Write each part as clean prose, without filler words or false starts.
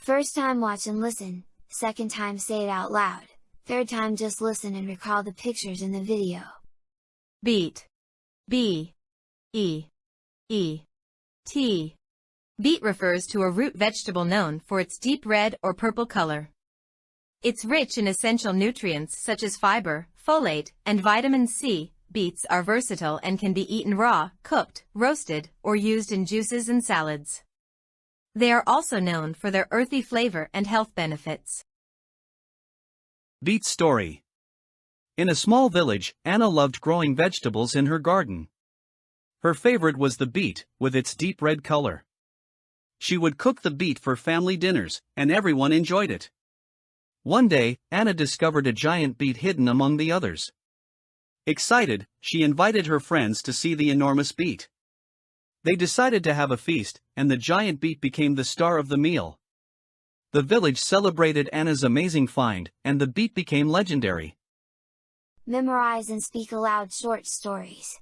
First time watch and listen, second time say it out loud, third time just listen and recall the pictures in the video. Beet. B. E. E. T. Beet refers to a root vegetable known for its deep red or purple color. It's rich in essential nutrients such as fiber, folate, and vitamin C. Beets are versatile and can be eaten raw, cooked, roasted, or used in juices and salads. They are also known for their earthy flavor and health benefits. Beet story. In a small village, Anna loved growing vegetables in her garden. Her favorite was the beet, with its deep red color. She would cook the beet for family dinners, and everyone enjoyed it. One day, Anna discovered a giant beet hidden among the others. Excited, she invited her friends to see the enormous beet. They decided to have a feast, and the giant beet became the star of the meal. The village celebrated Anna's amazing find, and the beet became legendary. Memorize and speak aloud short stories.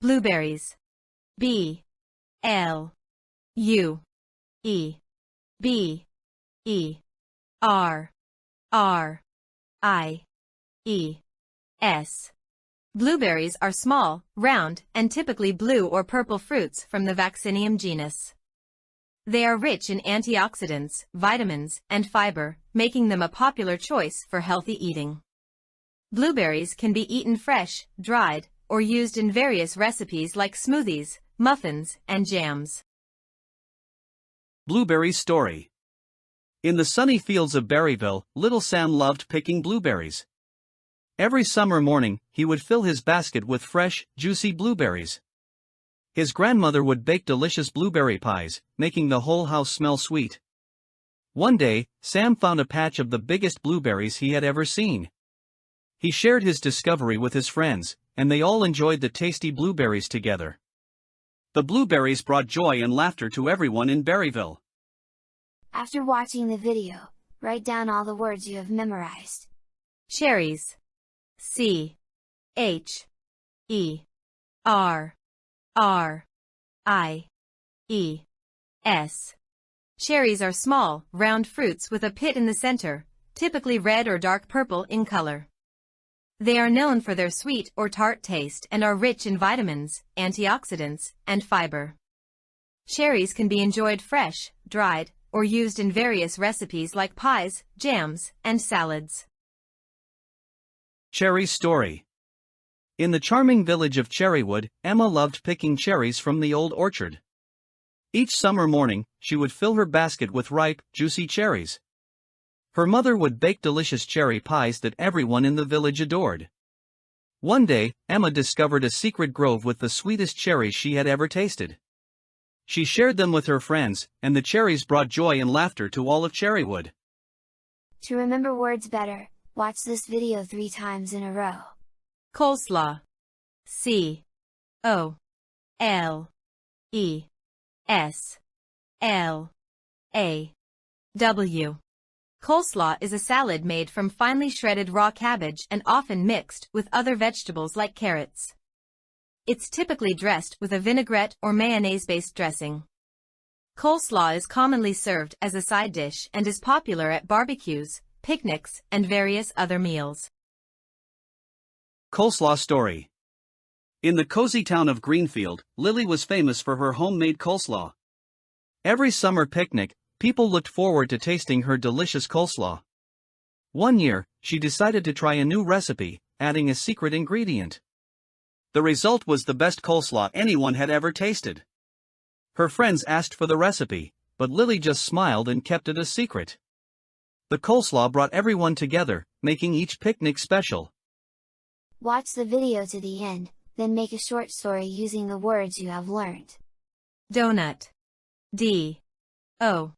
Blueberries. B. L. U. E. B. E. R. R. I. E. S. Blueberries are small, round, and typically blue or purple fruits from the Vaccinium genus. They are rich in antioxidants, vitamins, and fiber, making them a popular choice for healthy eating. Blueberries can be eaten fresh, dried, or used in various recipes like smoothies, muffins, and jams. Blueberry story. In the sunny fields of Berryville, little Sam loved picking blueberries. Every summer morning, he would fill his basket with fresh, juicy blueberries. His grandmother would bake delicious blueberry pies, making the whole house smell sweet. One day, Sam found a patch of the biggest blueberries he had ever seen. He shared his discovery with his friends, and they all enjoyed the tasty blueberries together. The blueberries brought joy and laughter to everyone in Berryville. After watching the video, write down all the words you have memorized. Cherries. C. H. E. R. R. I. E. S. Cherries are small, round fruits with a pit in the center, typically red or dark purple in color. They are known for their sweet or tart taste and are rich in vitamins, antioxidants, and fiber. Cherries can be enjoyed fresh, dried, or used in various recipes like pies, jams, and salads. Cherry story. In the charming village of Cherrywood, Emma loved picking cherries from the old orchard. Each summer morning, she would fill her basket with ripe, juicy cherries. Her mother would bake delicious cherry pies that everyone in the village adored. One day, Emma discovered a secret grove with the sweetest cherries she had ever tasted. She shared them with her friends, and the cherries brought joy and laughter to all of Cherrywood. To remember words better, watch this video 3 times in a row. Coleslaw. C. O. L. E. S. L. A. W. Coleslaw is a salad made from finely shredded raw cabbage and often mixed with other vegetables like carrots. It's typically dressed with a vinaigrette or mayonnaise-based dressing. Coleslaw is commonly served as a side dish and is popular at barbecues, picnics, and various other meals. Coleslaw story. In the cozy town of Greenfield, Lily was famous for her homemade coleslaw. Every summer picnic, people looked forward to tasting her delicious coleslaw. One year, she decided to try a new recipe, adding a secret ingredient. The result was the best coleslaw anyone had ever tasted. Her friends asked for the recipe, but Lily just smiled and kept it a secret. The coleslaw brought everyone together, making each picnic special. Watch the video to the end, then make a short story using the words you have learned. Donut. D. O.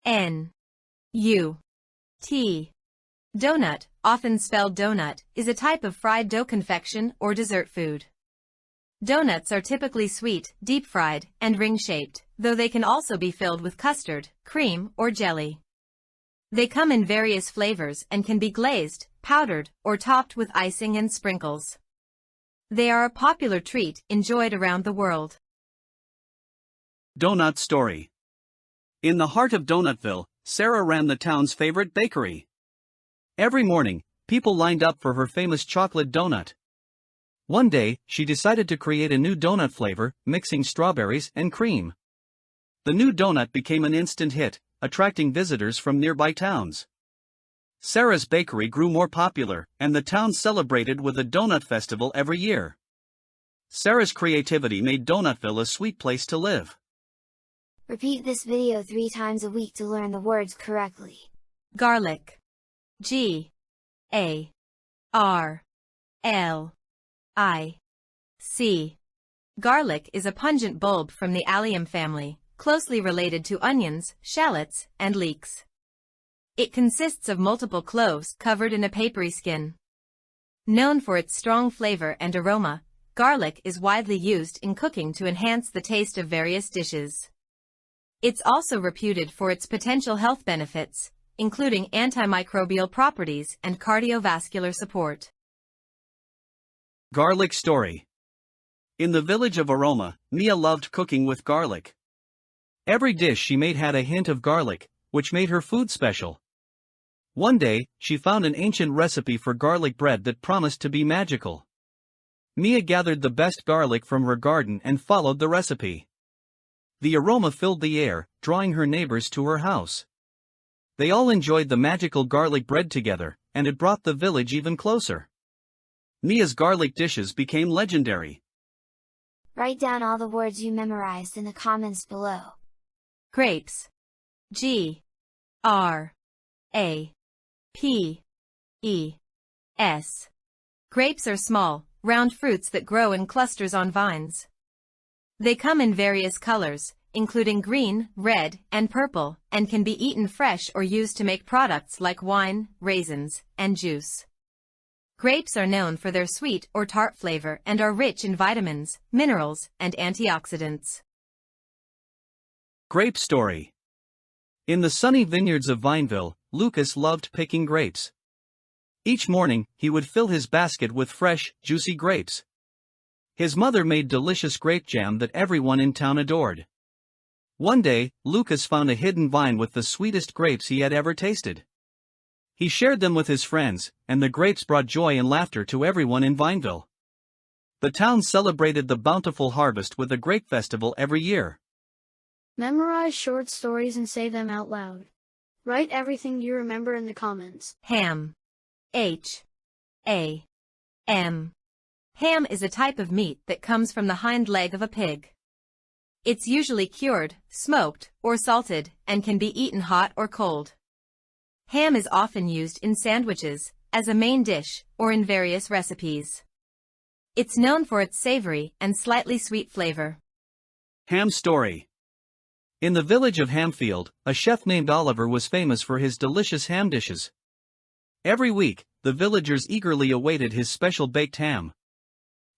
N. U. T. Donut, often spelled donut, is a type of fried dough confection or dessert food. Donuts are typically sweet, deep-fried, and ring-shaped, though they can also be filled with custard, cream, or jelly. They come in various flavors and can be glazed, powdered, or topped with icing and sprinkles. They are a popular treat enjoyed around the world. Donut story. In the heart of Donutville, Sarah ran the town's favorite bakery. Every morning, people lined up for her famous chocolate donut. One day, she decided to create a new donut flavor, mixing strawberries and cream. The new donut became an instant hit, attracting visitors from nearby towns. Sarah's bakery grew more popular, and the town celebrated with a donut festival every year. Sarah's creativity made Donutville a sweet place to live. Repeat this video 3 times a week to learn the words correctly. Garlic. G-A-R-L-I-C. Garlic is a pungent bulb from the allium family, closely related to onions, shallots, and leeks. It consists of multiple cloves covered in a papery skin. Known for its strong flavor and aroma, garlic is widely used in cooking to enhance the taste of various dishes. It's also reputed for its potential health benefits, including antimicrobial properties and cardiovascular support. Garlic story. In the village of Aroma, Mia loved cooking with garlic. Every dish she made had a hint of garlic, which made her food special. One day, she found an ancient recipe for garlic bread that promised to be magical. Mia gathered the best garlic from her garden and followed the recipe. The aroma filled the air, drawing her neighbors to her house. They all enjoyed the magical garlic bread together, and it brought the village even closer. Mia's garlic dishes became legendary. Write down all the words you memorized in the comments below. Grapes. G-R-A-P-E-S. Grapes are small, round fruits that grow in clusters on vines. They come in various colors, including green, red, and purple, and can be eaten fresh or used to make products like wine, raisins, and juice. Grapes are known for their sweet or tart flavor and are rich in vitamins, minerals, and antioxidants. Grape story. In the sunny vineyards of Vineville, Lucas loved picking grapes. Each morning, he would fill his basket with fresh, juicy grapes. His mother made delicious grape jam that everyone in town adored. One day, Lucas found a hidden vine with the sweetest grapes he had ever tasted. He shared them with his friends, and the grapes brought joy and laughter to everyone in Vineville. The town celebrated the bountiful harvest with a grape festival every year. Memorize short stories and say them out loud. Write everything you remember in the comments. Ham. H-A-M. Ham is a type of meat that comes from the hind leg of a pig. It's usually cured, smoked, or salted, and can be eaten hot or cold. Ham is often used in sandwiches, as a main dish, or in various recipes. It's known for its savory and slightly sweet flavor. Ham story. In the village of Hamfield, a chef named Oliver was famous for his delicious ham dishes. Every week, the villagers eagerly awaited his special baked ham.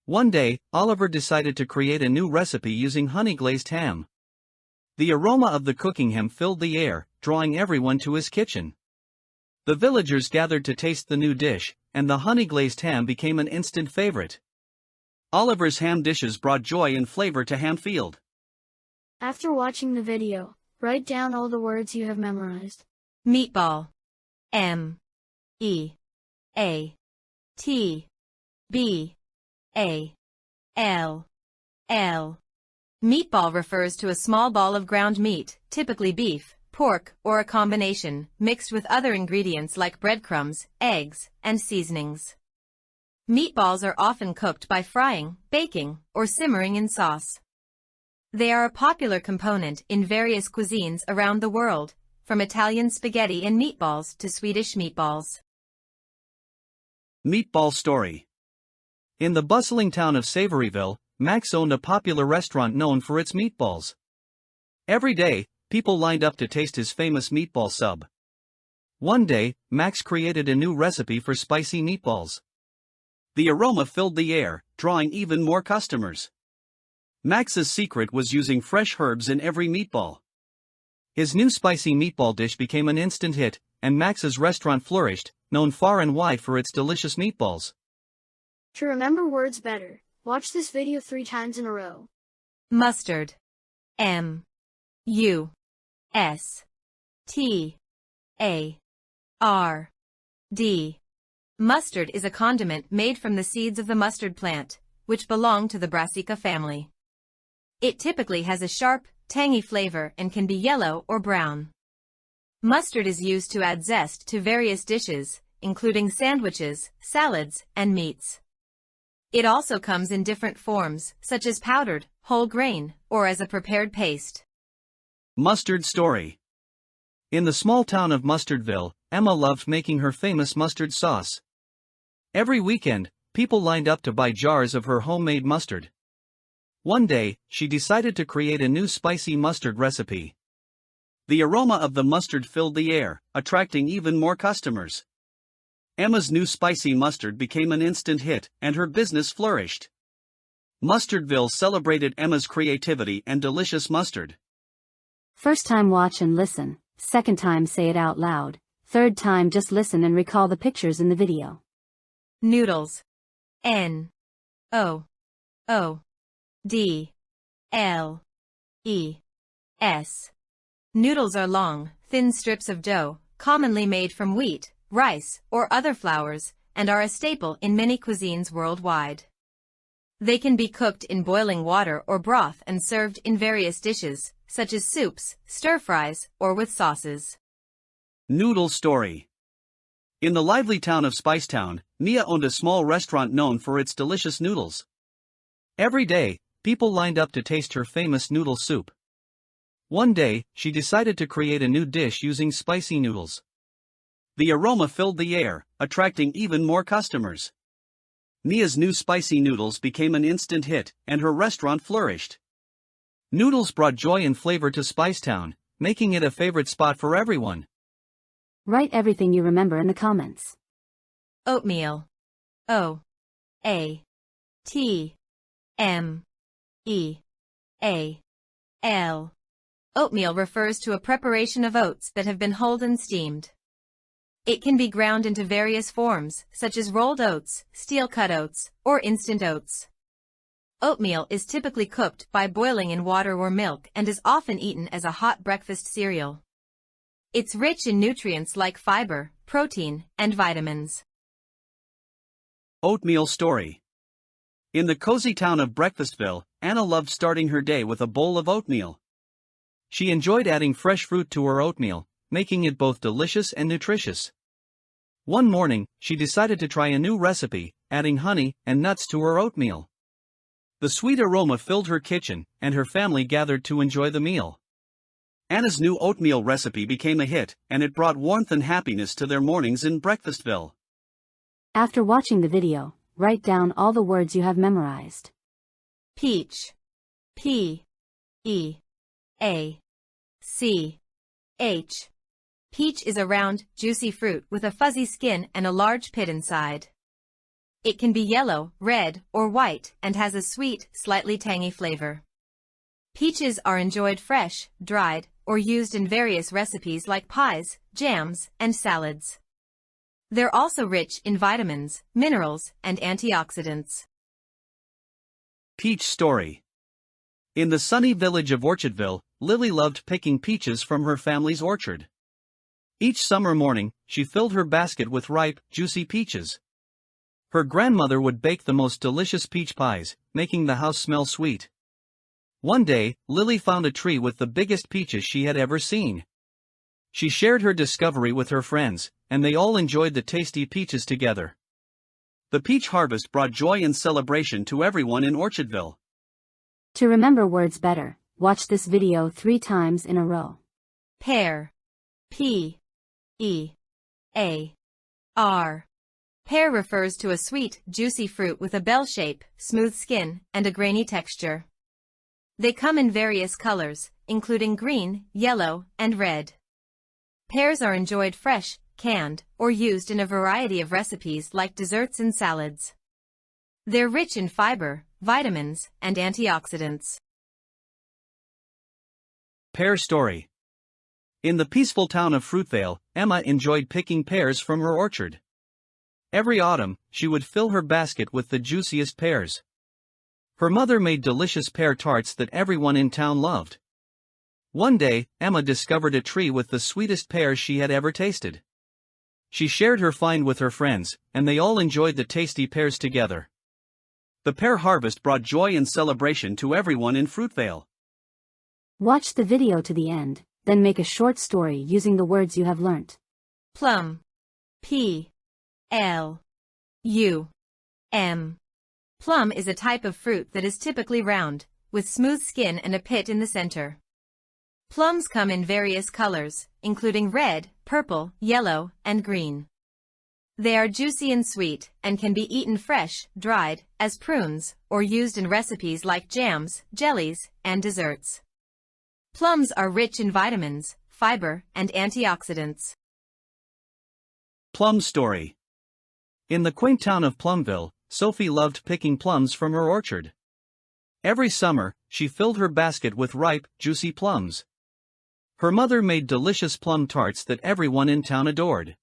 One day, Oliver decided to create a new recipe using honey-glazed ham. The aroma of the cooking ham filled the air, drawing everyone to his kitchen. The villagers gathered to taste the new dish, and the honey-glazed ham became an instant favorite. Oliver's ham dishes brought joy and flavor to Hamfield. After watching the video, write down all the words you have memorized. Meatball. M-E-A-T-B-A-L-L. Meatball refers to a small ball of ground meat, typically beef, pork, or a combination, mixed with other ingredients like breadcrumbs, eggs, and seasonings. Meatballs are often cooked by frying, baking, or simmering in sauce. They are a popular component in various cuisines around the world, from Italian spaghetti and meatballs to Swedish meatballs. Meatball story. In the bustling town of Savoryville, Max owned a popular restaurant known for its meatballs. Every day, people lined up to taste his famous meatball sub. One day, Max created a new recipe for spicy meatballs. The aroma filled the air, drawing even more customers. Max's secret was using fresh herbs in every meatball. His new spicy meatball dish became an instant hit, and Max's restaurant flourished, known far and wide for its delicious meatballs. To remember words better, watch this video 3 times in a row. Mustard. M-U-S-T-A-R-D. T A R D. Mustard is a condiment made from the seeds of the mustard plant, which belong to the Brassica family. It typically has a sharp, tangy flavor and can be yellow or brown. Mustard is used to add zest to various dishes, including sandwiches, salads, and meats. It also comes in different forms, such as powdered, whole grain, or as a prepared paste. Mustard story. In the small town of Mustardville, Emma loved making her famous mustard sauce. Every weekend, people lined up to buy jars of her homemade mustard. One day, she decided to create a new spicy mustard recipe. The aroma of the mustard filled the air, attracting even more customers. Emma's new spicy mustard became an instant hit, and her business flourished. Mustardville celebrated Emma's creativity and delicious mustard. First time watch and listen, second time say it out loud, third time just listen and recall the pictures in the video. Noodles. N O O D L E S. Noodles are long, thin strips of dough, commonly made from wheat, rice, or other flours, and are a staple in many cuisines worldwide. They can be cooked in boiling water or broth and served in various dishes, such as soups, stir-fries, or with sauces. Noodle story. In the lively town of Spicetown, Mia owned a small restaurant known for its delicious noodles. Every day, people lined up to taste her famous noodle soup. One day, she decided to create a new dish using spicy noodles. The aroma filled the air, attracting even more customers. Mia's new spicy noodles became an instant hit, and her restaurant flourished. Noodles brought joy and flavor to Spicetown, making it a favorite spot for everyone. Write everything you remember in the comments. Oatmeal. O A T M E A L. Oatmeal refers to a preparation of oats that have been hulled and steamed. It can be ground into various forms, such as rolled oats, steel-cut oats, or instant oats. Oatmeal is typically cooked by boiling in water or milk and is often eaten as a hot breakfast cereal. It's rich in nutrients like fiber, protein, and vitamins. Oatmeal story. In the cozy town of Breakfastville, Anna loved starting her day with a bowl of oatmeal. She enjoyed adding fresh fruit to her oatmeal, making it both delicious and nutritious. One morning, she decided to try a new recipe, adding honey and nuts to her oatmeal. The sweet aroma filled her kitchen, and her family gathered to enjoy the meal. Anna's new oatmeal recipe became a hit, and it brought warmth and happiness to their mornings in Breakfastville. After watching the video, write down all the words you have memorized. Peach. P E A C H. Peach is a round, juicy fruit with a fuzzy skin and a large pit inside. It can be yellow, red, or white and has a sweet, slightly tangy flavor. Peaches are enjoyed fresh, dried, or used in various recipes like pies, jams, and salads. They're also rich in vitamins, minerals, and antioxidants. Peach story. In the sunny village of Orchardville, Lily loved picking peaches from her family's orchard. Each summer morning, she filled her basket with ripe, juicy peaches. Her grandmother would bake the most delicious peach pies, making the house smell sweet. One day, Lily found a tree with the biggest peaches she had ever seen. She shared her discovery with her friends, and they all enjoyed the tasty peaches together. The peach harvest brought joy and celebration to everyone in Orchardville. To remember words better, watch this video 3 times in a row. Pear. P E A R. Pear refers to a sweet, juicy fruit with a bell shape, smooth skin, and a grainy texture. They come in various colors, including green, yellow, and red. Pears are enjoyed fresh, canned, or used in a variety of recipes like desserts and salads. They're rich in fiber, vitamins, and antioxidants. Pear story. In the peaceful town of Fruitvale, Emma enjoyed picking pears from her orchard. Every autumn, she would fill her basket with the juiciest pears. Her mother made delicious pear tarts that everyone in town loved. One day, Emma discovered a tree with the sweetest pears she had ever tasted. She shared her find with her friends, and they all enjoyed the tasty pears together. The pear harvest brought joy and celebration to everyone in Fruitvale. Watch the video to the end, then make a short story using the words you have learnt. Plum. P-L-U-M. Plum is a type of fruit that is typically round, with smooth skin and a pit in the center. Plums come in various colors, including red, purple, yellow, and green. They are juicy and sweet, and can be eaten fresh, dried, as prunes, or used in recipes like jams, jellies, and desserts. Plums are rich in vitamins, fiber, and antioxidants. Plum story. In the quaint town of Plumville, Sophie loved picking plums from her orchard. Every summer, she filled her basket with ripe, juicy plums. Her mother made delicious plum tarts that everyone in town adored.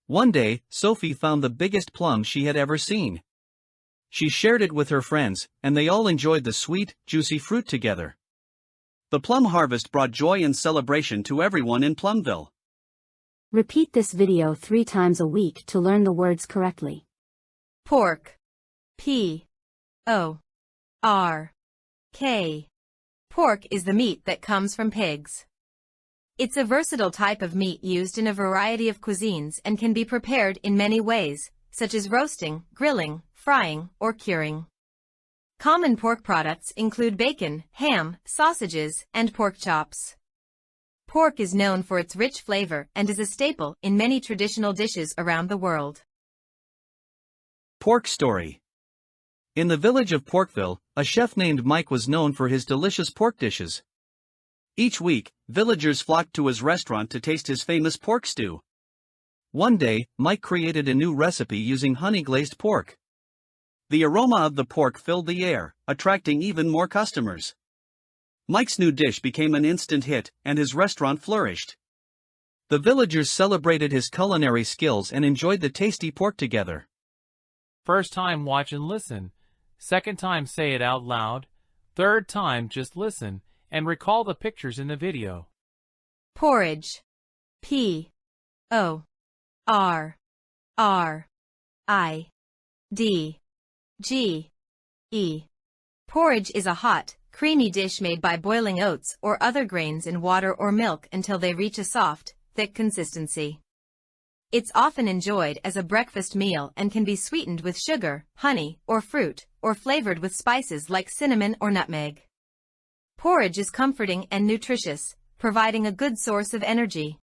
One day, Sophie found the biggest plum she had ever seen. She shared it with her friends, and they all enjoyed the sweet, juicy fruit together. The plum harvest brought joy and celebration to everyone in Plumville. Repeat this video 3 times a week to learn the words correctly. Pork. P-O-R-K. Pork is the meat that comes from pigs. It's a versatile type of meat used in a variety of cuisines and can be prepared in many ways, such as roasting, grilling, frying, or curing. Common pork products include bacon, ham, sausages, and pork chops. Pork is known for its rich flavor and is a staple in many traditional dishes around the world. Pork story. In the village of Porkville, a chef named Mike was known for his delicious pork dishes. Each week, villagers flocked to his restaurant to taste his famous pork stew. One day, Mike created a new recipe using honey-glazed pork. The aroma of the pork filled the air, attracting even more customers. Mike's new dish became an instant hit, and his restaurant flourished. The villagers celebrated his culinary skills and enjoyed the tasty pork together. First time watch and listen. Second time say it out loud. Third time just listen and recall the pictures in the video. Porridge. P-O-R-R-I-D-G-E. Porridge is a hot, creamy dish made by boiling oats or other grains in water or milk until they reach a soft, thick consistency. It's often enjoyed as a breakfast meal and can be sweetened with sugar, honey, or fruit, or flavored with spices like cinnamon or nutmeg. Porridge is comforting and nutritious, providing a good source of energy.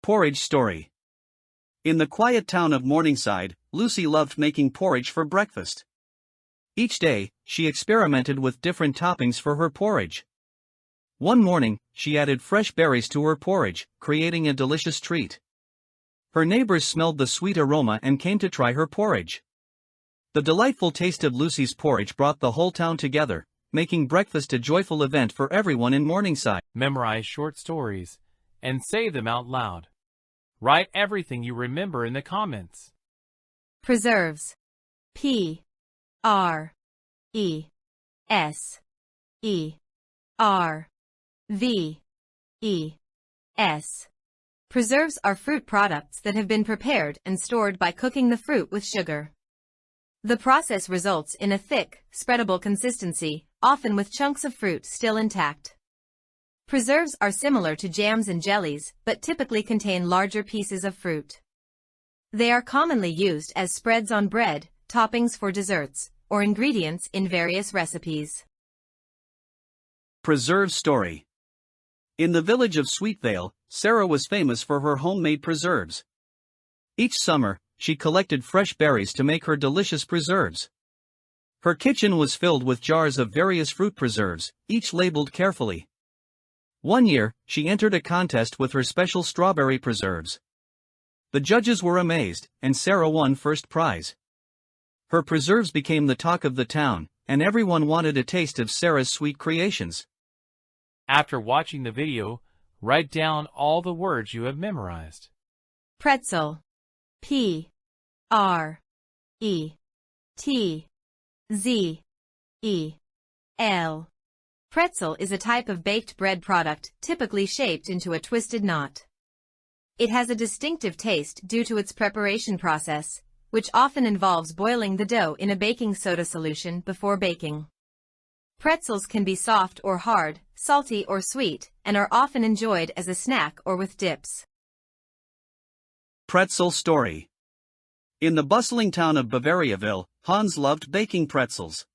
Porridge story. In the quiet town of Morningside, Lucy loved making porridge for breakfast. Each day, she experimented with different toppings for her porridge. One morning, she added fresh berries to her porridge, creating a delicious treat. Her neighbors smelled the sweet aroma and came to try her porridge. The delightful taste of Lucy's porridge brought the whole town together, making breakfast a joyful event for everyone in Morningside. Memorize short stories and say them out loud. Write everything you remember in the comments. Preserves. P-R-E-S-E-R-V-E-S. Preserves are fruit products that have been prepared and stored by cooking the fruit with sugar. The process results in a thick, spreadable consistency, often with chunks of fruit still intact. Preserves are similar to jams and jellies, but typically contain larger pieces of fruit. They are commonly used as spreads on bread, toppings for desserts, or ingredients in various recipes. Preserve story. In the village of Sweetvale, Sarah was famous for her homemade preserves. Each summer, she collected fresh berries to make her delicious preserves. Her kitchen was filled with jars of various fruit preserves, each labeled carefully. One year, she entered a contest with her special strawberry preserves. The judges were amazed, and Sarah won first prize. Her preserves became the talk of the town, and everyone wanted a taste of Sarah's sweet creations. After watching the video, write down all the words you have memorized. Pretzel. P-R-E-T-Z-E-L. Pretzel is a type of baked bread product typically shaped into a twisted knot. It has a distinctive taste due to its preparation process, which often involves boiling the dough in a baking soda solution before baking. Pretzels can be soft or hard, salty or sweet, and are often enjoyed as a snack or with dips. Pretzel story. In the bustling town of Bavariaville, Hans loved baking pretzels.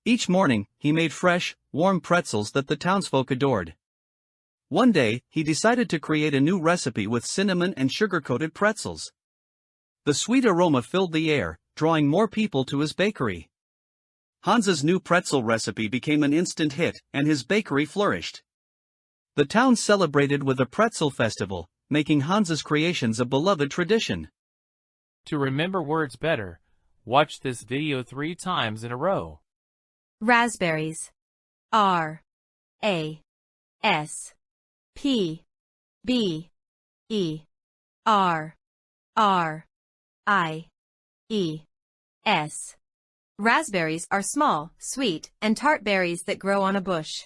Each morning, he made fresh, warm pretzels that the townsfolk adored. One day, he decided to create a new recipe with cinnamon and sugar-coated pretzels. The sweet aroma filled the air, drawing more people to his bakery. Hans's new pretzel recipe became an instant hit, and his bakery flourished. The town celebrated with a pretzel festival, making Hans's creations a beloved tradition. To remember words better, watch this video 3 times in a row. Raspberries. R. A. S. P. B. E. R. R. I. E. S. Raspberries are small, sweet, and tart berries that grow on a bush.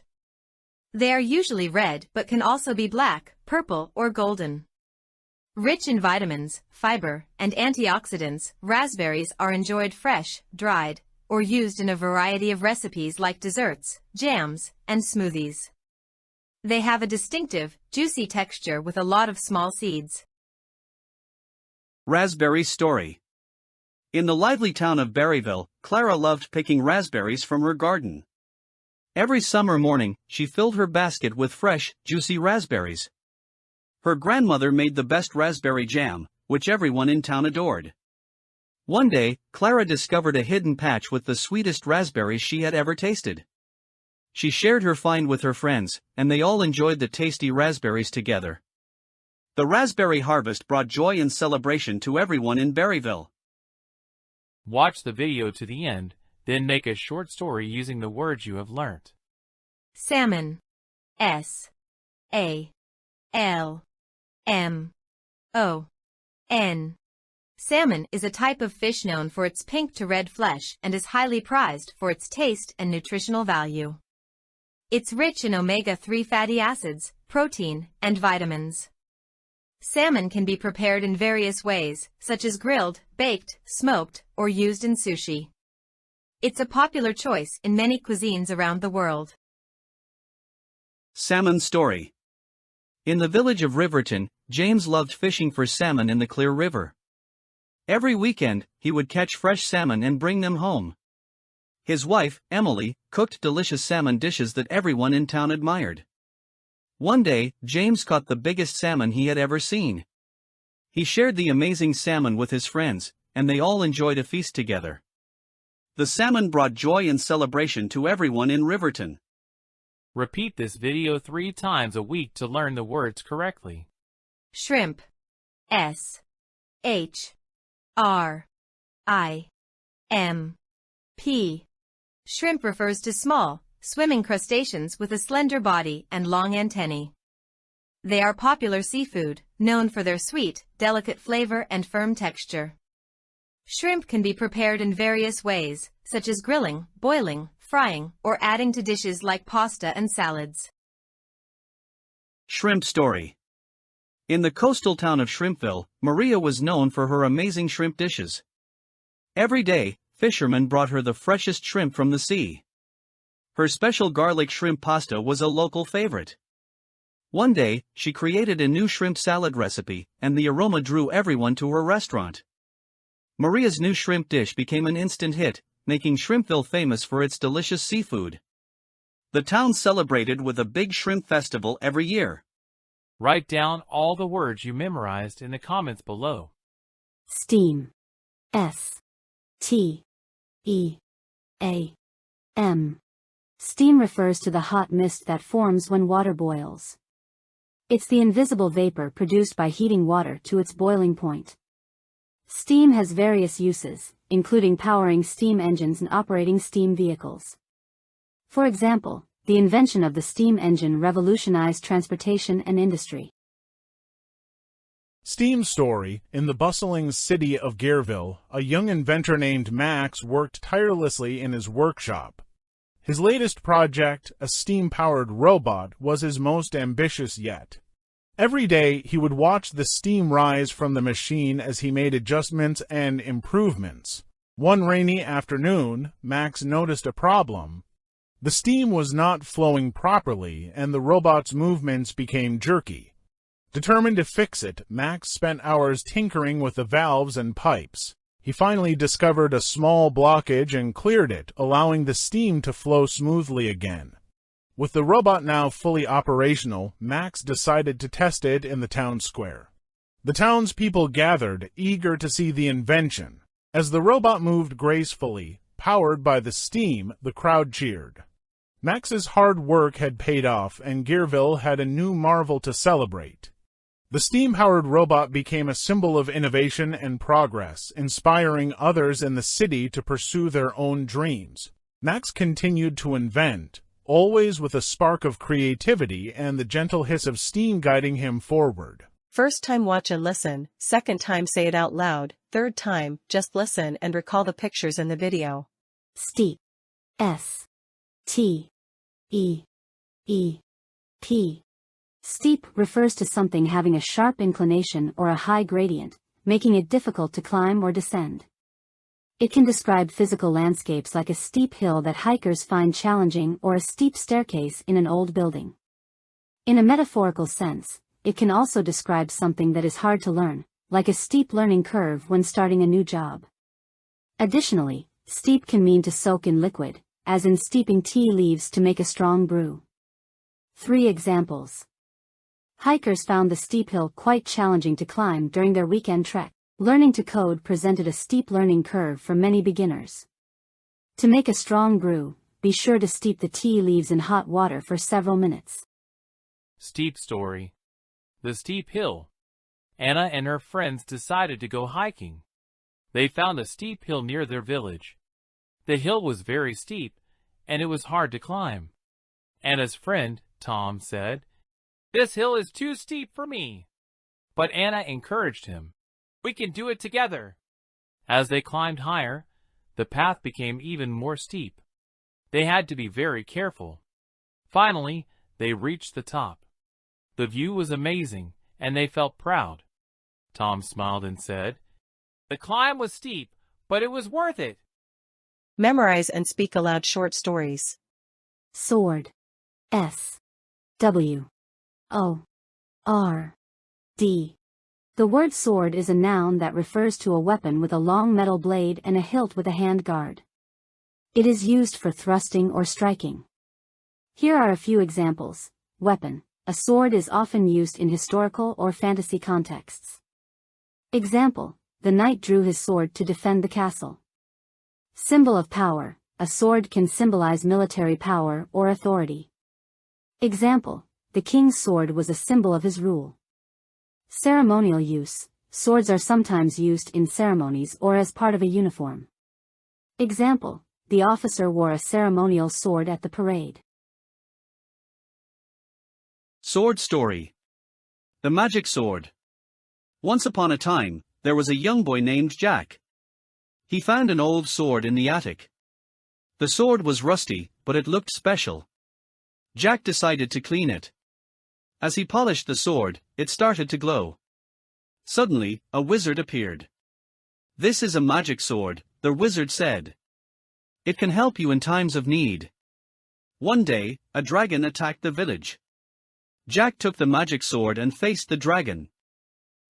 They are usually red but can also be black, purple, or golden. Rich in vitamins, fiber, and antioxidants, raspberries are enjoyed fresh, dried, or used in a variety of recipes like desserts, jams, and smoothies. They have a distinctive, juicy texture with a lot of small seeds. Raspberry story. In the lively town of Berryville, Clara loved picking raspberries from her garden. Every summer morning, she filled her basket with fresh, juicy raspberries. Her grandmother made the best raspberry jam, which everyone in town adored. One day, Clara discovered a hidden patch with the sweetest raspberries she had ever tasted. She shared her find with her friends, and they all enjoyed the tasty raspberries together. The raspberry harvest brought joy and celebration to everyone in Berryville. Watch the video to the end, then make a short story using the words you have learnt. Salmon. S. A. L. M. O. N. Salmon is a type of fish known for its pink to red flesh and is highly prized for its taste and nutritional value. It's rich in omega-3 fatty acids, protein, and vitamins. Salmon can be prepared in various ways, such as grilled, baked, smoked, or used in sushi. It's a popular choice in many cuisines around the world. Salmon story. In the village of Riverton, James loved fishing for salmon in the clear river. Every weekend, he would catch fresh salmon and bring them home. His wife, Emily, cooked delicious salmon dishes that everyone in town admired. One day, James caught the biggest salmon he had ever seen. He shared the amazing salmon with his friends, and they all enjoyed a feast together. The salmon brought joy and celebration to everyone in Riverton. Repeat this video 3 times a week to learn the words correctly. Shrimp. S. H. R. I. M. P. Shrimp refers to small, swimming crustaceans with a slender body and long antennae. They are popular seafood, known for their sweet, delicate flavor and firm texture. Shrimp can be prepared in various ways, such as grilling, boiling, frying, or adding to dishes like pasta and salads. Shrimp story. In the coastal town of Shrimpville, Maria was known for her amazing shrimp dishes. Every day, fishermen brought her the freshest shrimp from the sea. Her special garlic shrimp pasta was a local favorite. One day, she created a new shrimp salad recipe, and the aroma drew everyone to her restaurant. Maria's new shrimp dish became an instant hit, making Shrimpville famous for its delicious seafood. The town celebrated with a big shrimp festival every year. Write down all the words you memorized in the comments below. Steam. S. T. E. A. M. Steam refers to the hot mist that forms when water boils. It's the invisible vapor produced by heating water to its boiling point. Steam has various uses, including powering steam engines and operating steam vehicles. For example, the invention of the steam engine revolutionized transportation and industry. Steam story. In the bustling city of Gareville, a young inventor named Max worked tirelessly in his workshop. His latest project, a steam-powered robot, was his most ambitious yet. Every day, he would watch the steam rise from the machine as he made adjustments and improvements. One rainy afternoon, Max noticed a problem. The steam was not flowing properly, and the robot's movements became jerky. Determined to fix it, Max spent hours tinkering with the valves and pipes. He finally discovered a small blockage and cleared it, allowing the steam to flow smoothly again. With the robot now fully operational, Max decided to test it in the town square. The townspeople gathered, eager to see the invention. As the robot moved gracefully, powered by the steam, the crowd cheered. Max's hard work had paid off, and Gearville had a new marvel to celebrate. The steam-powered robot became a symbol of innovation and progress, inspiring others in the city to pursue their own dreams. Max continued to invent, always with a spark of creativity and the gentle hiss of steam guiding him forward. First time watch and listen, second time say it out loud, third time just listen and recall the pictures in the video. Steep. S. T. E. E. P. Steep refers to something having a sharp inclination or a high gradient, making it difficult to climb or descend. It can describe physical landscapes like a steep hill that hikers find challenging or a steep staircase in an old building. In a metaphorical sense, it can also describe something that is hard to learn, like a steep learning curve when starting a new job. Additionally, steep can mean to soak in liquid, as in steeping tea leaves to make a strong brew. 3 examples. Hikers found the steep hill quite challenging to climb during their weekend trek. Learning to code presented a steep learning curve for many beginners. To make a strong brew, be sure to steep the tea leaves in hot water for several minutes. Steep story. The steep hill. Anna and her friends decided to go hiking. They found a steep hill near their village. The hill was very steep, and it was hard to climb. Anna's friend, Tom, said, "This hill is too steep for me." But Anna encouraged him. "We can do it together." As they climbed higher, the path became even more steep. They had to be very careful. Finally, they reached the top. The view was amazing, and they felt proud. Tom smiled and said, "The climb was steep, but it was worth it." Memorize and speak aloud short stories. Sword. S. W. O. R. D. The word sword is a noun that refers to a weapon with a long metal blade and a hilt with a hand guard. It is used for thrusting or striking. Here are a few examples. Weapon. A sword is often used in historical or fantasy contexts. Example. The knight drew his sword to defend the castle. Symbol of power. A sword can symbolize military power or authority. Example. The king's sword was a symbol of his rule. Ceremonial use. Swords are sometimes used in ceremonies or as part of a uniform. Example. The officer wore a ceremonial sword at the parade. Sword story. The magic sword. Once upon a time, there was a young boy named Jack. He found an old sword in the attic. The sword was rusty, but it looked special. Jack decided to clean it. As he polished the sword, it started to glow. Suddenly, a wizard appeared. "This is a magic sword," the wizard said. "It can help you in times of need." One day, a dragon attacked the village. Jack took the magic sword and faced the dragon.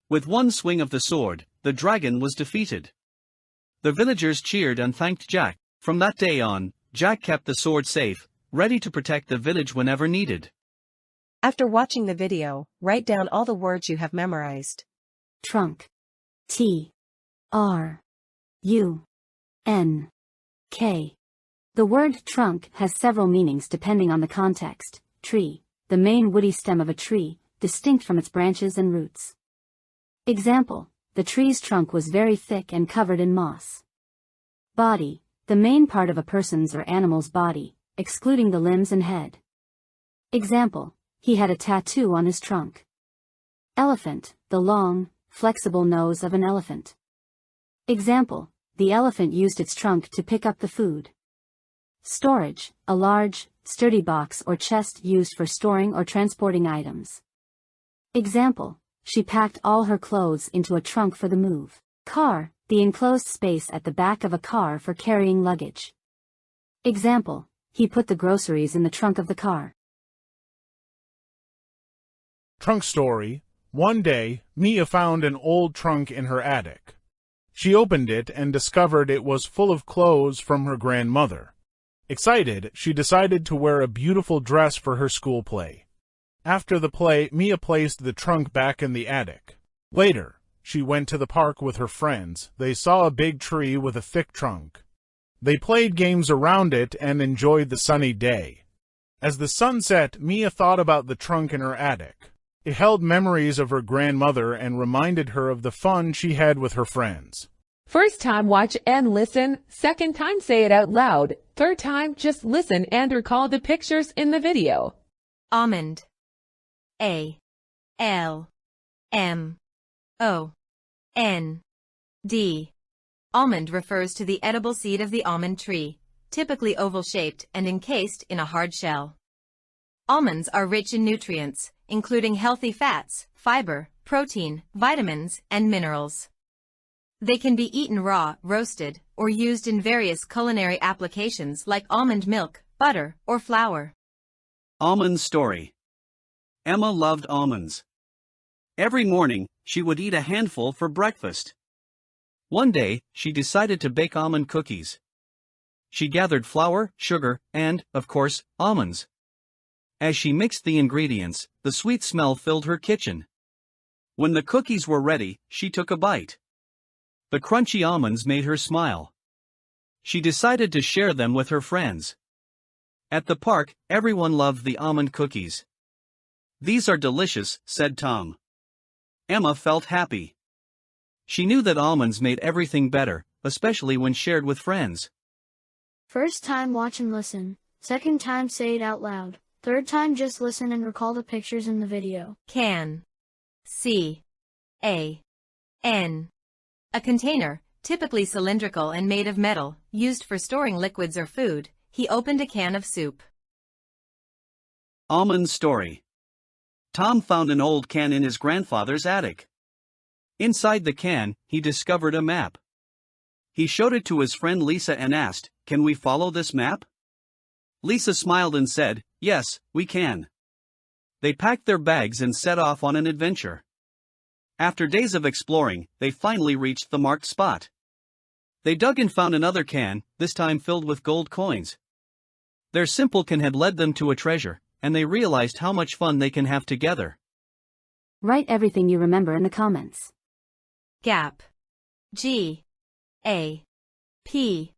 With one swing of the sword, the dragon was defeated. The villagers cheered and thanked Jack. From that day on, Jack kept the sword safe, ready to protect the village whenever needed. After watching the video, write down all the words you have memorized. Trunk. T. R. U. N. K. The word trunk has several meanings depending on the context. Tree. The main woody stem of a tree, distinct from its branches and roots. Example. The tree's trunk was very thick and covered in moss. Body. The main part of a person's or animal's body, excluding the limbs and head. Example. He had a tattoo on his trunk. Elephant. The long, flexible nose of an elephant. Example. The elephant used its trunk to pick up the food. Storage, a large, sturdy box or chest used for storing or transporting items. Example, she packed all her clothes into a trunk for the move. Car, the enclosed space at the back of a car for carrying luggage. Example, he put the groceries in the trunk of the car. Trunk story. One day, Mia found an old trunk in her attic. She opened it and discovered it was full of clothes from her grandmother. Excited, she decided to wear a beautiful dress for her school play. After the play, Mia placed the trunk back in the attic. Later, she went to the park with her friends. They saw a big tree with a thick trunk. They played games around it and enjoyed the sunny day. As the sun set, Mia thought about the trunk in her attic. It held memories of her grandmother and reminded her of the fun she had with her friends. First time, watch and listen. Second time, say it out loud. Third time, just listen and recall the pictures in the video. Almond. A. L. M. O. N. D. Almond refers to the edible seed of the almond tree, typically oval-shaped and encased in a hard shell. Almonds are rich in nutrients, including healthy fats, fiber, protein, vitamins, and minerals. They can be eaten raw, roasted, or used in various culinary applications like almond milk, butter, or flour. Almond story. Emma loved almonds. Every morning, she would eat a handful for breakfast. One day, she decided to bake almond cookies. She gathered flour, sugar, and, of course, almonds. As she mixed the ingredients, the sweet smell filled her kitchen. When the cookies were ready, she took a bite. The crunchy almonds made her smile. She decided to share them with her friends. At the park, everyone loved the almond cookies. "These are delicious," said Tom. Emma felt happy. She knew that almonds made everything better, especially when shared with friends. First time, watch and listen. Second time, say it out loud. Third time, just listen and recall the pictures in the video. Can. C. A. N. A container, typically cylindrical and made of metal, used for storing liquids or food. He opened a can of soup. Almond story. Tom found an old can in his grandfather's attic. Inside the can, he discovered a map. He showed it to his friend Lisa and asked, "Can we follow this map?" Lisa smiled and said, "Yes, we can." They packed their bags and set off on an adventure. After days of exploring, they finally reached the marked spot. They dug and found another can, this time filled with gold coins. Their simple can had led them to a treasure, and they realized how much fun they can have together. Write everything you remember in the comments. Gap. G. A. P.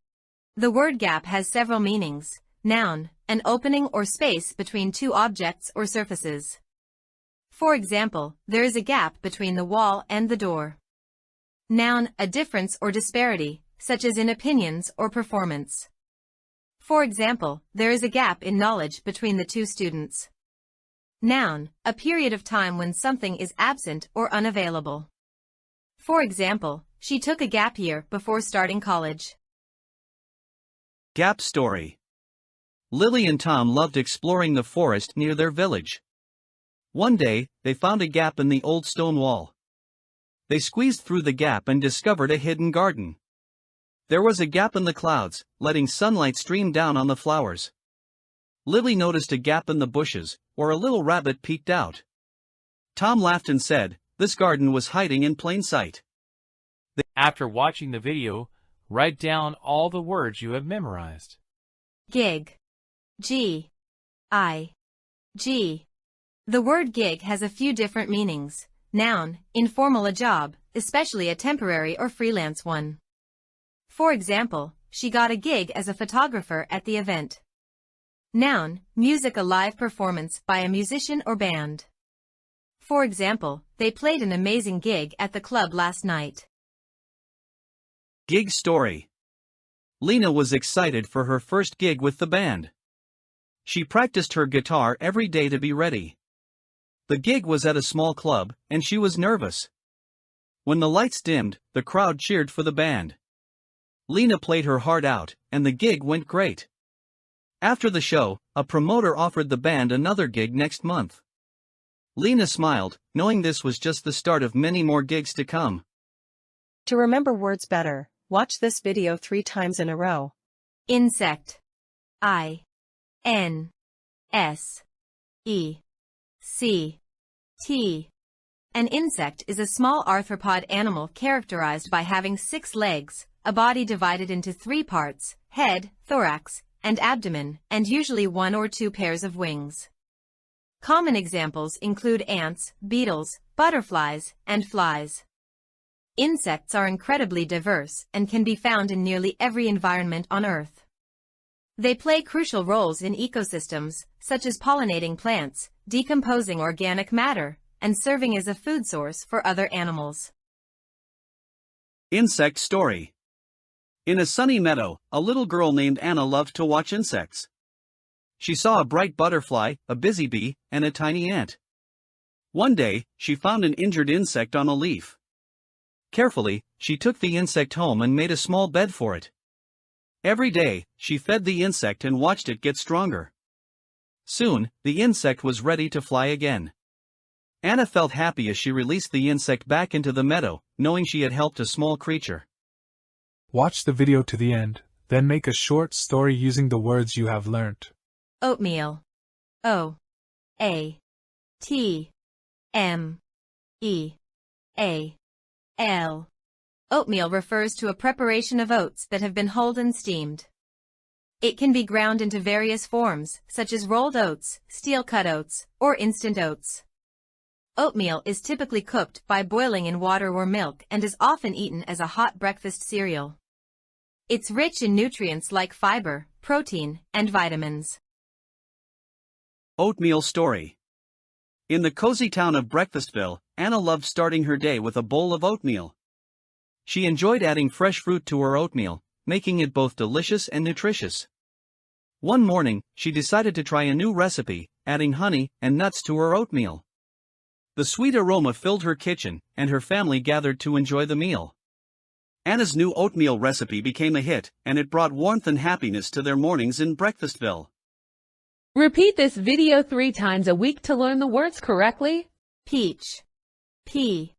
The word gap has several meanings. Noun, an opening or space between two objects or surfaces. For example, there is a gap between the wall and the door. Noun, a difference or disparity, such as in opinions or performance. For example, there is a gap in knowledge between the two students. Noun, a period of time when something is absent or unavailable. For example, she took a gap year before starting college. Gap story. Lily and Tom loved exploring the forest near their village. One day, they found a gap in the old stone wall. They squeezed through the gap and discovered a hidden garden. There was a gap in the clouds, letting sunlight stream down on the flowers. Lily noticed a gap in the bushes, where a little rabbit peeked out. Tom laughed and said, "This garden was hiding in plain sight." After watching the video, write down all the words you have memorized. Gig. G. I. G. The word gig has a few different meanings. Noun, informal, a job, especially a temporary or freelance one. For example, she got a gig as a photographer at the event. Noun, music, a live performance by a musician or band. For example, they played an amazing gig at the club last night. Gig story. Lena was excited for her first gig with the band. She practiced her guitar every day to be ready. The gig was at a small club, and she was nervous. When the lights dimmed, the crowd cheered for the band. Lena played her heart out, and the gig went great. After the show, a promoter offered the band another gig next month. Lena smiled, knowing this was just the start of many more gigs to come. To remember words better, watch this video 3 times in a row. Insect. I-N-S-E-C-T. An insect is a small arthropod animal characterized by having 6 legs, a body divided into 3 parts, head, thorax, and abdomen, and usually 1 or 2 pairs of wings. Common examples include ants, beetles, butterflies, and flies. Insects are incredibly diverse and can be found in nearly every environment on Earth. They play crucial roles in ecosystems, such as pollinating plants, decomposing organic matter, and serving as a food source for other animals. Insect story. In a sunny meadow, a little girl named Anna loved to watch insects. She saw a bright butterfly, a busy bee, and a tiny ant. One day, she found an injured insect on a leaf. Carefully, she took the insect home and made a small bed for it. Every day, she fed the insect and watched it get stronger. Soon, the insect was ready to fly again. Anna felt happy as she released the insect back into the meadow, knowing she had helped a small creature. Watch the video to the end, then make a short story using the words you have learnt. Oatmeal. O-A-T-M-E-A-L. Oatmeal refers to a preparation of oats that have been hulled and steamed. It can be ground into various forms, such as rolled oats, steel-cut oats, or instant oats. Oatmeal is typically cooked by boiling in water or milk and is often eaten as a hot breakfast cereal. It's rich in nutrients like fiber, protein, and vitamins. Oatmeal story. In the cozy town of Breakfastville, Anna loved starting her day with a bowl of oatmeal. She enjoyed adding fresh fruit to her oatmeal, making it both delicious and nutritious. One morning, she decided to try a new recipe, adding honey and nuts to her oatmeal. The sweet aroma filled her kitchen, and her family gathered to enjoy the meal. Anna's new oatmeal recipe became a hit, and it brought warmth and happiness to their mornings in Breakfastville. Repeat this video 3 times a week to learn the words correctly. Peach. P-E-A-C-H.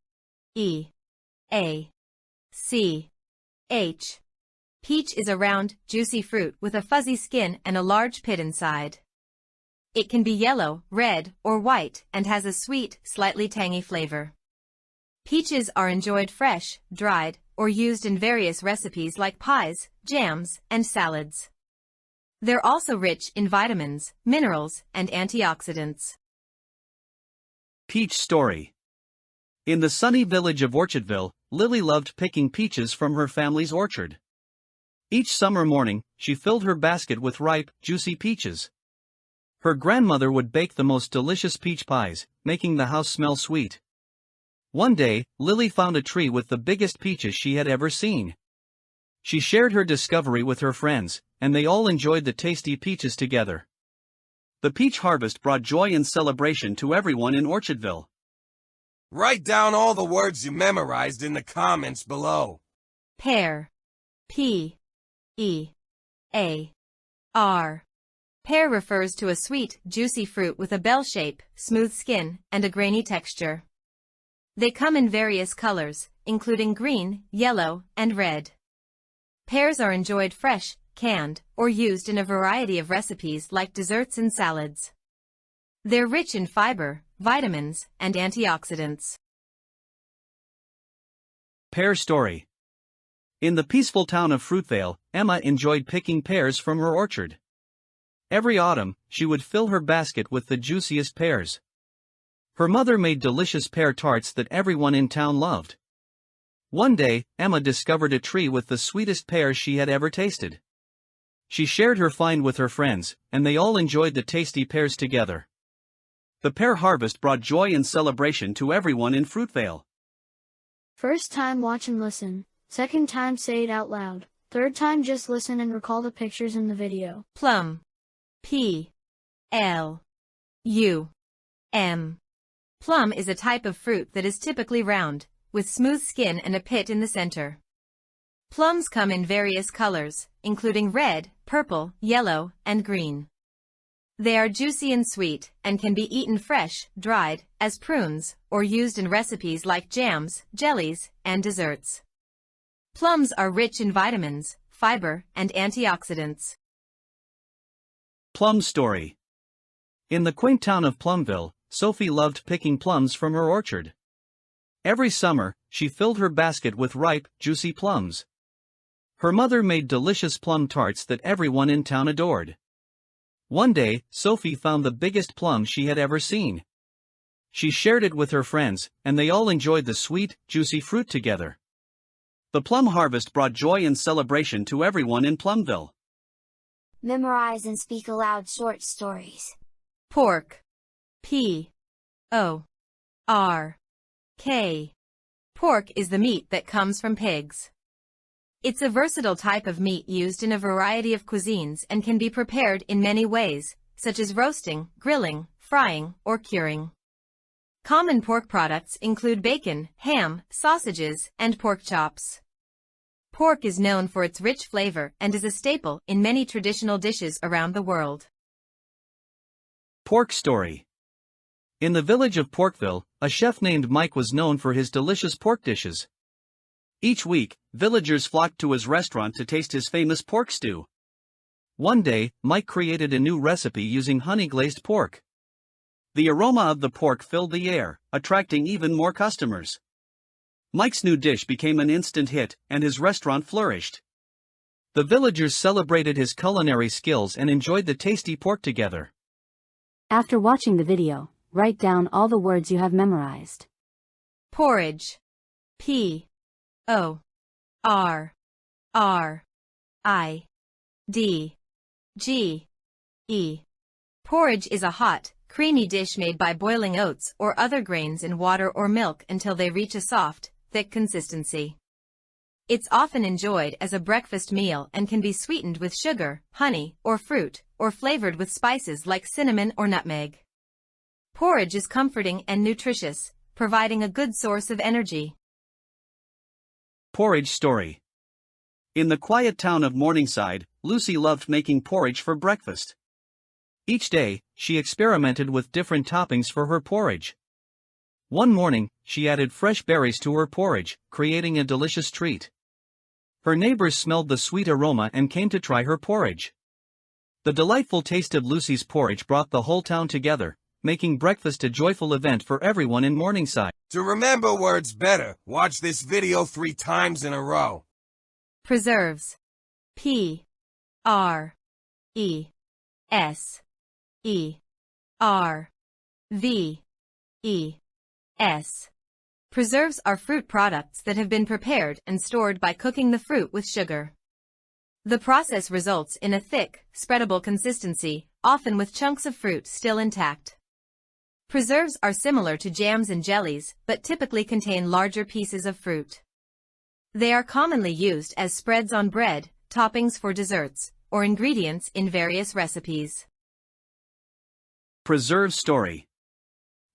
Peach is a round, juicy fruit with a fuzzy skin and a large pit inside. It can be yellow, red, or white and has a sweet, slightly tangy flavor. Peaches are enjoyed fresh, dried, or used in various recipes like pies, jams, and salads. They're also rich in vitamins, minerals, and antioxidants. Peach story. In the sunny village of Orchardville, Lily loved picking peaches from her family's orchard. Each summer morning, she filled her basket with ripe, juicy peaches. Her grandmother would bake the most delicious peach pies, making the house smell sweet. One day, Lily found a tree with the biggest peaches she had ever seen. She shared her discovery with her friends, and they all enjoyed the tasty peaches together. The peach harvest brought joy and celebration to everyone in Orchardville. Write down all the words you memorized in the comments below. Pear. P-E-A-R. Pear refers to a sweet, juicy fruit with a bell shape, smooth skin, and a grainy texture. They come in various colors, including green, yellow, and red. Pears are enjoyed fresh, canned, or used in a variety of recipes like desserts and salads. They're rich in fiber, vitamins, and antioxidants. Pear story. In the peaceful town of Fruitvale, Emma enjoyed picking pears from her orchard. Every autumn, she would fill her basket with the juiciest pears. Her mother made delicious pear tarts that everyone in town loved. One day, Emma discovered a tree with the sweetest pears she had ever tasted. She shared her find with her friends, and they all enjoyed the tasty pears together. The pear harvest brought joy and celebration to everyone in Fruitvale. First time watch and listen. Second time say it out loud. Third time just listen and recall the pictures in the video. Plum. P-L-U-M. Plum is a type of fruit that is typically round, with smooth skin and a pit in the center. Plums come in various colors, including red, purple, yellow, and green. They are juicy and sweet, and can be eaten fresh, dried, as prunes, or used in recipes like jams, jellies, and desserts. Plums are rich in vitamins, fiber, and antioxidants. Plum Story. In the quaint town of Plumville, Sophie loved picking plums from her orchard. Every summer, she filled her basket with ripe, juicy plums. Her mother made delicious plum tarts that everyone in town adored. One day, Sophie found the biggest plum she had ever seen. She shared it with her friends, and they all enjoyed the sweet, juicy fruit together. The plum harvest brought joy and celebration to everyone in Plumville. Memorize and speak aloud short stories. Pork. P-O-R-K. Pork is the meat that comes from pigs. It's a versatile type of meat used in a variety of cuisines and can be prepared in many ways, such as roasting, grilling, frying, or curing. Common pork products include bacon, ham, sausages, and pork chops. Pork is known for its rich flavor and is a staple in many traditional dishes around the world. Pork Story. In the village of Porkville, a chef named Mike was known for his delicious pork dishes. Each week, villagers flocked to his restaurant to taste his famous pork stew. One day, Mike created a new recipe using honey-glazed pork. The aroma of the pork filled the air, attracting even more customers. Mike's new dish became an instant hit, and his restaurant flourished. The villagers celebrated his culinary skills and enjoyed the tasty pork together. After watching the video, write down all the words you have memorized. Porridge. P-O-R-R-I-D-G-E. Porridge is a hot, creamy dish made by boiling oats or other grains in water or milk until they reach a soft, thick consistency. It's often enjoyed as a breakfast meal and can be sweetened with sugar, honey, or fruit, or flavored with spices like cinnamon or nutmeg. Porridge is comforting and nutritious, providing a good source of energy. Porridge Story. In the quiet town of Morningside, Lucy loved making porridge for breakfast. Each day, she experimented with different toppings for her porridge. One morning, she added fresh berries to her porridge, creating a delicious treat. Her neighbors smelled the sweet aroma and came to try her porridge. The delightful taste of Lucy's porridge brought the whole town together, making breakfast a joyful event for everyone in Morningside. To remember words better, watch this video 3 times in a row. Preserves. P-R-E-S-E-R-V-E-S. Preserves are fruit products that have been prepared and stored by cooking the fruit with sugar. The process results in a thick, spreadable consistency, often with chunks of fruit still intact. Preserves are similar to jams and jellies, but typically contain larger pieces of fruit. They are commonly used as spreads on bread, toppings for desserts, or ingredients in various recipes. Preserve Story.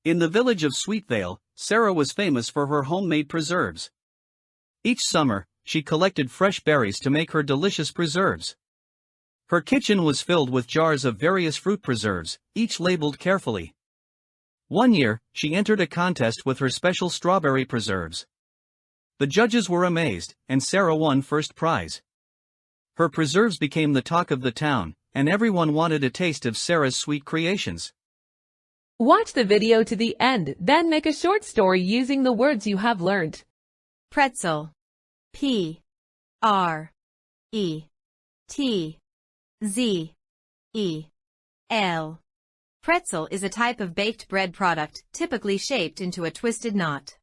In the village of Sweetvale, Sarah was famous for her homemade preserves. Each summer, she collected fresh berries to make her delicious preserves. Her kitchen was filled with jars of various fruit preserves, each labeled carefully. One year, she entered a contest with her special strawberry preserves. The judges were amazed, and Sarah won first prize. Her preserves became the talk of the town, and everyone wanted a taste of Sarah's sweet creations. Watch the video to the end, then make a short story using the words you have learned. Pretzel. P-R-E-T-Z-E-L. Pretzel is a type of baked bread product typically shaped into a twisted knot.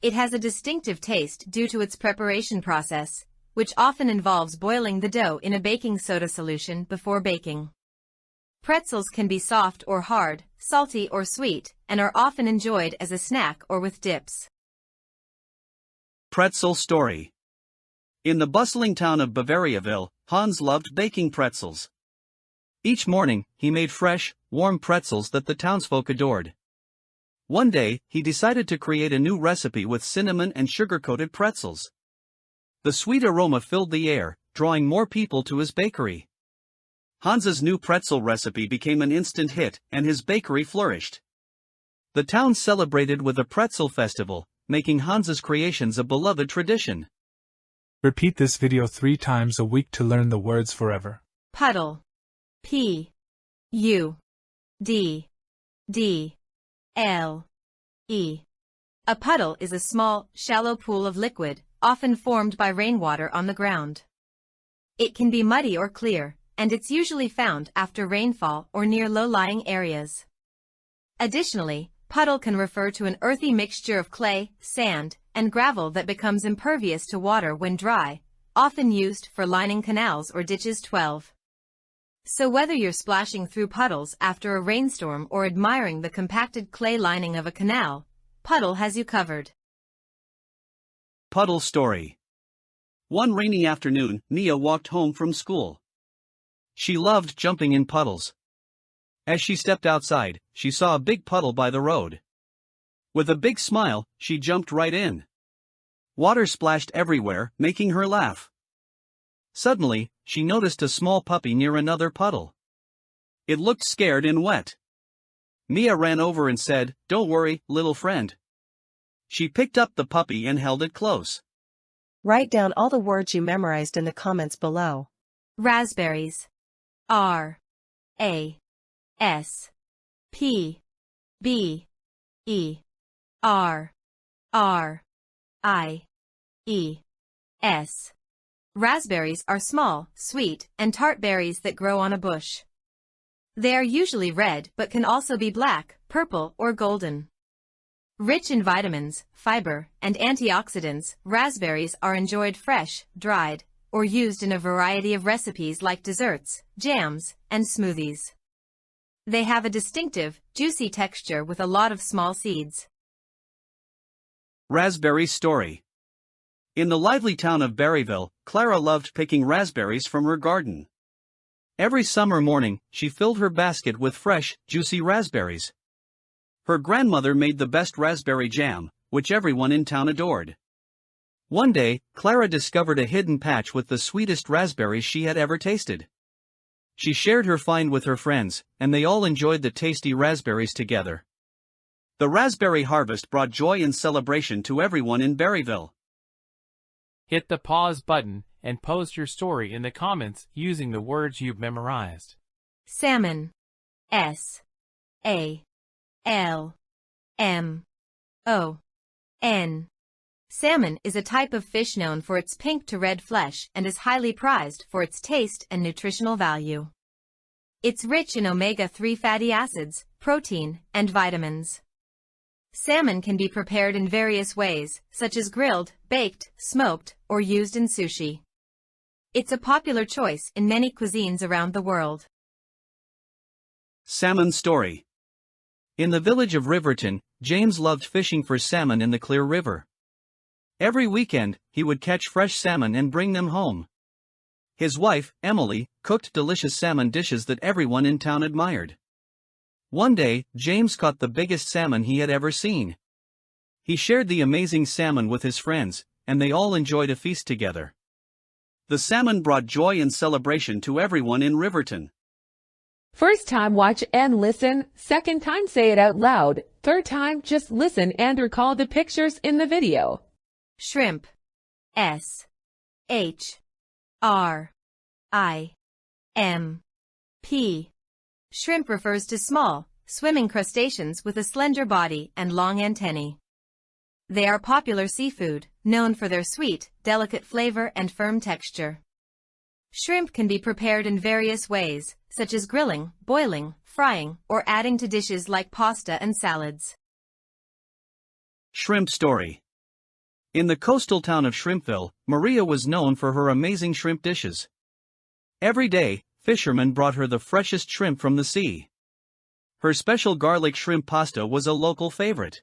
It has a distinctive taste due to its preparation process, which often involves boiling the dough in a baking soda solution before baking. Pretzels can be soft or hard, salty or sweet, and are often enjoyed as a snack or with dips. Pretzel Story. In the bustling town of Bavariaville, Hans loved baking pretzels. Each morning, he made fresh, warm pretzels that the townsfolk adored. One day, he decided to create a new recipe with cinnamon and sugar-coated pretzels. The sweet aroma filled the air, drawing more people to his bakery. Hans's new pretzel recipe became an instant hit, and his bakery flourished. The town celebrated with a pretzel festival, making Hans's creations a beloved tradition. Repeat this video 3 times a week to learn the words forever. Puddle. P. U. D. D. L. E. A puddle is a small, shallow pool of liquid, often formed by rainwater on the ground. It can be muddy or clear, and it's usually found after rainfall or near low-lying areas. Additionally, puddle can refer to an earthy mixture of clay, sand, and gravel that becomes impervious to water when dry, often used for lining canals or ditches. 12. So whether you're splashing through puddles after a rainstorm or admiring the compacted clay lining of a canal, puddle has you covered. Puddle story. One rainy afternoon, Nia walked home from school. She loved jumping in puddles. As she stepped outside, she saw a big puddle by the road. With a big smile, she jumped right in. Water splashed everywhere, making her laugh. Suddenly, she noticed a small puppy near another puddle. It looked scared and wet. Nia ran over and said, "Don't worry, little friend." She picked up the puppy and held it close. Write down all the words you memorized in the comments below. Raspberries. R. A. S. P. B. E. R. R. I. E. S. Raspberries are small, sweet, and tart berries that grow on a bush. They are usually red but can also be black, purple, or golden. Rich in vitamins, fiber, and antioxidants, raspberries are enjoyed fresh, dried, or used in a variety of recipes like desserts, jams, and smoothies. They have a distinctive, juicy texture with a lot of small seeds. Raspberry story. In the lively town of Berryville, Clara loved picking raspberries from her garden. Every summer morning, she filled her basket with fresh, juicy raspberries. Her grandmother made the best raspberry jam, which everyone in town adored. One day, Clara discovered a hidden patch with the sweetest raspberries she had ever tasted. She shared her find with her friends, and they all enjoyed the tasty raspberries together. The raspberry harvest brought joy and celebration to everyone in Berryville. Hit the pause button and post your story in the comments using the words you've memorized. Salmon. S. A. L. M. O. N. Salmon is a type of fish known for its pink to red flesh and is highly prized for its taste and nutritional value. It's rich in omega-3 fatty acids, protein, and vitamins. Salmon can be prepared in various ways, such as grilled, baked, smoked, or used in sushi. It's a popular choice in many cuisines around the world. Salmon story. In the village of Riverton, James loved fishing for salmon in the clear river. Every weekend, he would catch fresh salmon and bring them home. His wife, Emily, cooked delicious salmon dishes that everyone in town admired. One day, James caught the biggest salmon he had ever seen. He shared the amazing salmon with his friends, and they all enjoyed a feast together. The salmon brought joy and celebration to everyone in Riverton. First time watch and listen, second time say it out loud, third time just listen and recall the pictures in the video. Shrimp. S. H. R. I. M. P. Shrimp refers to small, swimming crustaceans with a slender body and long antennae. They are popular seafood, known for their sweet, delicate flavor and firm texture. Shrimp can be prepared in various ways, such as grilling, boiling, frying, or adding to dishes like pasta and salads. Shrimp story. In the coastal town of Shrimpville, Maria was known for her amazing shrimp dishes. Every day, fishermen brought her the freshest shrimp from the sea. Her special garlic shrimp pasta was a local favorite.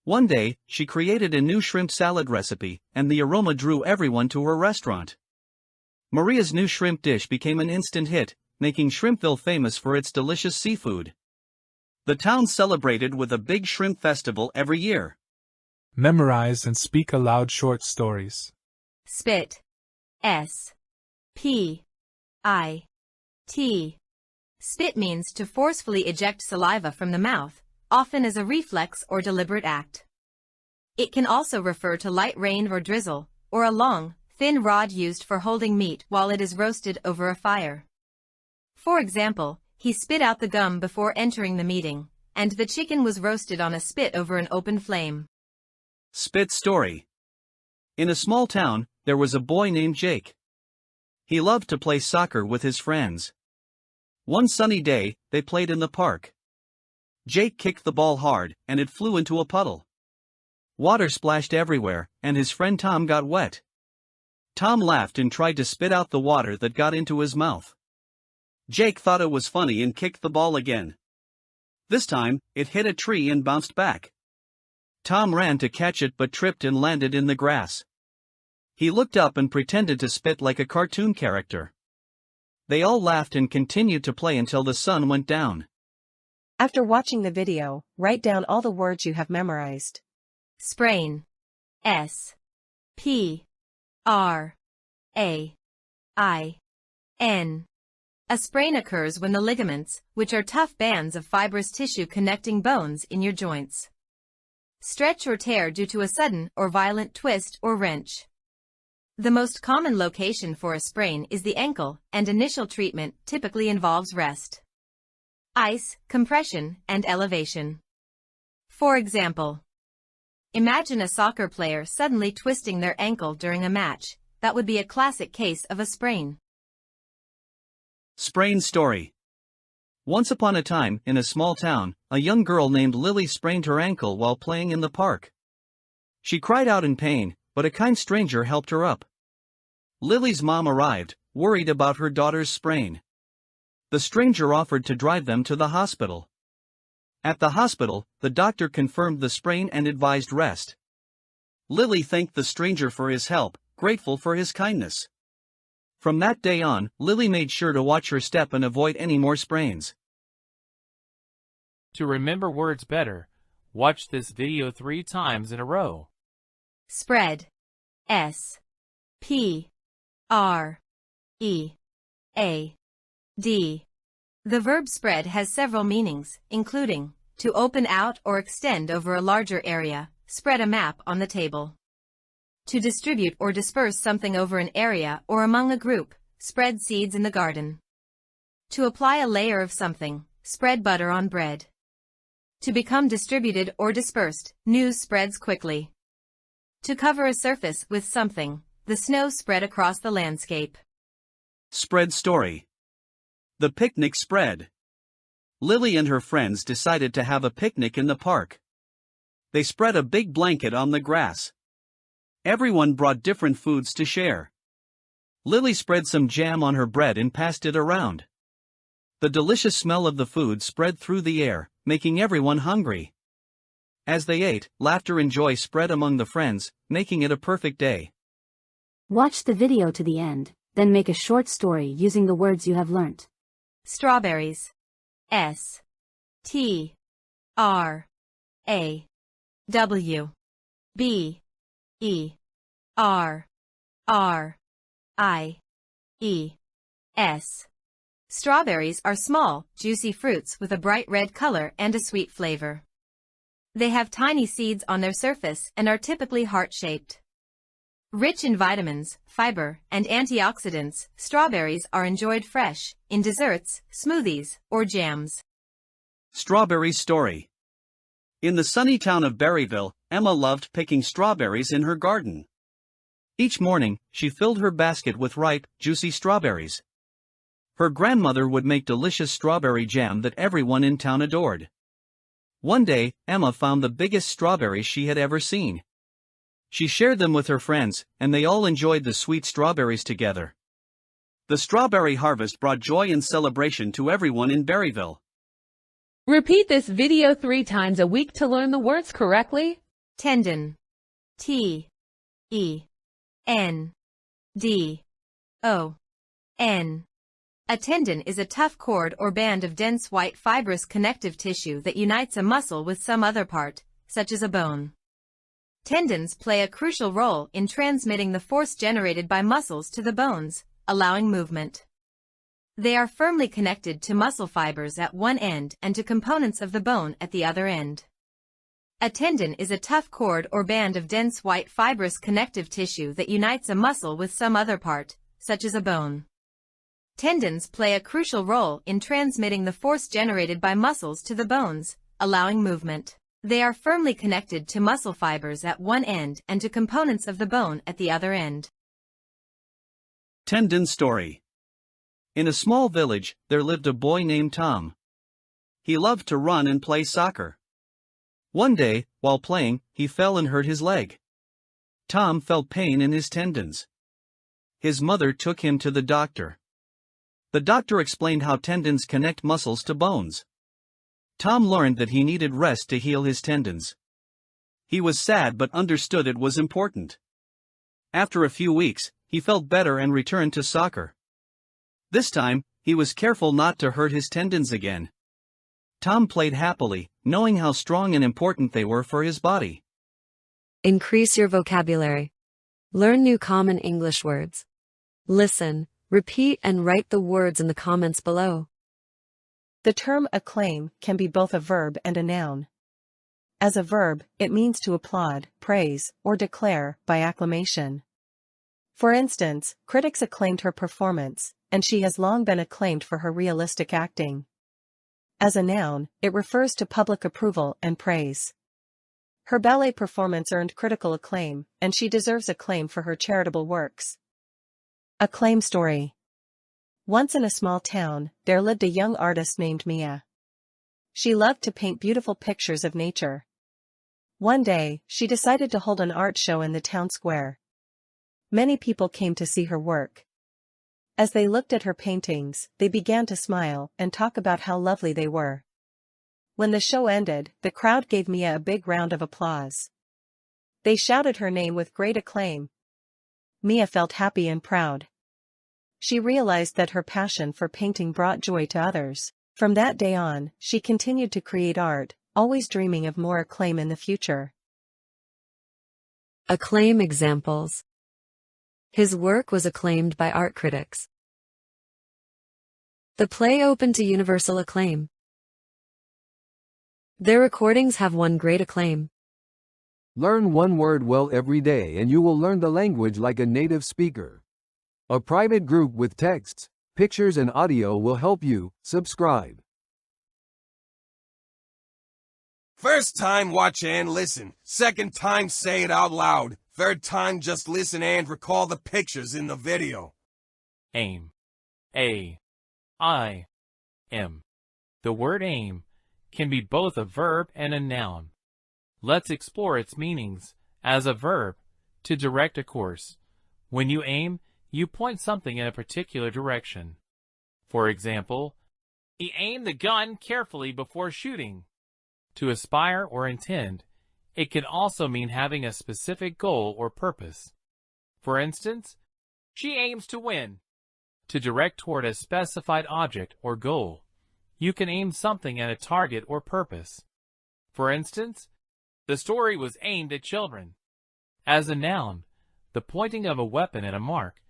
One day, she created a new shrimp salad recipe, and the aroma drew everyone to her restaurant. Maria's new shrimp dish became an instant hit, making Shrimpville famous for its delicious seafood. The town celebrated with a big shrimp festival every year. Memorize and speak aloud short stories. Spit. S. P. I. T. Spit means to forcefully eject saliva from the mouth, often as a reflex or deliberate act. It can also refer to light rain or drizzle, or a long, thin rod used for holding meat while it is roasted over a fire. For example, he spit out the gum before entering the meeting, and the chicken was roasted on a spit over an open flame. Spit story. In a small town, there was a boy named Jake. He loved to play soccer with his friends. One sunny day, they played in the park. Jake kicked the ball hard, and it flew into a puddle. Water splashed everywhere, and his friend Tom got wet. Tom laughed and tried to spit out the water that got into his mouth. Jake thought it was funny and kicked the ball again. This time, it hit a tree and bounced back. Tom ran to catch it but tripped and landed in the grass. He looked up and pretended to spit like a cartoon character. They all laughed and continued to play until the sun went down. After watching the video, write down all the words you have memorized. Sprain. S. P. R. A. I. N. A sprain occurs when the ligaments, which are tough bands of fibrous tissue connecting bones in your joints, stretch or tear due to a sudden or violent twist or wrench. The most common location for a sprain is the ankle, and initial treatment typically involves rest, ice, compression, and elevation. For example, imagine a soccer player suddenly twisting their ankle during a match. That would be a classic case of a sprain. Sprain story. Once upon a time, in a small town, a young girl named Lily sprained her ankle while playing in the park. She cried out in pain, but a kind stranger helped her up. Lily's mom arrived, worried about her daughter's sprain. The stranger offered to drive them to the hospital. At the hospital, the doctor confirmed the sprain and advised rest. Lily thanked the stranger for his help, grateful for his kindness. From that day on, Lily made sure to watch her step and avoid any more sprains. To remember words better, watch this video 3 times in a row. Spread. S. P. R. E. A. D. The verb spread has several meanings, including to open out or extend over a larger area, spread a map on the table. To distribute or disperse something over an area or among a group, spread seeds in the garden. To apply a layer of something, spread butter on bread. To become distributed or dispersed, news spreads quickly. To cover a surface with something, the snow spread across the landscape. Spread story. The picnic spread. Lily and her friends decided to have a picnic in the park. They spread a big blanket on the grass. Everyone brought different foods to share. Lily spread some jam on her bread and passed it around. The delicious smell of the food spread through the air, making everyone hungry. As they ate, laughter and joy spread among the friends, making it a perfect day. Watch the video to the end, then make a short story using the words you have learnt. Strawberries. S. T. R. A. W. B. E. R. R. I. E. S. Strawberries are small, juicy fruits with a bright red color and a sweet flavor. They have tiny seeds on their surface and are typically heart-shaped. Rich in vitamins, fiber, and antioxidants, strawberries are enjoyed fresh, in desserts, smoothies, or jams. Strawberry story. In the sunny town of Berryville, Emma loved picking strawberries in her garden. Each morning, she filled her basket with ripe, juicy strawberries. Her grandmother would make delicious strawberry jam that everyone in town adored. One day, Emma found the biggest strawberries she had ever seen. She shared them with her friends, and they all enjoyed the sweet strawberries together. The strawberry harvest brought joy and celebration to everyone in Berryville. Repeat this video 3 times a week to learn the words correctly. Tendon. T. E. N. D. O. N. A tendon is a tough cord or band of dense white fibrous connective tissue that unites a muscle with some other part, such as a bone. Tendons play a crucial role in transmitting the force generated by muscles to the bones, allowing movement. They are firmly connected to muscle fibers at one end and to components of the bone at the other end. A tendon is a tough cord or band of dense white fibrous connective tissue that unites a muscle with some other part, such as a bone. Tendons play a crucial role in transmitting the force generated by muscles to the bones, allowing movement. They are firmly connected to muscle fibers at one end and to components of the bone at the other end. Tendon story. In a small village, there lived a boy named Tom. He loved to run and play soccer. One day, while playing, he fell and hurt his leg. Tom felt pain in his tendons. His mother took him to the doctor. The doctor explained how tendons connect muscles to bones. Tom learned that he needed rest to heal his tendons. He was sad but understood it was important. After a few weeks, he felt better and returned to soccer. This time, he was careful not to hurt his tendons again. Tom played happily, knowing how strong and important they were for his body. Increase your vocabulary. Learn new common English words. Listen, repeat and write the words in the comments below. The term acclaim can be both a verb and a noun. As a verb, it means to applaud, praise, or declare by acclamation. For instance, critics acclaimed her performance, and she has long been acclaimed for her realistic acting. As a noun, it refers to public approval and praise. Her ballet performance earned critical acclaim, and she deserves acclaim for her charitable works. Acclaim story. Once in a small town, there lived a young artist named Mia. She loved to paint beautiful pictures of nature. One day, she decided to hold an art show in the town square. Many people came to see her work. As they looked at her paintings, they began to smile and talk about how lovely they were. When the show ended, the crowd gave Mia a big round of applause. They shouted her name with great acclaim. Mia felt happy and proud. She realized that her passion for painting brought joy to others. From that day on, she continued to create art, always dreaming of more acclaim in the future. Acclaim examples. His work was acclaimed by art critics. The play opened to universal acclaim. Their recordings have won great acclaim. Learn one word well every day and you will learn the language like a native speaker. A private group with texts, pictures and audio will help you. Subscribe. First time, watch and listen. Second time, say it out loud. Third time, just listen and recall the pictures in the video. Aim. A-I-M. The word aim can be both a verb and a noun. Let's explore its meanings. As a verb, to direct a course. When you aim, you point something in a particular direction. For example, he aimed the gun carefully before shooting. To aspire or intend, it can also mean having a specific goal or purpose. For instance, she aims to win. To direct toward a specified object or goal, you can aim something at a target or purpose. For instance, the story was aimed at children. As a noun, the pointing of a weapon at a mark.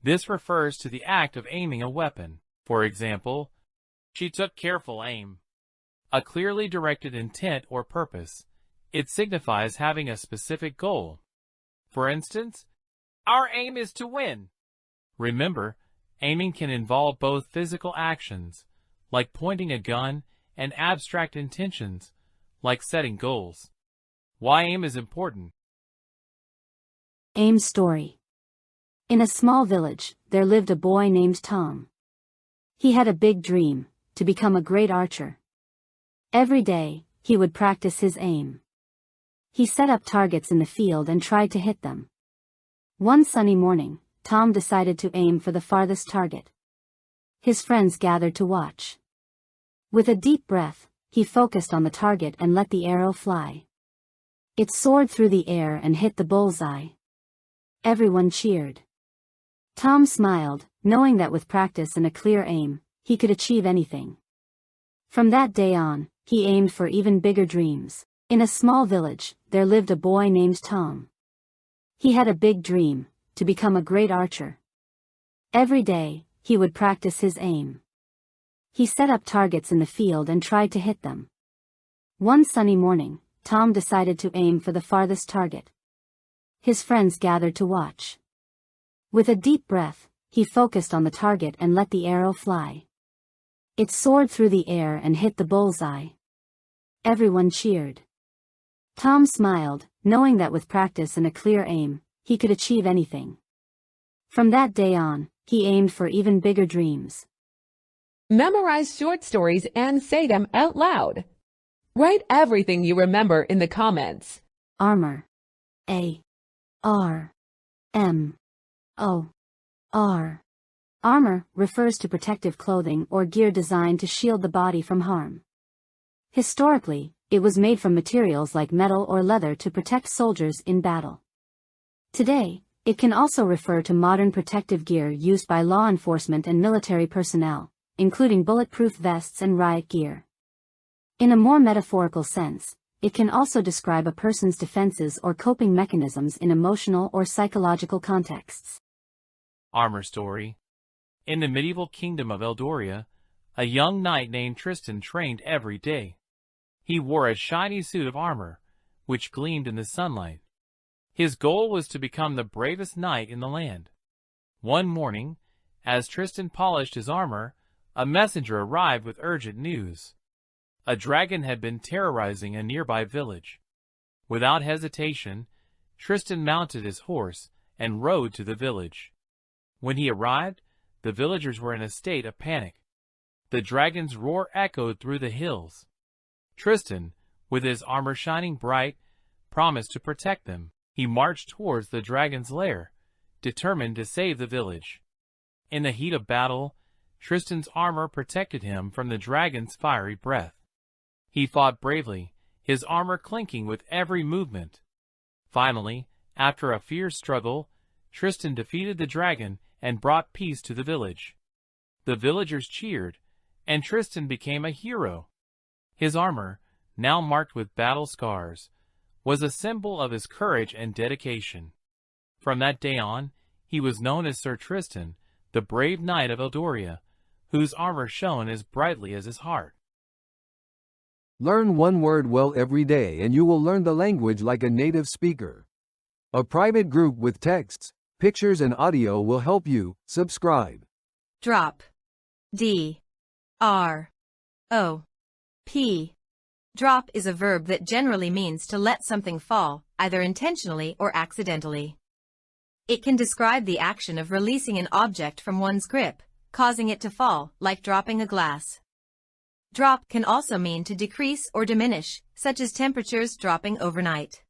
This refers to the act of aiming a weapon. For example, she took careful aim. A clearly directed intent or purpose. It signifies having a specific goal. For instance, our aim is to win. Remember, aiming can involve both physical actions, like pointing a gun, and abstract intentions, like setting goals. Why aim is important. Aim story. In a small village, there lived a boy named Tom. He had a big dream, to become a great archer. Every day, he would practice his aim. He set up targets in the field and tried to hit them. One sunny morning, Tom decided to aim for the farthest target. His friends gathered to watch. With a deep breath, he focused on the target and let the arrow fly. It soared through the air and hit the bullseye. Everyone cheered. Tom smiled, knowing that with practice and a clear aim, he could achieve anything. From that day on, he aimed for even bigger dreams. In a small village, there lived a boy named Tom. He had a big dream, to become a great archer. Every day, he would practice his aim. He set up targets in the field and tried to hit them. One sunny morning, Tom decided to aim for the farthest target. His friends gathered to watch. With a deep breath, he focused on the target and let the arrow fly. It soared through the air and hit the bullseye. Everyone cheered. Tom smiled, knowing that with practice and a clear aim, he could achieve anything. From that day on, he aimed for even bigger dreams. Memorize short stories and say them out loud. Write everything you remember in the comments. Armor. A-R-M-O-R. Armor refers to protective clothing or gear designed to shield the body from harm. Historically, it was made from materials like metal or leather to protect soldiers in battle. Today, it can also refer to modern protective gear used by law enforcement and military personnel, including bulletproof vests and riot gear. In a more metaphorical sense, it can also describe a person's defenses or coping mechanisms in emotional or psychological contexts. Armor story. In the medieval kingdom of Eldoria, a young knight named Tristan trained every day. He wore a shiny suit of armor, which gleamed in the sunlight. His goal was to become the bravest knight in the land. One morning, as Tristan polished his armor, a messenger arrived with urgent news. A dragon had been terrorizing a nearby village. Without hesitation, Tristan mounted his horse and rode to the village. When he arrived, the villagers were in a state of panic. The dragon's roar echoed through the hills. Tristan, with his armor shining bright, promised to protect them. He marched towards the dragon's lair, determined to save the village. In the heat of battle, Tristan's armor protected him from the dragon's fiery breath. He fought bravely, his armor clinking with every movement. Finally, after a fierce struggle, Tristan defeated the dragon and brought peace to the village. The villagers cheered, and Tristan became a hero. His armor, now marked with battle scars, was a symbol of his courage and dedication. From that day on, he was known as Sir Tristan, the brave knight of Eldoria, whose armor shone as brightly as his heart. Learn one word well every day and you will learn the language like a native speaker. A private group with texts, pictures and audio will help you. Subscribe. Drop. D-R-O-P. Drop is a verb that generally means to let something fall, either intentionally or accidentally. It can describe the action of releasing an object from one's grip, causing it to fall, like dropping a glass. Drop can also mean to decrease or diminish, such as temperatures dropping overnight.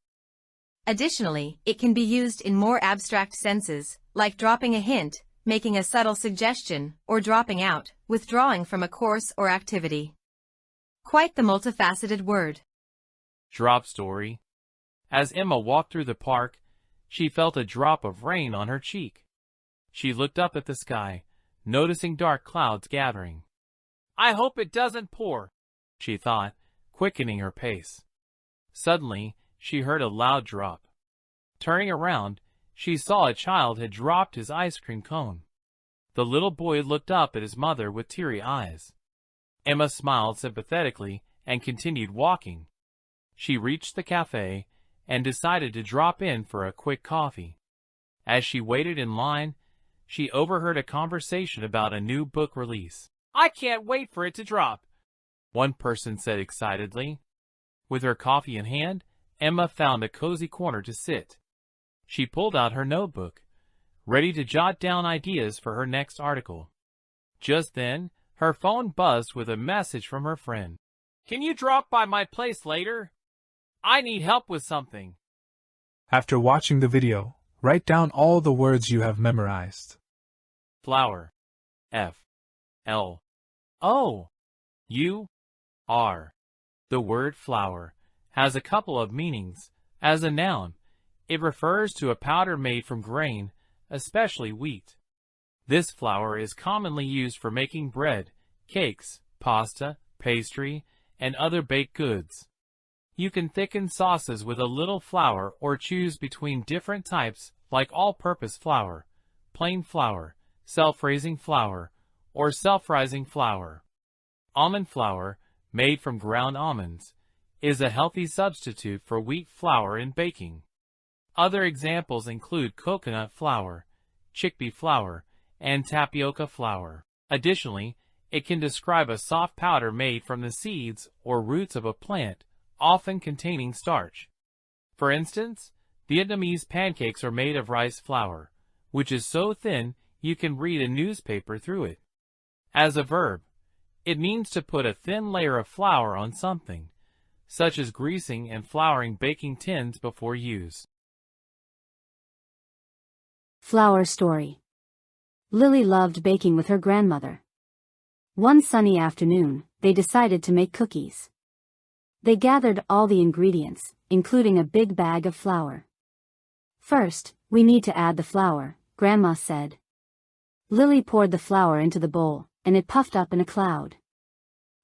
Additionally, it can be used in more abstract senses, like dropping a hint, making a subtle suggestion, or dropping out, withdrawing from a course or activity. Quite the multifaceted word. Drop story. As Emma walked through the park, she felt a drop of rain on her cheek. She looked up at the sky, noticing dark clouds gathering. "I hope it doesn't pour," she thought, quickening her pace. Suddenly, she heard a loud drop. Turning around, she saw a child had dropped his ice cream cone. The little boy looked up at his mother with teary eyes. Emma smiled sympathetically and continued walking. She reached the cafe and decided to drop in for a quick coffee. As she waited in line, she overheard a conversation about a new book release. "I can't wait for it to drop," one person said excitedly. With her coffee in hand, Emma found a cozy corner to sit. She pulled out her notebook, ready to jot down ideas for her next article. Just then, her phone buzzed with a message from her friend. "Can you drop by my place later? I need help with something." After watching the video, write down all the words you have memorized. Flower. F-L-O-U-R. The word flour has a couple of meanings. As a noun, it refers to a powder made from grain, especially wheat. This flour is commonly used for making bread, cakes, pasta, pastry, and other baked goods. You can thicken sauces with a little flour or choose between different types like all-purpose flour, plain flour, self-raising flour, or self-rising flour. Almond flour, made from ground almonds, is a healthy substitute for wheat flour in baking. Other examples include coconut flour, chickpea flour, and tapioca flour. Additionally, it can describe a soft powder made from the seeds or roots of a plant, often containing starch. For instance, Vietnamese pancakes are made of rice flour, which is so thin you can read a newspaper through it. As a verb, it means to put a thin layer of flour on something, such as greasing and flouring baking tins before use. Flour story. Lily loved baking with her grandmother. One sunny afternoon, they decided to make cookies. They gathered all the ingredients, including a big bag of flour. First, we need to add the flour, Grandma said. Lily poured the flour into the bowl, and it puffed up in a cloud.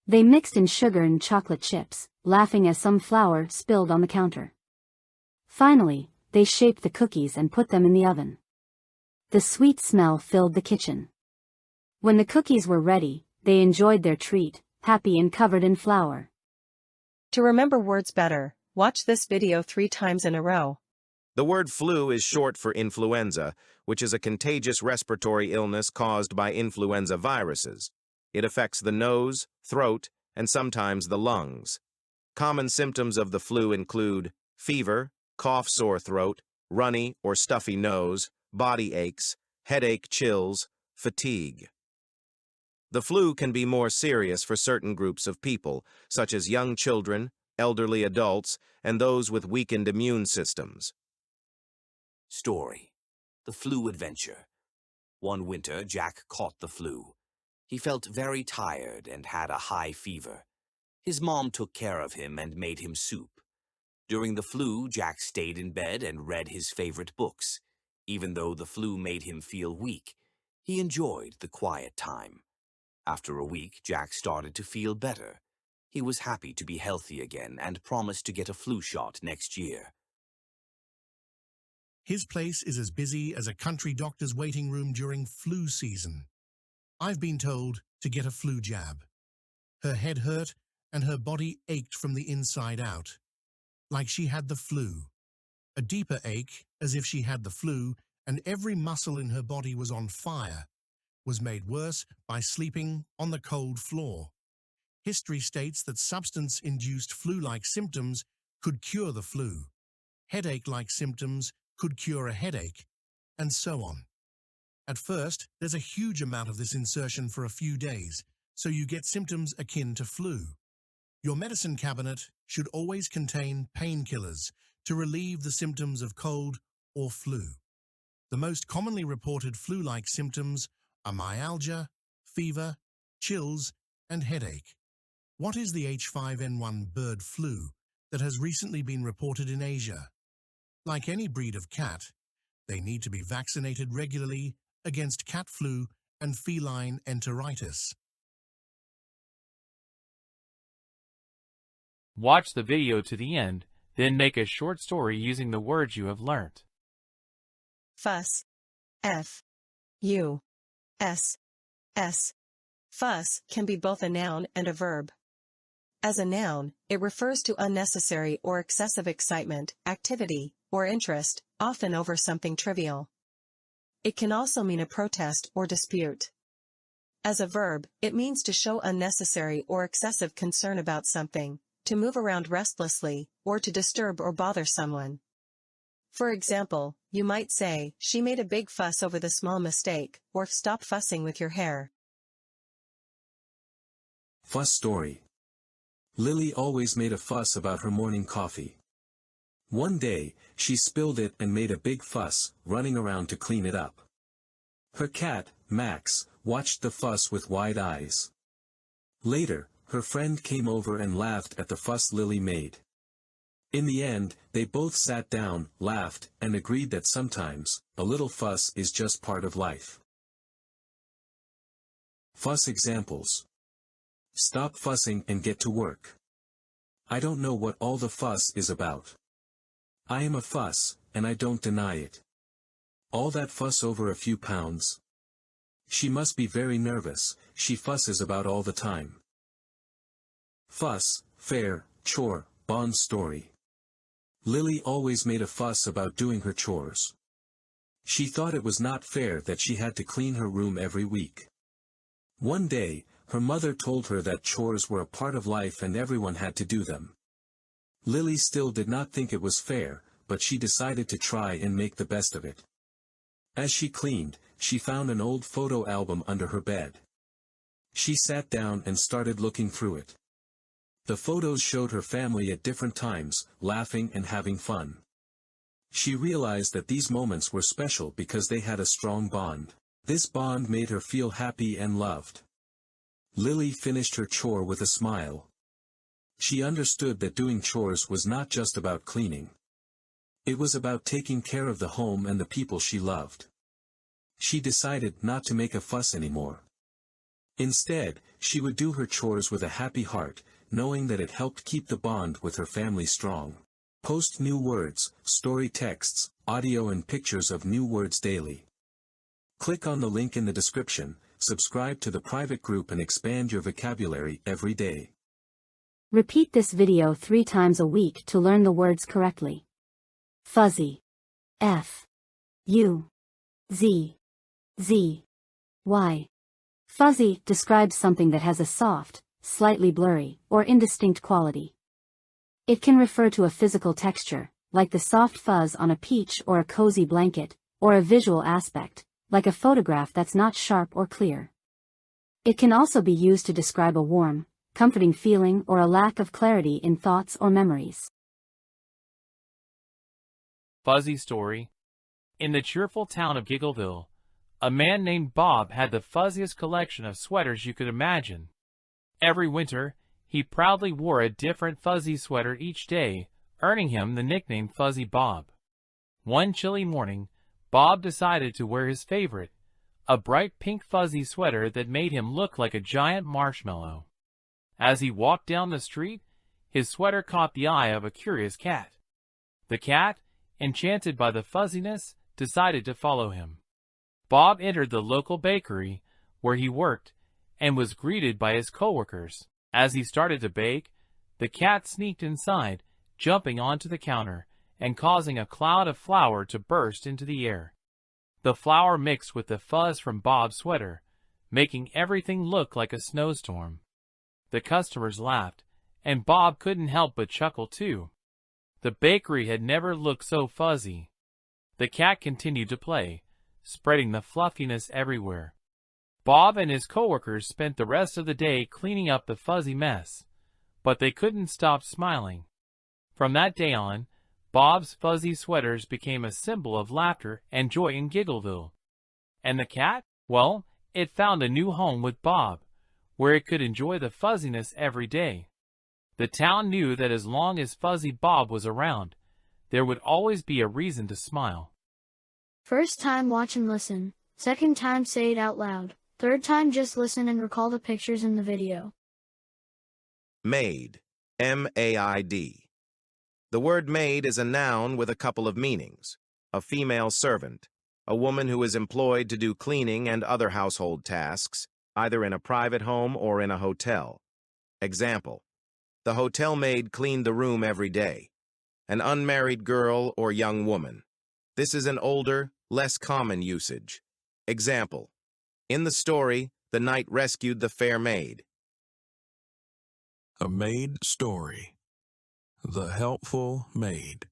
They mixed in sugar and chocolate chips, laughing as some flour spilled on the counter. Finally, they shaped the cookies and put them in the oven. The sweet smell filled the kitchen. When the cookies were ready, they enjoyed their treat, happy and covered in flour. To remember words better, watch this video 3 times in a row. The word flu is short for influenza, which is a contagious respiratory illness caused by influenza viruses. It affects the nose, throat, and sometimes the lungs. Common symptoms of the flu include fever, cough, sore throat, runny or stuffy nose, body aches, headache, chills, fatigue. The flu can be more serious for certain groups of people, such as young children, elderly adults, and those with weakened immune systems. Story: The Flu Adventure. One winter, Jack caught the flu. He felt very tired and had a high fever. His mom took care of him and made him soup. During the flu, Jack stayed in bed and read his favorite books. Even though the flu made him feel weak, he enjoyed the quiet time. After a week, Jack started to feel better. He was happy to be healthy again and promised to get a flu shot next year. His place is as busy as a country doctor's waiting room during flu season. I've been told to get a flu jab. Her head hurt and her body ached from the inside out, like she had the flu. A deeper ache, as if she had the flu, and every muscle in her body was on fire, was made worse by sleeping on the cold floor. History states that substance-induced flu-like symptoms could cure the flu. Headache-like symptoms could cure a headache, and so on. At first, there's a huge amount of this insertion for a few days, so you get symptoms akin to flu. Your medicine cabinet should always contain painkillers to relieve the symptoms of cold or flu. The most commonly reported flu-like symptoms are myalgia, fever, chills, and headache. What is the H5N1 bird flu that has recently been reported in Asia? Like any breed of cat, they need to be vaccinated regularly against cat flu and feline enteritis. Watch the video to the end, then make a short story using the words you have learnt. Fuss. F-U-S-S. Fuss can be both a noun and a verb. As a noun, it refers to unnecessary or excessive excitement, activity, or interest, often over something trivial. It can also mean a protest or dispute. As a verb, it means to show unnecessary or excessive concern about something, to move around restlessly, or to disturb or bother someone. For example, you might say, "She made a big fuss over the small mistake," or "Stop fussing with your hair." Fuss story. Lily always made a fuss about her morning coffee. One day, she spilled it and made a big fuss, running around to clean it up. Her cat, Max, watched the fuss with wide eyes. Later, her friend came over and laughed at the fuss Lily made. In the end, they both sat down, laughed, and agreed that sometimes, a little fuss is just part of life. Fuss examples. Stop fussing and get to work. I don't know what all the fuss is about. I am a fuss, and I don't deny it. All that fuss over a few pounds? She must be very nervous, she fusses about all the time. Fuss, fair, chore, bond story. Lily always made a fuss about doing her chores. She thought it was not fair that she had to clean her room every week. One day, her mother told her that chores were a part of life and everyone had to do them. Lily still did not think it was fair, but she decided to try and make the best of it. As she cleaned, she found an old photo album under her bed. She sat down and started looking through it. The photos showed her family at different times, laughing and having fun. She realized that these moments were special because they had a strong bond. This bond made her feel happy and loved. Lily finished her chore with a smile. She understood that doing chores was not just about cleaning. It was about taking care of the home and the people she loved. She decided not to make a fuss anymore. Instead, she would do her chores with a happy heart, knowing that it helped keep the bond with her family strong. Post new words, story texts, audio and pictures of new words daily. Click on the link in the description, subscribe to the private group and expand your vocabulary every day. Repeat this video 3 times a week to learn the words correctly. Fuzzy. F. U. Z. Z. Y. Fuzzy describes something that has a soft, slightly blurry, or indistinct quality. It can refer to a physical texture, like the soft fuzz on a peach or a cozy blanket, or a visual aspect, like a photograph that's not sharp or clear. It can also be used to describe a warm, comforting feeling or a lack of clarity in thoughts or memories. Fuzzy story. In the cheerful town of Giggleville, a man named Bob had the fuzziest collection of sweaters you could imagine. Every winter, he proudly wore a different fuzzy sweater each day, earning him the nickname Fuzzy Bob. One chilly morning, Bob decided to wear his favorite, a bright pink fuzzy sweater that made him look like a giant marshmallow. As he walked down the street, his sweater caught the eye of a curious cat. The cat, enchanted by the fuzziness, decided to follow him. Bob entered the local bakery, where he worked, and was greeted by his coworkers. As he started to bake, the cat sneaked inside, jumping onto the counter, and causing a cloud of flour to burst into the air. The flour mixed with the fuzz from Bob's sweater, making everything look like a snowstorm. The customers laughed, and Bob couldn't help but chuckle too. The bakery had never looked so fuzzy. The cat continued to play, spreading the fluffiness everywhere. Bob and his coworkers spent the rest of the day cleaning up the fuzzy mess, but they couldn't stop smiling. From that day on, Bob's fuzzy sweaters became a symbol of laughter and joy in Giggleville. And the cat? Well, it found a new home with Bob, where it could enjoy the fuzziness every day. The town knew that as long as Fuzzy Bob was around, there would always be a reason to smile. First time watch and listen. Second time say it out loud. Third time just listen and recall the pictures in the video. Maid. M-A-I-D. The word maid is a noun with a couple of meanings. A female servant, a woman who is employed to do cleaning and other household tasks, either in a private home or in a hotel. Example: the hotel maid cleaned the room every day. An unmarried girl or young woman. This is an older, less common usage. Example: in the story, the knight rescued the fair maid. A maid story. The helpful maid.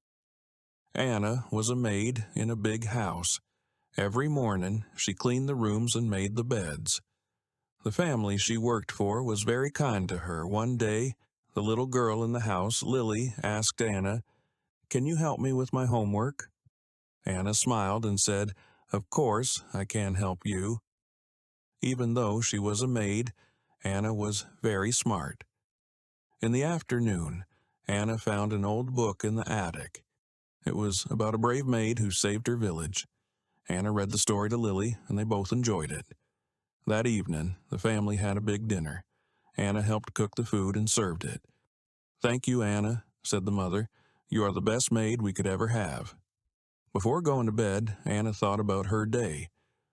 Anna was a maid in a big house. Every morning, she cleaned the rooms and made the beds. The family she worked for was very kind to her. One day, the little girl in the house, Lily, asked Anna, "Can you help me with my homework?" Anna smiled and said, "Of course, I can help you." Even though she was a maid, Anna was very smart. In the afternoon, Anna found an old book in the attic. It was about a brave maid who saved her village. Anna read the story to Lily, and they both enjoyed it. That evening, the family had a big dinner. Anna helped cook the food and served it. "Thank you, Anna," said the mother. "You are the best maid we could ever have." Before going to bed, Anna thought about her day.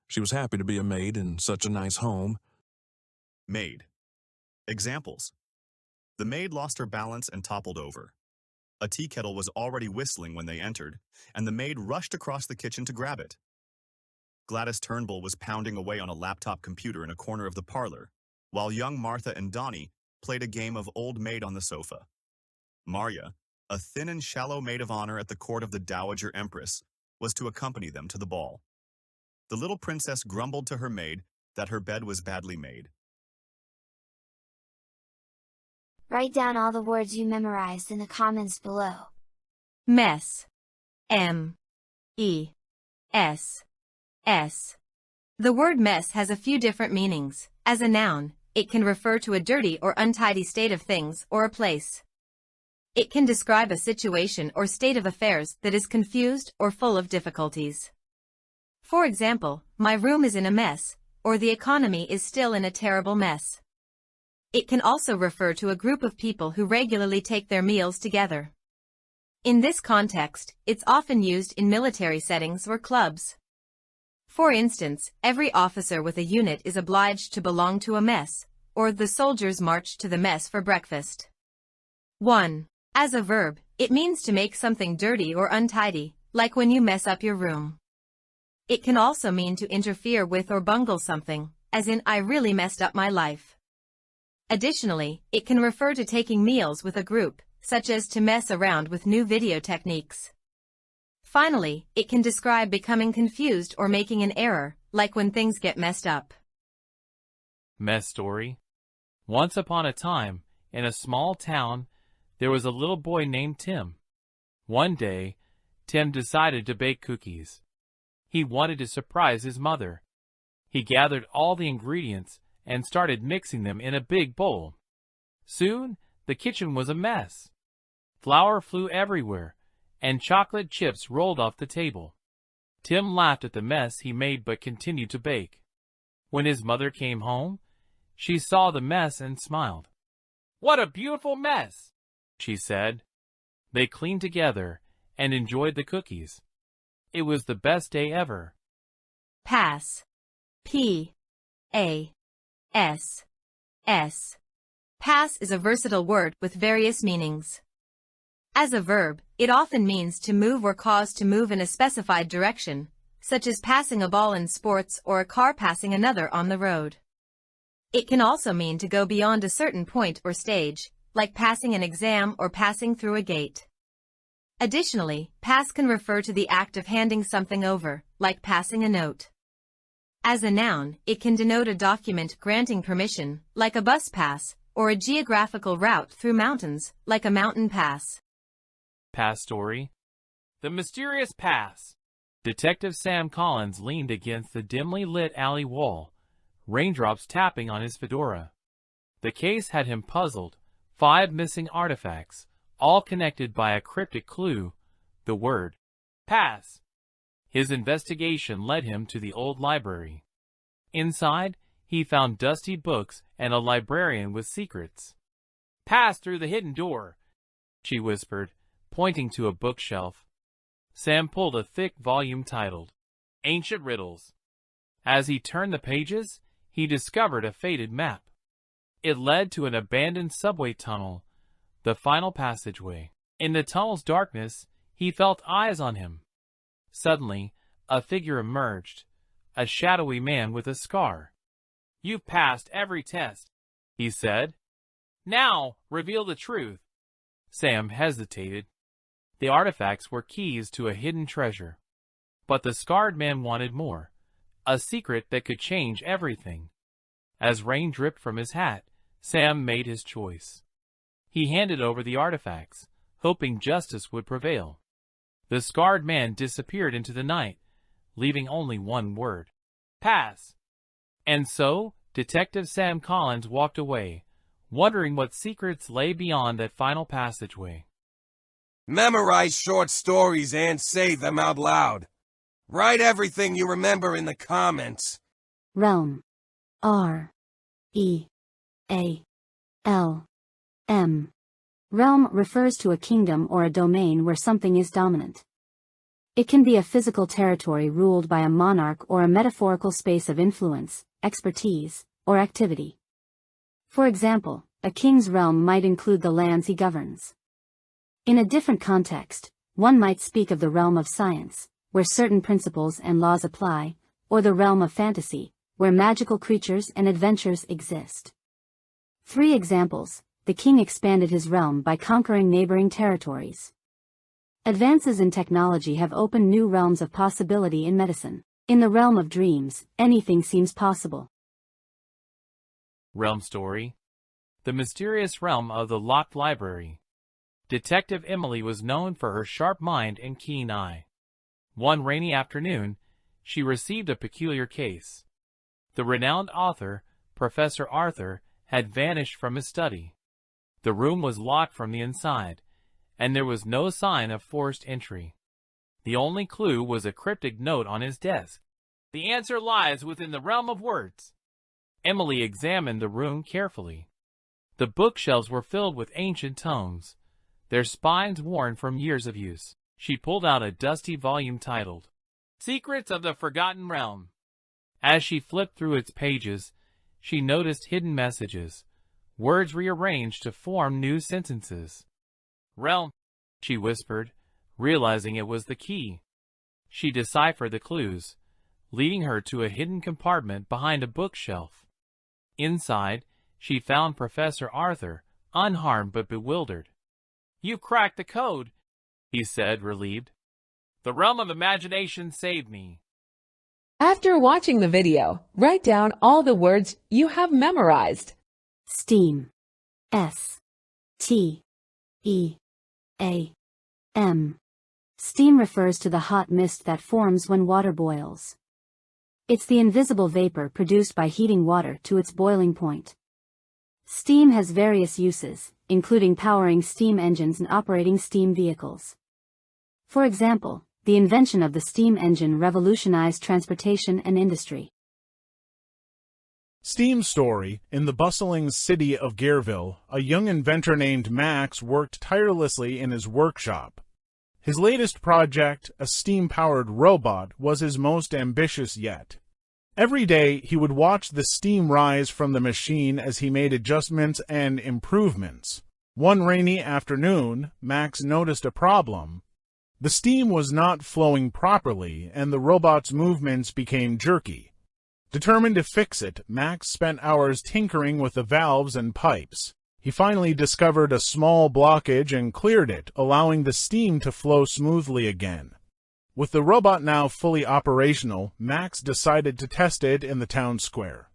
She was happy to be a maid in such a nice home. Maid. Examples. The maid lost her balance and toppled over. A tea kettle was already whistling when they entered, and the maid rushed across the kitchen to grab it. Gladys Turnbull was pounding away on a laptop computer in a corner of the parlor, while young Martha and Donnie played a game of Old Maid on the sofa. Marya, a thin and shallow maid of honor at the court of the Dowager Empress, was to accompany them to the ball. The little princess grumbled to her maid that her bed was badly made. Write down all the words you memorized in the comments below. Mess. M. E. S. S. The word mess has a few different meanings. As a noun, it can refer to a dirty or untidy state of things or a place. It can describe a situation or state of affairs that is confused or full of difficulties. For example, my room is in a mess, or the economy is still in a terrible mess. It can also refer to a group of people who regularly take their meals together. In this context, it's often used in military settings or clubs. For instance, every officer with a unit is obliged to belong to a mess, or the soldiers march to the mess for breakfast. 1. As a verb, it means to make something dirty or untidy, like when you mess up your room. It can also mean to interfere with or bungle something, as in I really messed up my life. Additionally, it can refer to taking meals with a group, such as to mess around with new video techniques. Finally, it can describe becoming confused or making an error, like when things get messed up. Mess story. Once upon a time, in a small town, there was a little boy named Tim. One day, Tim decided to bake cookies. He wanted to surprise his mother. He gathered all the ingredients and started mixing them in a big bowl. Soon, the kitchen was a mess. Flour flew everywhere, and chocolate chips rolled off the table. Tim laughed at the mess he made but continued to bake. When his mother came home, she saw the mess and smiled. "What a beautiful mess!" she said. They cleaned together and enjoyed the cookies. It was the best day ever. Pass. P. A. S. S. Pass is a versatile word with various meanings. As a verb, it often means to move or cause to move in a specified direction, such as passing a ball in sports or a car passing another on the road. It can also mean to go beyond a certain point or stage, like passing an exam or passing through a gate. Additionally, pass can refer to the act of handing something over, like passing a note. As a noun, it can denote a document granting permission, like a bus pass, or a geographical route through mountains, like a mountain pass. Pass story. The mysterious pass. Detective Sam Collins leaned against the dimly lit alley wall, raindrops tapping on his fedora. The case had him puzzled. 5 missing artifacts, all connected by a cryptic clue, the word pass. His investigation led him to the old library. Inside, he found dusty books and a librarian with secrets. "Pass through the hidden door," she whispered, pointing to a bookshelf. Sam pulled a thick volume titled Ancient Riddles. As he turned the pages, he discovered a faded map. It led to an abandoned subway tunnel, the final passageway. In the tunnel's darkness, he felt eyes on him. Suddenly, a figure emerged, a shadowy man with a scar. "You've passed every test," he said. "Now, reveal the truth." Sam hesitated. The artifacts were keys to a hidden treasure. But the scarred man wanted more, a secret that could change everything. As rain dripped from his hat, Sam made his choice. He handed over the artifacts, hoping justice would prevail. The scarred man disappeared into the night, leaving only one word: pass. And so, Detective Sam Collins walked away, wondering what secrets lay beyond that final passageway. Memorize short stories and say them out loud. Write everything you remember in the comments. Realm. R. E. A. L. M. Realm refers to a kingdom or a domain where something is dominant. It can be a physical territory ruled by a monarch or a metaphorical space of influence, expertise, or activity. For example, a king's realm might include the lands he governs. In a different context, one might speak of the realm of science, where certain principles and laws apply, or the realm of fantasy, where magical creatures and adventures exist. 3 examples: the king expanded his realm by conquering neighboring territories. Advances in technology have opened new realms of possibility in medicine. In the realm of dreams, anything seems possible. Realm story: The mysterious realm of the locked library. Detective Emily was known for her sharp mind and keen eye. One rainy afternoon, she received a peculiar case. The renowned author, Professor Arthur, had vanished from his study. The room was locked from the inside, and there was no sign of forced entry. The only clue was a cryptic note on his desk. "The answer lies within the realm of words." Emily examined the room carefully. The bookshelves were filled with ancient tomes, their spines worn from years of use. She pulled out a dusty volume titled, "Secrets of the Forgotten Realm." As she flipped through its pages, she noticed hidden messages, words rearranged to form new sentences. "Realm," she whispered, realizing it was the key. She deciphered the clues, leading her to a hidden compartment behind a bookshelf. Inside, she found Professor Arthur, unharmed but bewildered. "You cracked the code," he said, relieved. "The realm of imagination saved me." After watching the video, write down all the words you have memorized. Steam. S-T-E-A-M. Steam refers to the hot mist that forms when water boils. It's the invisible vapor produced by heating water to its boiling point. Steam has various uses, including powering steam engines and operating steam vehicles. For example, the invention of the steam engine revolutionized transportation and industry. Steam story: In the bustling city of Gearville, a young inventor named Max worked tirelessly in his workshop. His latest project, a steam-powered robot, was his most ambitious yet. Every day, he would watch the steam rise from the machine as he made adjustments and improvements. One rainy afternoon, Max noticed a problem. The steam was not flowing properly, and the robot's movements became jerky. Determined to fix it, Max spent hours tinkering with the valves and pipes. He finally discovered a small blockage and cleared it, allowing the steam to flow smoothly again. With the robot now fully operational, Max decided to test it in the town square.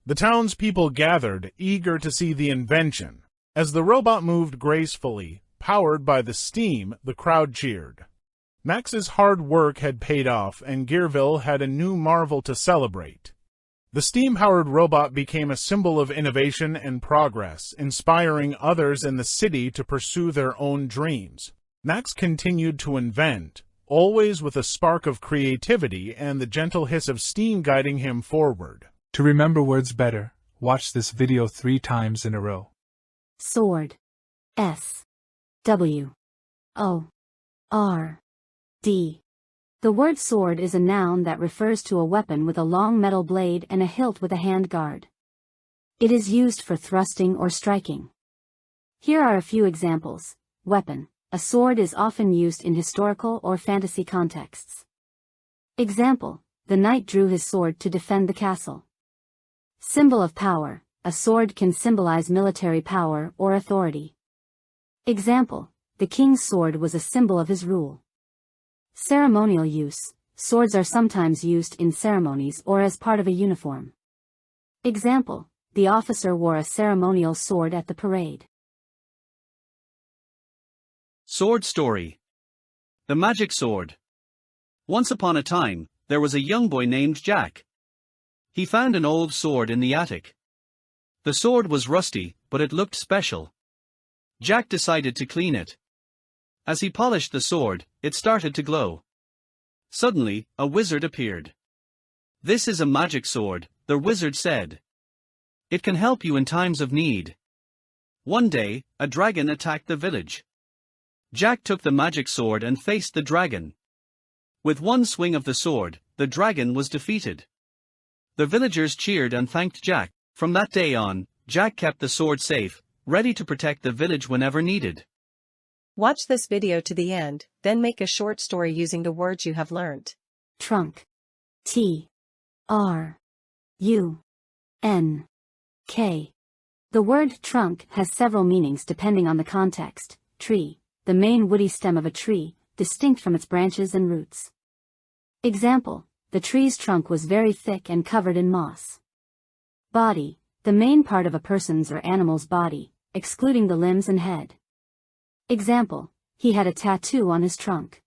The townspeople gathered, eager to see the invention. As the robot moved gracefully, powered by the steam, the crowd cheered. Max's hard work had paid off, and Gearville had a new marvel to celebrate. The steam-powered robot became a symbol of innovation and progress, inspiring others in the city to pursue their own dreams. Max continued to invent, always with a spark of creativity and the gentle hiss of steam guiding him forward. To remember words better, watch this video 3 times in a row. Sword. S-W-O-R-D. The word sword is a noun that refers to a weapon with a long metal blade and a hilt with a hand guard. It is used for thrusting or striking. Here are a few examples. Weapon. A sword is often used in historical or fantasy contexts. Example. The knight drew his sword to defend the castle. Symbol of power. A sword can symbolize military power or authority. Example. The king's sword was a symbol of his rule. Ceremonial use. Swords are sometimes used in ceremonies or as part of a uniform. Example. The officer wore a ceremonial sword at the parade. Sword story: The magic sword. Once upon a time, there was a young boy named Jack. He found an old sword in the attic. The sword was rusty, but it looked special. Jack decided to clean it. As he polished the sword, it started to glow. Suddenly, a wizard appeared. "This is a magic sword," the wizard said. "It can help you in times of need." One day, a dragon attacked the village. Jack took the magic sword and faced the dragon. With one swing of the sword, the dragon was defeated. The villagers cheered and thanked Jack. From that day on, Jack kept the sword safe, ready to protect the village whenever needed. Watch this video to the end, then make a short story using the words you have learnt. Trunk. T-R-U-N-K. The word trunk has several meanings depending on the context. Tree, the main woody stem of a tree, distinct from its branches and roots. Example, the tree's trunk was very thick and covered in moss. Body, the main part of a person's or animal's body, excluding the limbs and head. Example, he had a tattoo on his trunk.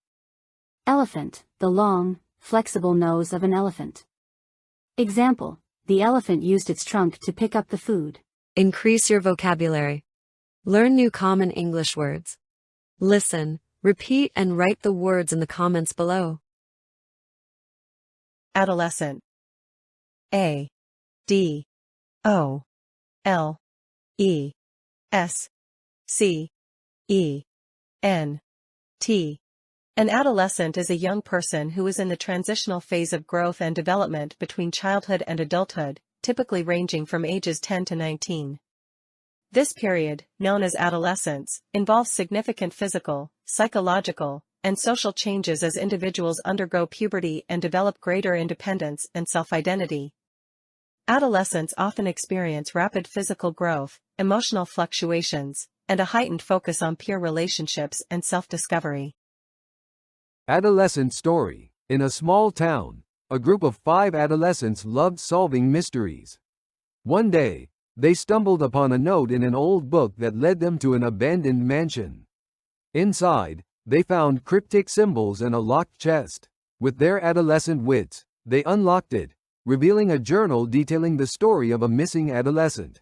Elephant, the long, flexible nose of an elephant. Example, the elephant used its trunk to pick up the food. Increase your vocabulary. Learn new common English words. Listen, repeat and write the words in the comments below. Adolescent. A-D-O-L-E-S-C-E-N-T. An adolescent is a young person who is in the transitional phase of growth and development between childhood and adulthood, typically ranging from ages 10 to 19. This period, known as adolescence, involves significant physical, psychological, and social changes as individuals undergo puberty and develop greater independence and self-identity. Adolescents often experience rapid physical growth, emotional fluctuations, and a heightened focus on peer relationships and self-discovery. Adolescent story. In a small town, a group of 5 adolescents loved solving mysteries. One day, they stumbled upon a note in an old book that led them to an abandoned mansion. Inside, they found cryptic symbols and a locked chest. With their adolescent wits, they unlocked it, revealing a journal detailing the story of a missing adolescent.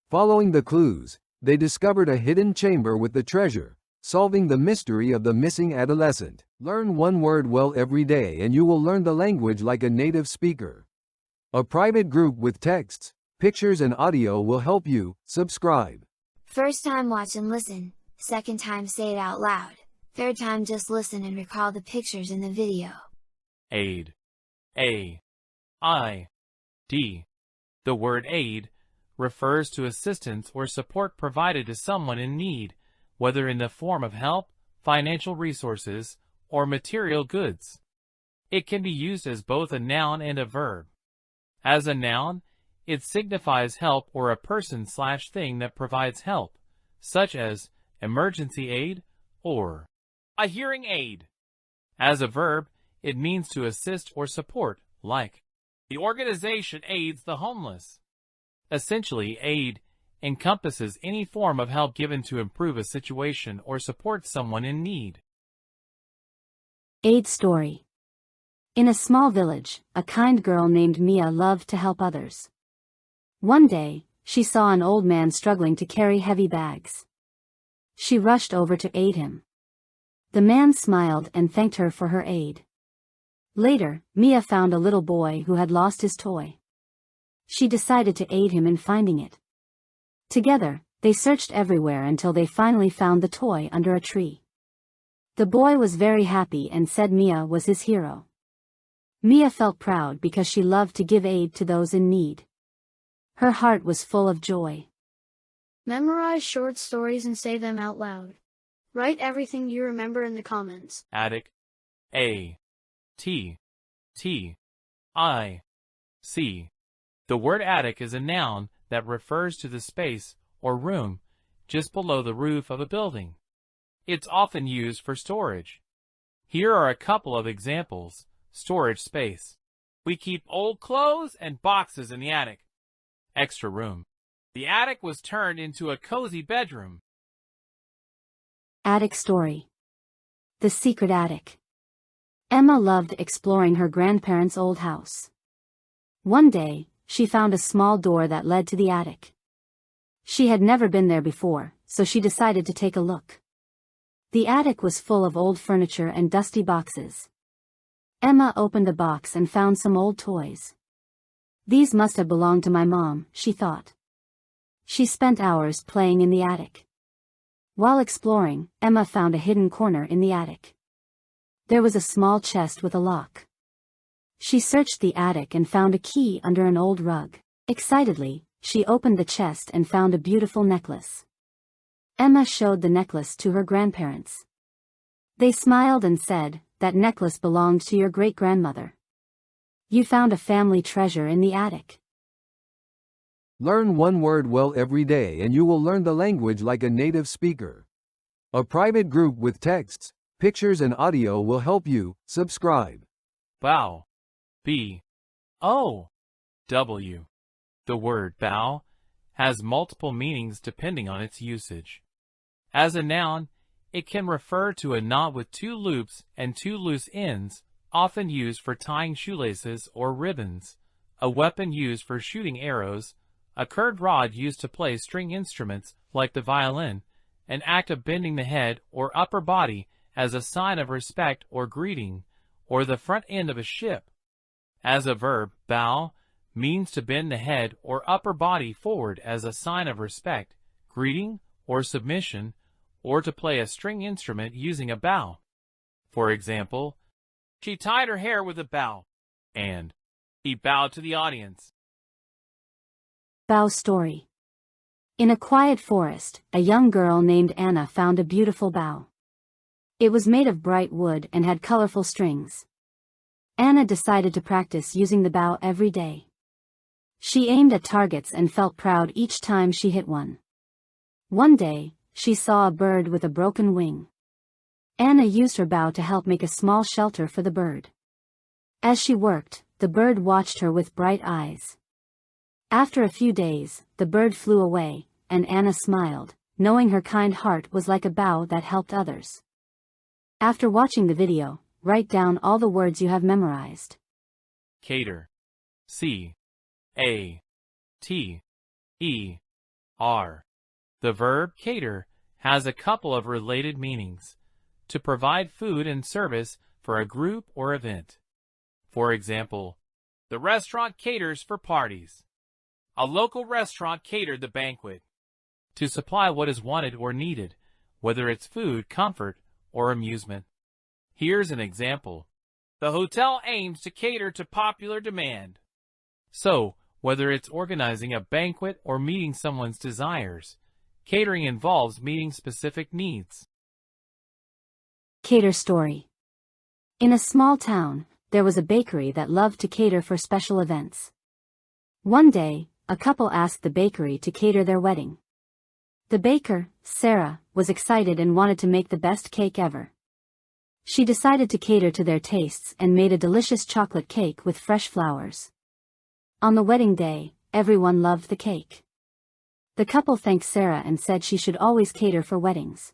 Following the clues, they discovered a hidden chamber with the treasure, solving the mystery of the missing adolescent. Learn one word well every day and you will learn the language like a native speaker. A private group with texts, pictures and audio will help you. Subscribe. First time watch and listen, second time say it out loud, third time just listen and recall the pictures in the video. Aid. A-I-D. The word aid refers to assistance or support provided to someone in need, whether in the form of help, financial resources, or material goods. It can be used as both a noun and a verb. As a noun, it signifies help or a person/thing that provides help, such as emergency aid or a hearing aid. As a verb, it means to assist or support, like the organization aids the homeless. Essentially, aid encompasses any form of help given to improve a situation or support someone in need. Aid story. In a small village, a kind girl named Mia loved to help others. One day, she saw an old man struggling to carry heavy bags. She rushed over to aid him. The man smiled and thanked her for her aid. Later, Mia found a little boy who had lost his toy. She decided to aid him in finding it. Together, they searched everywhere until they finally found the toy under a tree. The boy was very happy and said Mia was his hero. Mia felt proud because she loved to give aid to those in need. Her heart was full of joy. Memorize short stories and say them out loud. Write everything you remember in the comments. Attic. A-T-T-I-C. The word attic is a noun that refers to the space or room just below the roof of a building. It's often used for storage. Here are a couple of examples. Storage space. We keep old clothes and boxes in the attic. Extra room. The attic was turned into a cozy bedroom. Attic story. The secret attic. Emma loved exploring her grandparents' old house. One day, she found a small door that led to the attic. She had never been there before, so she decided to take a look. The attic was full of old furniture and dusty boxes. Emma opened a box and found some old toys. These must have belonged to my mom, she thought. She spent hours playing in the attic. While exploring, Emma found a hidden corner in the attic. There was a small chest with a lock. She searched the attic and found a key under an old rug. Excitedly, she opened the chest and found a beautiful necklace. Emma showed the necklace to her grandparents. They smiled and said, "That necklace belonged to your great-grandmother. You found a family treasure in the attic." Learn one word well every day and you will learn the language like a native speaker. A private group with texts, pictures and audio will help you. Subscribe. Bow. B-O-W. The word bow has multiple meanings depending on its usage. As a noun, it can refer to a knot with two loops and two loose ends, often used for tying shoelaces or ribbons, a weapon used for shooting arrows, a curved rod used to play string instruments like the violin, an act of bending the head or upper body as a sign of respect or greeting, or the front end of a ship. As a verb, bow means to bend the head or upper body forward as a sign of respect, greeting, or submission, or to play a string instrument using a bow. For example, she tied her hair with a bow, and he bowed to the audience. Bow story. In a quiet forest, a young girl named Anna found a beautiful bow. It was made of bright wood and had colorful strings. Anna decided to practice using the bow every day. She aimed at targets and felt proud each time she hit one. One day, she saw a bird with a broken wing. Anna used her bow to help make a small shelter for the bird. As she worked, the bird watched her with bright eyes. After a few days, the bird flew away, and Anna smiled, knowing her kind heart was like a bow that helped others. After watching the video, write down all the words you have memorized. Cater. C-A-T-E-R. The verb cater has a couple of related meanings: to provide food and service for a group or event. For example, the restaurant caters for parties. A local restaurant catered the banquet. To supply what is wanted or needed, whether it's food, comfort, or amusement. Here's an example. The hotel aims to cater to popular demand. So, whether it's organizing a banquet or meeting someone's desires, catering involves meeting specific needs. Cater story. In a small town, there was a bakery that loved to cater for special events. One day, a couple asked the bakery to cater their wedding. The baker, Sarah, was excited and wanted to make the best cake ever. She decided to cater to their tastes and made a delicious chocolate cake with fresh flowers. On the wedding day, everyone loved the cake. The couple thanked Sarah and said she should always cater for weddings.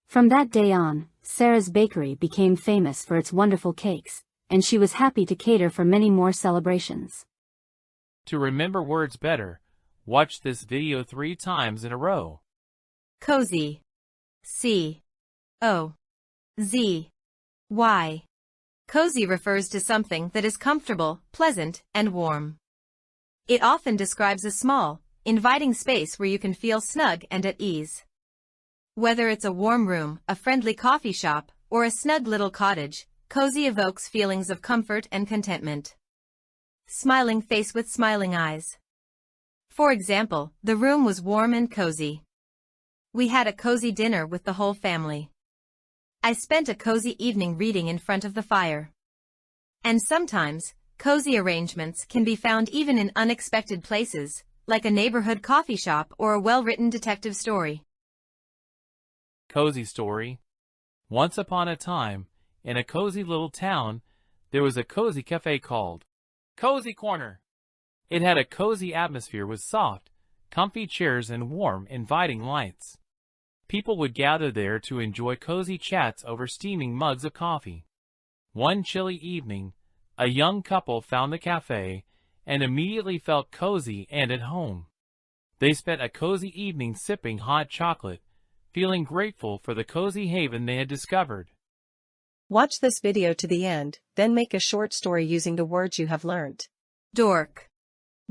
From that day on, Sarah's bakery became famous for its wonderful cakes, and she was happy to cater for many more celebrations. To remember words better, watch this video 3 times in a row. Cozy. C-O-Z-Y. Cozy refers to something that is comfortable, pleasant, and warm. It often describes a small, inviting space where you can feel snug and at ease. Whether it's a warm room, a friendly coffee shop, or a snug little cottage, cozy evokes feelings of comfort and contentment. Smiling face with smiling eyes. For example, the room was warm and cozy. We had a cozy dinner with the whole family. I spent a cozy evening reading in front of the fire. And sometimes, cozy arrangements can be found even in unexpected places, like a neighborhood coffee shop or a well-written detective story. Cozy story. Once upon a time, in a cozy little town, there was a cozy cafe called Cozy Corner. It had a cozy atmosphere with soft, comfy chairs and warm, inviting lights. People would gather there to enjoy cozy chats over steaming mugs of coffee. One chilly evening, a young couple found the cafe and immediately felt cozy and at home. They spent a cozy evening sipping hot chocolate, feeling grateful for the cozy haven they had discovered. Watch this video to the end, then make a short story using the words you have learnt. Dork.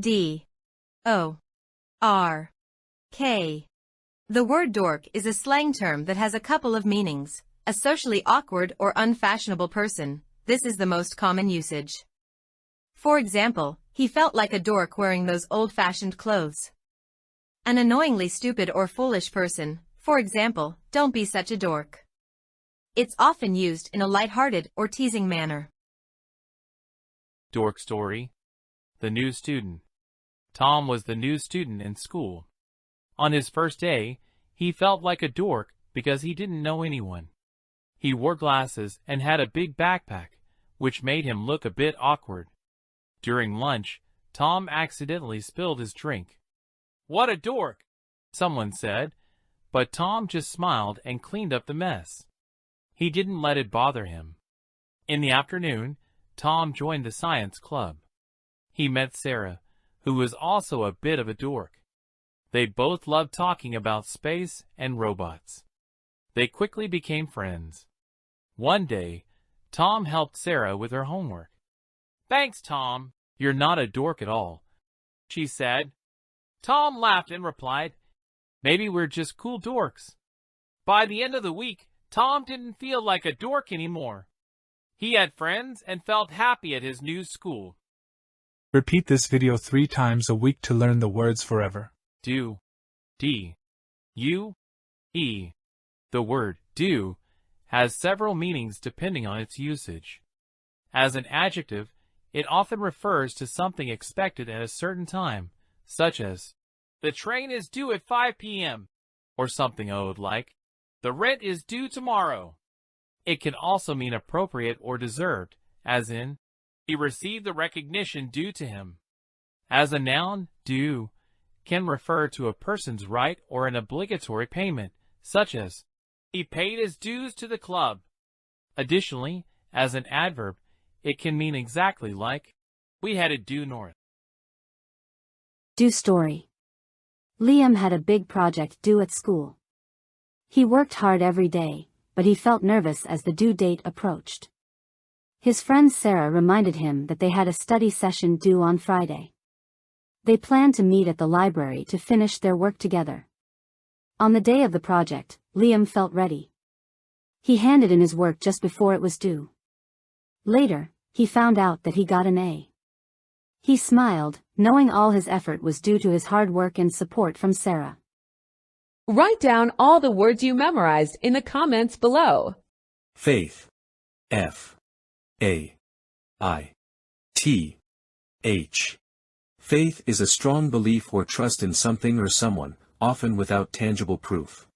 D-O-R-K. K. The word dork is a slang term that has a couple of meanings. A socially awkward or unfashionable person. This is the most common usage. For example, he felt like a dork wearing those old-fashioned clothes. An annoyingly stupid or foolish person. For example, don't be such a dork. It's often used in a lighthearted or teasing manner. Dork story. The new student. Tom was the new student in school. On his first day, he felt like a dork because he didn't know anyone. He wore glasses and had a big backpack, which made him look a bit awkward. During lunch, Tom accidentally spilled his drink. "What a dork," someone said, but Tom just smiled and cleaned up the mess. He didn't let it bother him. In the afternoon, Tom joined the science club. He met Sarah, who was also a bit of a dork. They both loved talking about space and robots. They quickly became friends. One day, Tom helped Sarah with her homework. "Thanks, Tom. You're not a dork at all," she said. Tom laughed and replied, "Maybe we're just cool dorks." By the end of the week, Tom didn't feel like a dork anymore. He had friends and felt happy at his new school. Repeat this video 3 times a week to learn the words forever. Do. D. U. E. The word do has several meanings depending on its usage. As an adjective, it often refers to something expected at a certain time, such as, "The train is due at 5 p.m., or something owed like, "The rent is due tomorrow." It can also mean appropriate or deserved, as in, "He received the recognition due to him." As a noun, due can refer to a person's right or an obligatory payment, such as, "He paid his dues to the club." Additionally, as an adverb, it can mean exactly like, "We headed due north." Do story. Liam had a big project due at school. He worked hard every day, but he felt nervous as the due date approached. His friend Sarah reminded him that they had a study session due on Friday. They planned to meet at the library to finish their work together. On the day of the project, Liam felt ready. He handed in his work just before it was due. Later, he found out that he got an A. He smiled, knowing all his effort was due to his hard work and support from Sarah. Write down all the words you memorized in the comments below. Faith. F. A. I. T. H. Faith is a strong belief or trust in something or someone, often without tangible proof.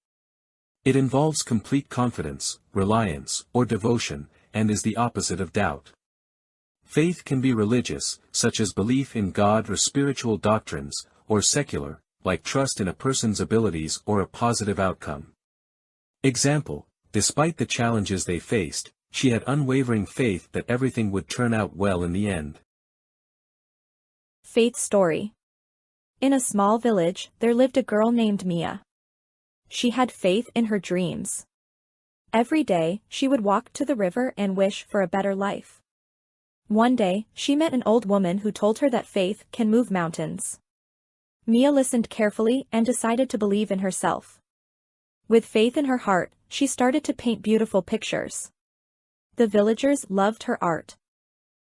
It involves complete confidence, reliance, or devotion, and is the opposite of doubt. Faith can be religious, such as belief in God or spiritual doctrines, or secular, like trust in a person's abilities or a positive outcome. Example, despite the challenges they faced, she had unwavering faith that everything would turn out well in the end. Faith story. In a small village, there lived a girl named Mia. She had faith in her dreams. Every day, she would walk to the river and wish for a better life. One day, she met an old woman who told her that faith can move mountains. Mia listened carefully and decided to believe in herself. With faith in her heart, she started to paint beautiful pictures. The villagers loved her art.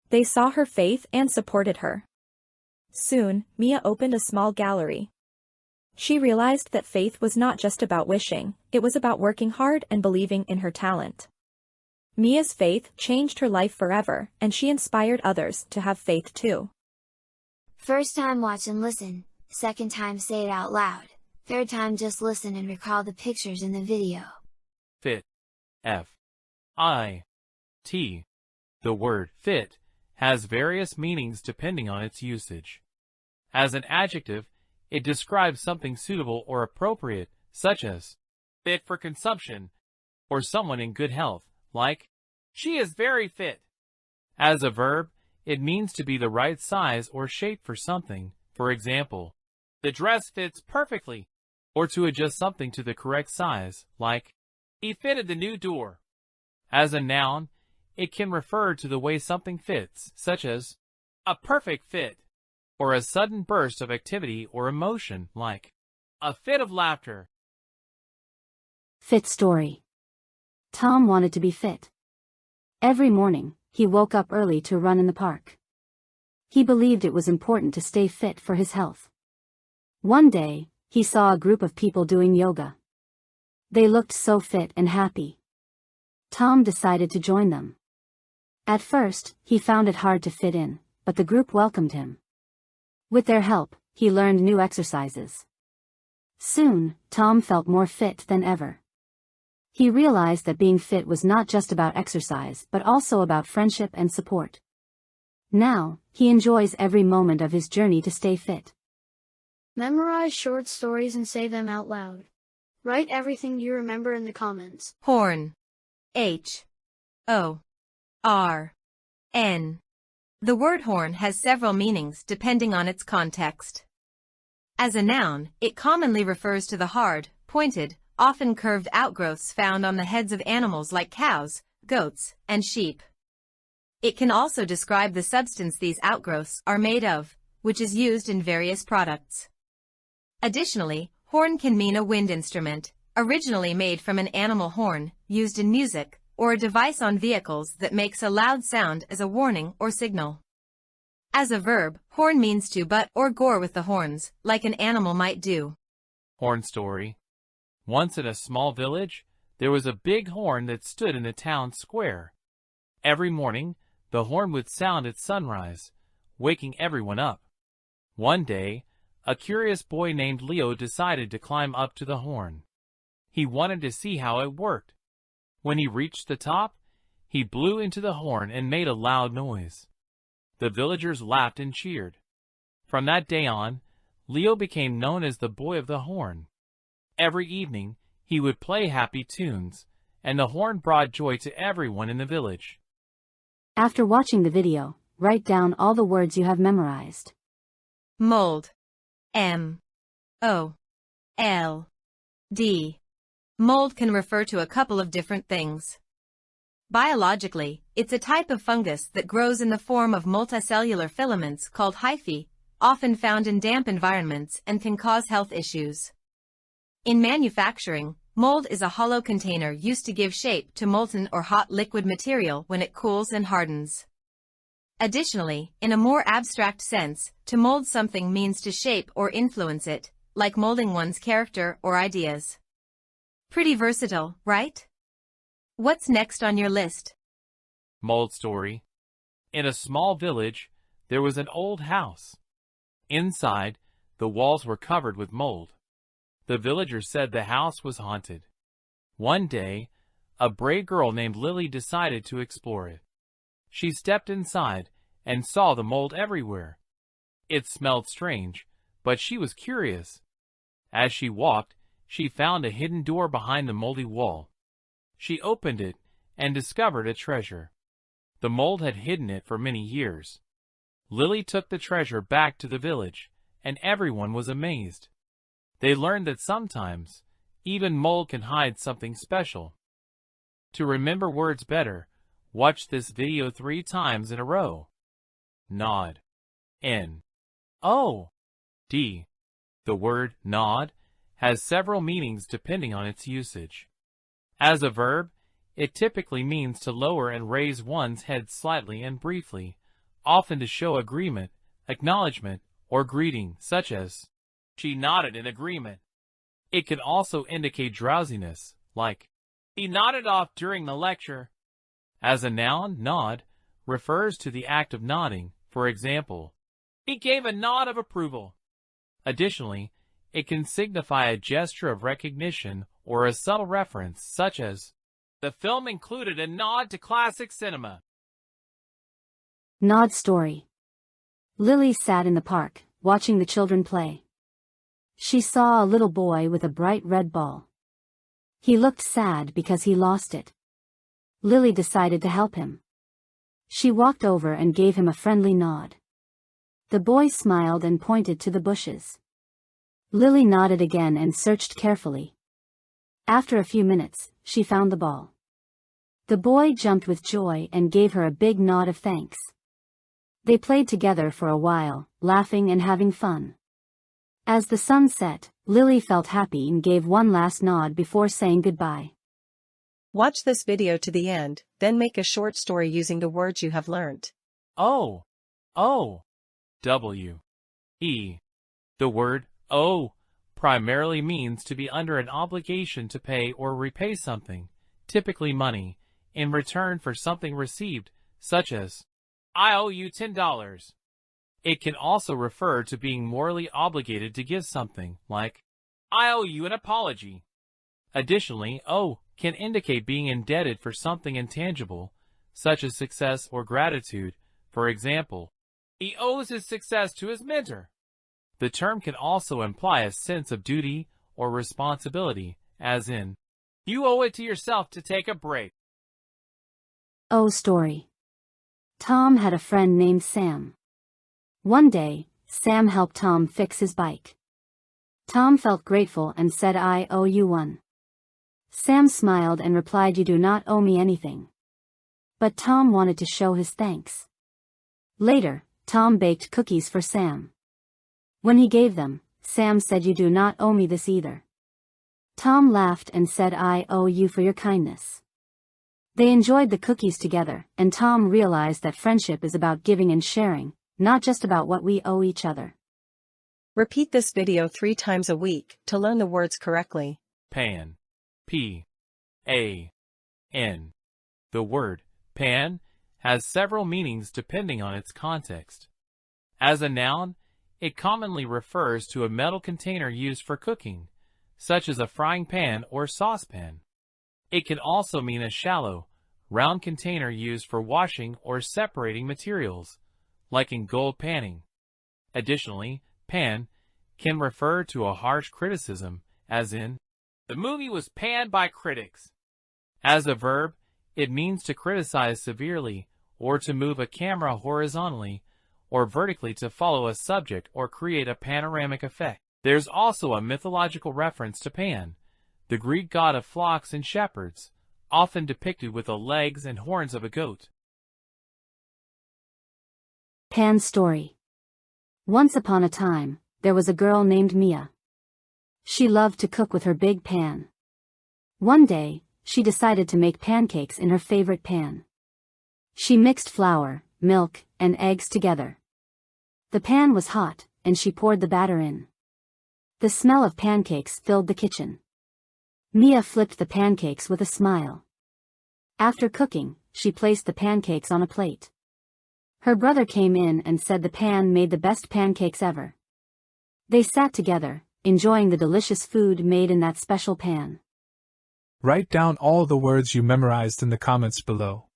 They saw her faith and supported her. Soon, Mia opened a small gallery. She realized that faith was not just about wishing, it was about working hard and believing in her talent. Mia's faith changed her life forever, and she inspired others to have faith too. First time watch and listen, second time say it out loud, third time just listen and recall the pictures in the video. Fit. F. I. T. The word fit has various meanings depending on its usage. As an adjective, it describes something suitable or appropriate, such as fit for consumption, or someone in good health, like, "She is very fit." As a verb, it means to be the right size or shape for something, for example, "The dress fits perfectly," or to adjust something to the correct size, like, "He fitted the new door." As a noun, it can refer to the way something fits, such as, "A perfect fit," or a sudden burst of activity or emotion, like, A fit of laughter. Fit story. Tom wanted to be fit. Every morning, he woke up early to run in the park. He believed it was important to stay fit for his health. One day, he saw a group of people doing yoga. They looked so fit and happy. Tom decided to join them. At first, he found it hard to fit in, but the group welcomed him. With their help, he learned new exercises. Soon, Tom felt more fit than ever. He realized that being fit was not just about exercise but also about friendship and support. Now, he enjoys every moment of his journey to stay fit. Memorize short stories and say them out loud. Write everything you remember in the comments. Horn. H-O-R-N. The word horn has several meanings depending on its context. As a noun, it commonly refers to the hard, pointed, often curved outgrowths found on the heads of animals like cows, goats, and sheep. It can also describe the substance these outgrowths are made of, which is used in various products. Additionally, horn can mean a wind instrument, originally made from an animal horn, used in music, or a device on vehicles that makes a loud sound as a warning or signal. As a verb, horn means to butt or gore with the horns, like an animal might do. Horn story. Once in a small village, there was a big horn that stood in the town square. Every morning, the horn would sound at sunrise, waking everyone up. One day, a curious boy named Leo decided to climb up to the horn. He wanted to see how it worked. When he reached the top, he blew into the horn and made a loud noise. The villagers laughed and cheered. From that day on, Leo became known as the boy of the horn. Every evening, he would play happy tunes, and the horn brought joy to everyone in the village. After watching the video, write down all the words you have memorized. Mold. M-O-L-D. Mold can refer to a couple of different things. Biologically, it's a type of fungus that grows in the form of multicellular filaments called hyphae, often found in damp environments and can cause health issues. In manufacturing, mold is a hollow container used to give shape to molten or hot liquid material when it cools and hardens. Additionally, in a more abstract sense, to mold something means to shape or influence it, like molding one's character or ideas. Pretty versatile, right? What's next on your list? Mold story. In a small village, there was an old house. Inside, the walls were covered with mold. The villagers said the house was haunted. One day, a brave girl named Lily decided to explore it. She stepped inside and saw the mold everywhere. It smelled strange, but she was curious. As she walked, she found a hidden door behind the moldy wall. She opened it and discovered a treasure. The mold had hidden it for many years. Lily took the treasure back to the village, and everyone was amazed. They learned that sometimes, even mold can hide something special. To remember words better, watch this video 3 times in a row. Nod. N-O-D. The word nod has several meanings depending on its usage. As a verb, it typically means to lower and raise one's head slightly and briefly, often to show agreement, acknowledgement, or greeting, such as, "She nodded in agreement." It can also indicate drowsiness, like, "He nodded off during the lecture." As a noun, nod refers to the act of nodding. For example, "He gave a nod of approval." Additionally, it can signify a gesture of recognition or a subtle reference, such as, "The film included a nod to classic cinema." Nod story. Lily sat in the park, watching the children play. She saw a little boy with a bright red ball. He looked sad because he lost it. Lily decided to help him. She walked over and gave him a friendly nod. The boy smiled and pointed to the bushes. Lily nodded again and searched carefully. After a few minutes, she found the ball. The boy jumped with joy and gave her a big nod of thanks. They played together for a while, laughing and having fun. As the sun set, Lily felt happy and gave one last nod before saying goodbye. Watch this video to the end, then make a short story using the words you have learned. O. O. W. E. The word owe primarily means to be under an obligation to pay or repay something, typically money, in return for something received, such as, I owe you $10. It can also refer to being morally obligated to give something, like, I owe you an apology. Additionally, O can indicate being indebted for something intangible, such as success or gratitude. For example, he owes his success to his mentor. The term can also imply a sense of duty or responsibility, as in, you owe it to yourself to take a break. O story. Tom had a friend named Sam. One day, Sam helped Tom fix his bike. Tom felt grateful and said, I owe you one. Sam smiled and replied, you do not owe me anything. But Tom wanted to show his thanks. Later, Tom baked cookies for Sam. When he gave them, Sam said, you do not owe me this either. Tom laughed and said, I owe you for your kindness. They enjoyed the cookies together, and Tom realized that friendship is about giving and sharing, not just about what we owe each other. Repeat this video 3 times a week to learn the words correctly. Pan. P-A-N. The word pan has several meanings depending on its context. As a noun, it commonly refers to a metal container used for cooking, such as a frying pan or saucepan. It can also mean a shallow, round container used for washing or separating materials, like in gold panning. Additionally, pan can refer to a harsh criticism, as in, the movie was panned by critics. As a verb, it means to criticize severely or to move a camera horizontally or vertically to follow a subject or create a panoramic effect. There's also a mythological reference to Pan, the Greek god of flocks and shepherds, often depicted with the legs and horns of a goat. Pan's story. Once upon a time, there was a girl named Mia. She loved to cook with her big pan. One day, she decided to make pancakes in her favorite pan. She mixed flour, milk, and eggs together. The pan was hot, and she poured the batter in. The smell of pancakes filled the kitchen. Mia flipped the pancakes with a smile. After cooking, she placed the pancakes on a plate. Her brother came in and said the pan made the best pancakes ever. They sat together, enjoying the delicious food made in that special pan. Write down all the words you memorized in the comments below.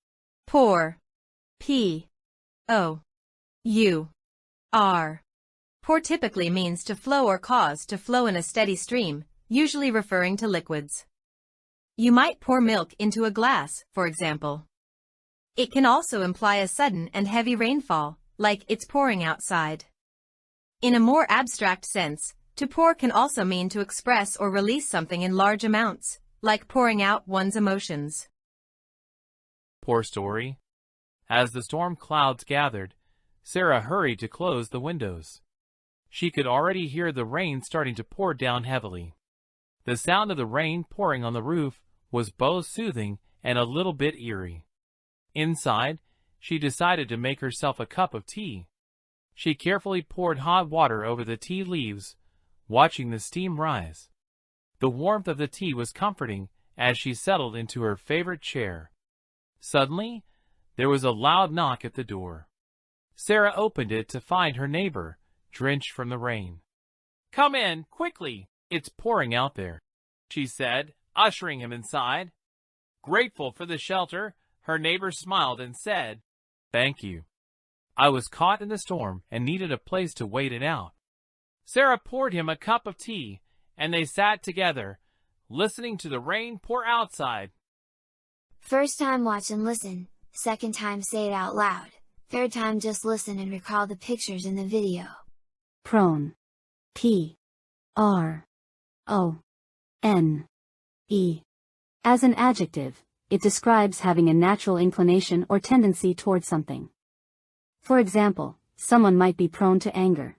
Pour. P-O-U-R. Pour typically means to flow or cause to flow in a steady stream, usually referring to liquids. You might pour milk into a glass, for example. It can also imply a sudden and heavy rainfall, like it's pouring outside. In a more abstract sense, to pour can also mean to express or release something in large amounts, like pouring out one's emotions. Poor story. As the storm clouds gathered, Sarah hurried to close the windows. She could already hear the rain starting to pour down heavily. The sound of the rain pouring on the roof was both soothing and a little bit eerie. Inside, she decided to make herself a cup of tea. She carefully poured hot water over the tea leaves, watching the steam rise. The warmth of the tea was comforting as she settled into her favorite chair. Suddenly, there was a loud knock at the door. Sarah opened it to find her neighbor, drenched from the rain. "Come in, quickly! It's pouring out there," she said, ushering him inside. Grateful for the shelter, her neighbor smiled and said, "Thank you. I was caught in the storm and needed a place to wait it out." Sarah poured him a cup of tea, and they sat together, listening to the rain pour outside. First time watch and listen, second time say it out loud, third time just listen and recall the pictures in the video. Prone. P-R-O-N-E. As an adjective, it describes having a natural inclination or tendency toward something. For example, someone might be prone to anger.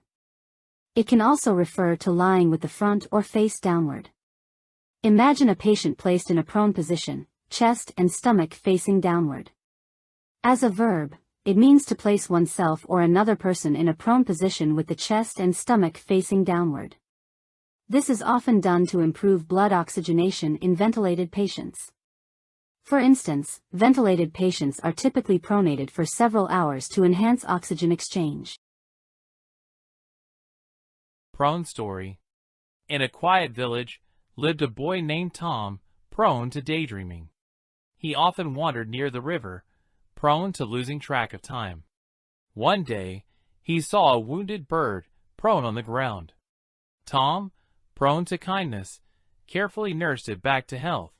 It can also refer to lying with the front or face downward. Imagine a patient placed in a prone position, chest and stomach facing downward. As a verb, it means to place oneself or another person in a prone position with the chest and stomach facing downward. This is often done to improve blood oxygenation in ventilated patients. For instance, ventilated patients are typically pronated for several hours to enhance oxygen exchange. Prone story. In a quiet village lived a boy named Tom, prone to daydreaming. He often wandered near the river, prone to losing track of time. One day, he saw a wounded bird prone on the ground. Tom, prone to kindness, carefully nursed it back to health.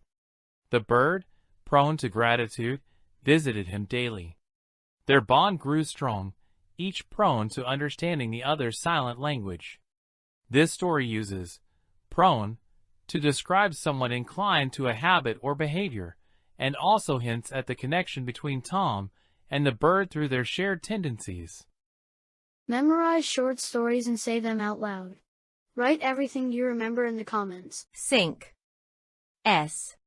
The bird, prone to gratitude, visited him daily. Their bond grew strong, each prone to understanding the other's silent language. This story uses prone to describe someone inclined to a habit or behavior, and also hints at the connection between Tom and the bird through their shared tendencies. Memorize short stories and say them out loud. Write everything you remember in the comments. Sink. S-I-N-K.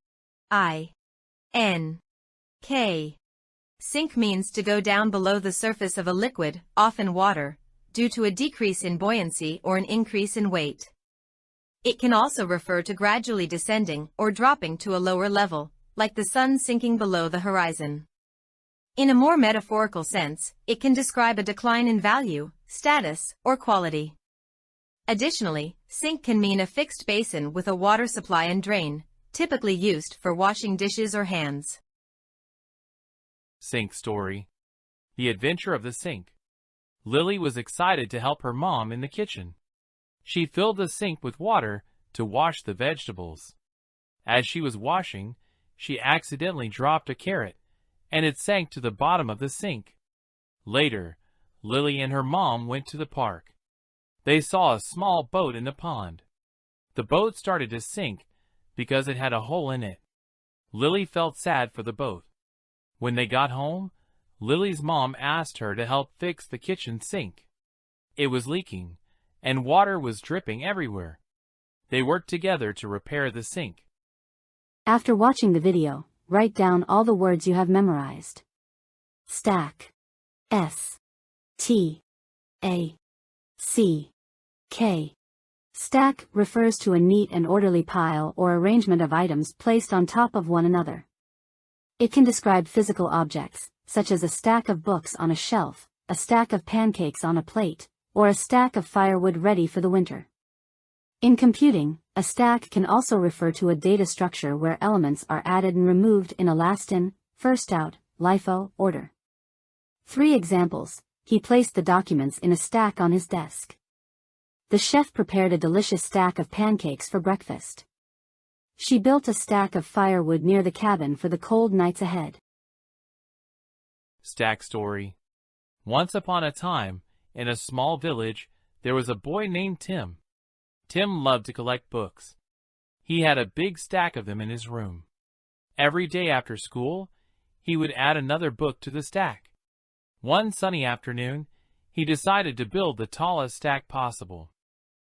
Sink means to go down below the surface of a liquid, often water, due to a decrease in buoyancy or an increase in weight. It can also refer to gradually descending or dropping to a lower level, like the sun sinking below the horizon. In a more metaphorical sense, it can describe a decline in value, status, or quality. Additionally, sink can mean a fixed basin with a water supply and drain, typically used for washing dishes or hands. Sink story. The adventure of the sink. Lily was excited to help her mom in the kitchen. She filled the sink with water to wash the vegetables. As she was washing, she accidentally dropped a carrot, and it sank to the bottom of the sink. Later, Lily and her mom went to the park. They saw a small boat in the pond. The boat started to sink because it had a hole in it. Lily felt sad for the boat. When they got home, Lily's mom asked her to help fix the kitchen sink. It was leaking, and water was dripping everywhere. They worked together to repair the sink. After watching the video, write down all the words you have memorized. Stack. S-T-A-C-K. Stack refers to a neat and orderly pile or arrangement of items placed on top of one another. It can describe physical objects, such as a stack of books on a shelf, a stack of pancakes on a plate, or a stack of firewood ready for the winter. In computing, a stack can also refer to a data structure where elements are added and removed in a last-in, first-out, LIFO order. 3 examples. He placed the documents in a stack on his desk. The chef prepared a delicious stack of pancakes for breakfast. She built a stack of firewood near the cabin for the cold nights ahead. Stack story. Once upon a time, in a small village, there was a boy named Tim. Tim loved to collect books. He had a big stack of them in his room. Every day after school, he would add another book to the stack. One sunny afternoon, he decided to build the tallest stack possible.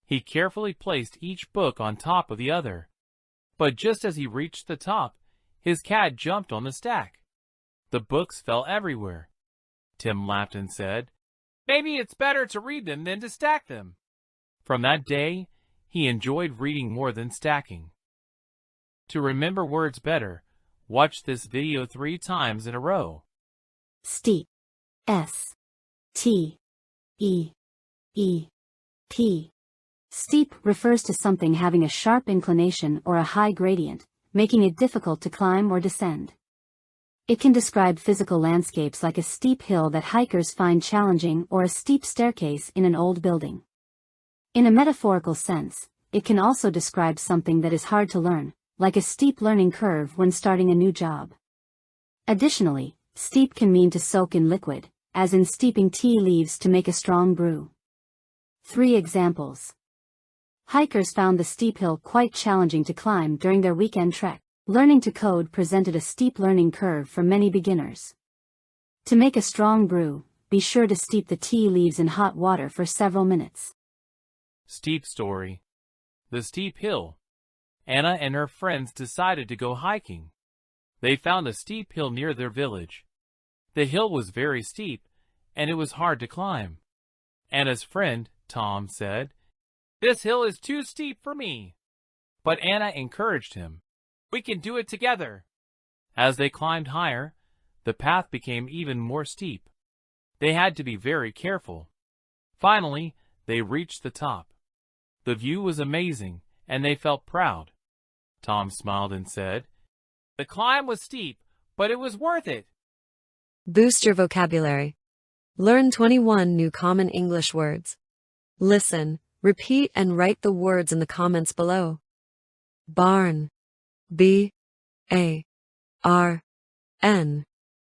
He carefully placed each book on top of the other. But just as he reached the top, his cat jumped on the stack. The books fell everywhere. Tim laughed and said, "Maybe it's better to read them than to stack them." From that day, he enjoyed reading more than stacking. To remember words better, watch this video 3 times in a row. Steep. S-T-E-E-P. Steep refers to something having a sharp inclination or a high gradient, making it difficult to climb or descend. It can describe physical landscapes like a steep hill that hikers find challenging or a steep staircase in an old building. In a metaphorical sense, it can also describe something that is hard to learn, like a steep learning curve when starting a new job. Additionally, steep can mean to soak in liquid, as in steeping tea leaves to make a strong brew. 3 examples. Hikers found the steep hill quite challenging to climb during their weekend trek. Learning to code presented a steep learning curve for many beginners. To make a strong brew, be sure to steep the tea leaves in hot water for several minutes. Steep story. The steep hill. Anna and her friends decided to go hiking. They found a steep hill near their village. The hill was very steep, and it was hard to climb. Anna's friend, Tom, said, "This hill is too steep for me." But Anna encouraged him. "We can do it together." As they climbed higher, the path became even more steep. They had to be very careful. Finally, they reached the top. The view was amazing, and they felt proud. Tom smiled and said, "The climb was steep, but it was worth it." Boost your vocabulary. Learn 21 new common English words. Listen, repeat, and write the words in the comments below. Barn. B-A-R-N.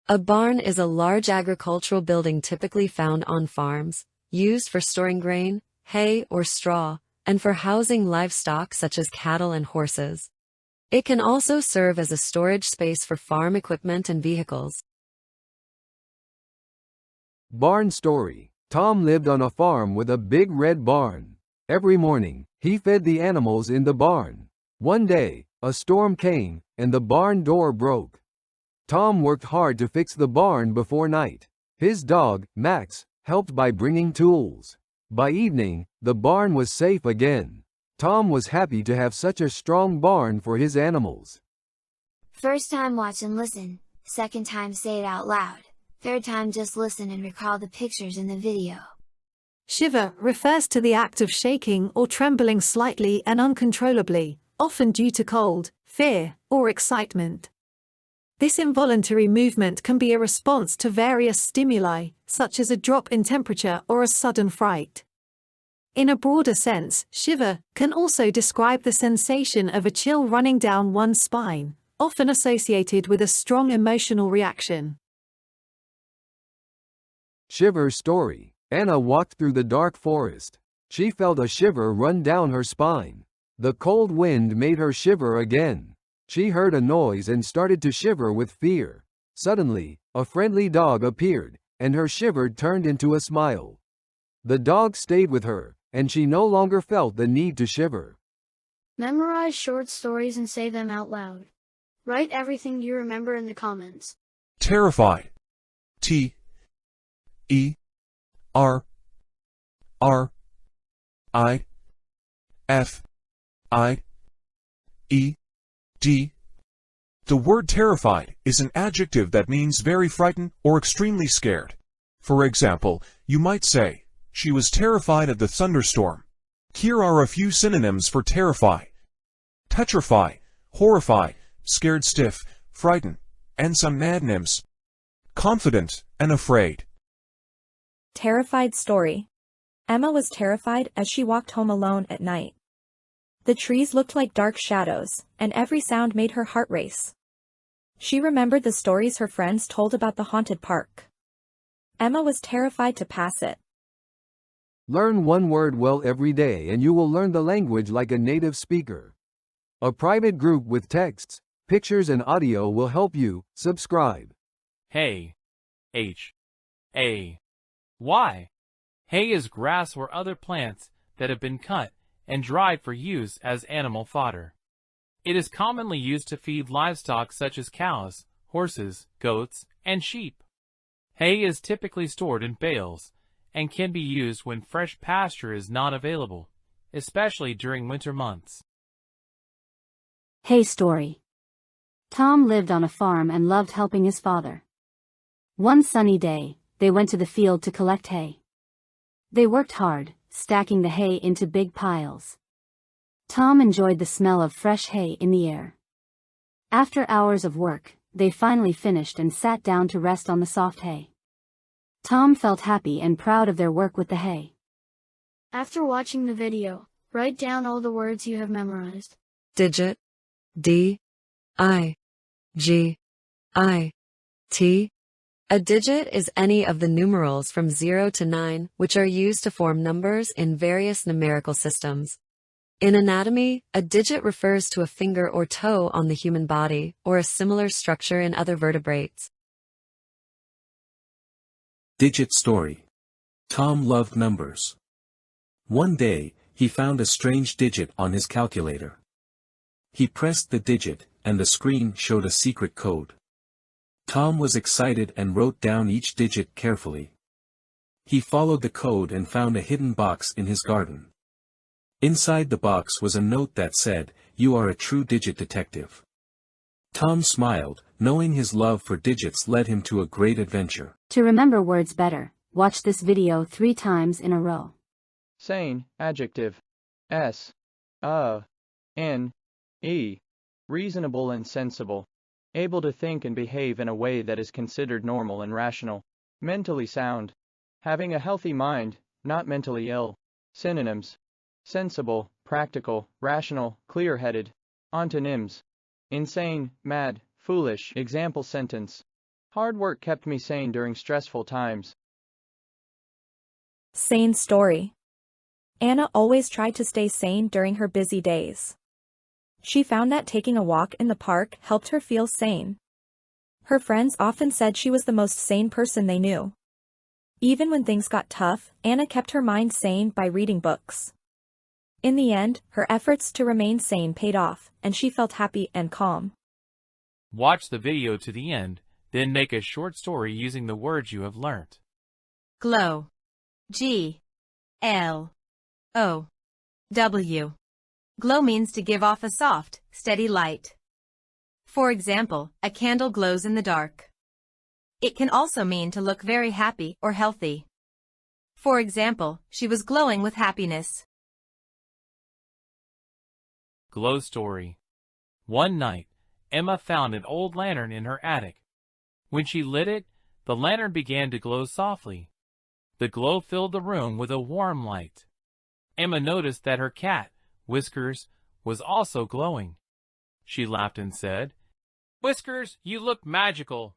A barn is a large agricultural building typically found on farms, used for storing grain, hay, or straw, and for housing livestock such as cattle and horses. It can also serve as a storage space for farm equipment and vehicles. Barn story. Tom lived on a farm with a big red barn. Every morning, he fed the animals in the barn. One day, a storm came, and the barn door broke. Tom worked hard to fix the barn before night. His dog, Max, helped by bringing tools. By evening, the barn was safe again. Tom was happy to have such a strong barn for his animals. First time watch and listen, second time say it out loud, third time just listen and recall the pictures in the video. Shiver refers to the act of shaking or trembling slightly and uncontrollably, often due to cold, fear, or excitement. This involuntary movement can be a response to various stimuli, such as a drop in temperature or a sudden fright. In a broader sense, shiver can also describe the sensation of a chill running down one's spine, often associated with a strong emotional reaction. Shiver story. Anna walked through the dark forest. She felt a shiver run down her spine. The cold wind made her shiver again. She heard a noise and started to shiver with fear. Suddenly, a friendly dog appeared, and her shiver turned into a smile. The dog stayed with her, and she no longer felt the need to shiver. Memorize short stories and say them out loud. Write everything you remember in the comments. Terrified. T E R R I F I E D. The word terrified is an adjective that means very frightened or extremely scared. For example, you might say, "She was terrified of the thunderstorm." Here are a few synonyms for terrify: petrify, horrify, scared stiff, frightened, and some synonyms: confident and afraid. Terrified story. Emma was terrified as she walked home alone at night. The trees looked like dark shadows, and every sound made her heart race. She remembered the stories her friends told about the haunted park. Emma was terrified to pass it. Learn one word well every day and you will learn the language like a native speaker. A private group with texts, pictures and audio will help you. Subscribe. Hay. H-A-Y. Hay is grass or other plants that have been cut and dried for use as animal fodder. It is commonly used to feed livestock such as cows, horses, goats, and sheep. Hay is typically stored in bales and can be used when fresh pasture is not available, especially during winter months. Hay story. Tom lived on a farm and loved helping his father. One sunny day, they went to the field to collect hay. They worked hard, stacking the hay into big piles. Tom enjoyed the smell of fresh hay in the air. After hours of work, they finally finished and sat down to rest on the soft hay. Tom felt happy and proud of their work with the hay. After watching the video, write down all the words you have memorized. Digit. D-I-G-I-T. A digit is any of the numerals from 0 to 9, which are used to form numbers in various numerical systems. In anatomy, a digit refers to a finger or toe on the human body, or a similar structure in other vertebrates. Digit story. Tom loved numbers. One day, he found a strange digit on his calculator. He pressed the digit, and the screen showed a secret code. Tom was excited and wrote down each digit carefully. He followed the code and found a hidden box in his garden. Inside the box was a note that said, "You are a true digit detective." Tom smiled, knowing his love for digits led him to a great adventure. To remember words better, watch this video 3 times in a row. Sane, adjective. S-A-N-E. Reasonable and sensible. Able to think and behave in a way that is considered normal and rational. Mentally sound. Having a healthy mind, not mentally ill. Synonyms. Sensible, practical, rational, clear-headed. Antonyms. Insane, mad, foolish. Example sentence. Hard work kept me sane during stressful times. Sane story. Anna always tried to stay sane during her busy days. She found that taking a walk in the park helped her feel sane. Her friends often said she was the most sane person they knew. Even when things got tough, Anna kept her mind sane by reading books. In the end, her efforts to remain sane paid off, and she felt happy and calm. Watch the video to the end, then make a short story using the words you have learnt. Glow. G-L-O-W. Glow means to give off a soft, steady light. For example, a candle glows in the dark. It can also mean to look very happy or healthy. For example, she was glowing with happiness. Glow story. One night, Emma found an old lantern in her attic. When she lit it, the lantern began to glow softly. The glow filled the room with a warm light. Emma noticed that her cat, Whiskers, was also glowing. She laughed and said, "Whiskers, you look magical."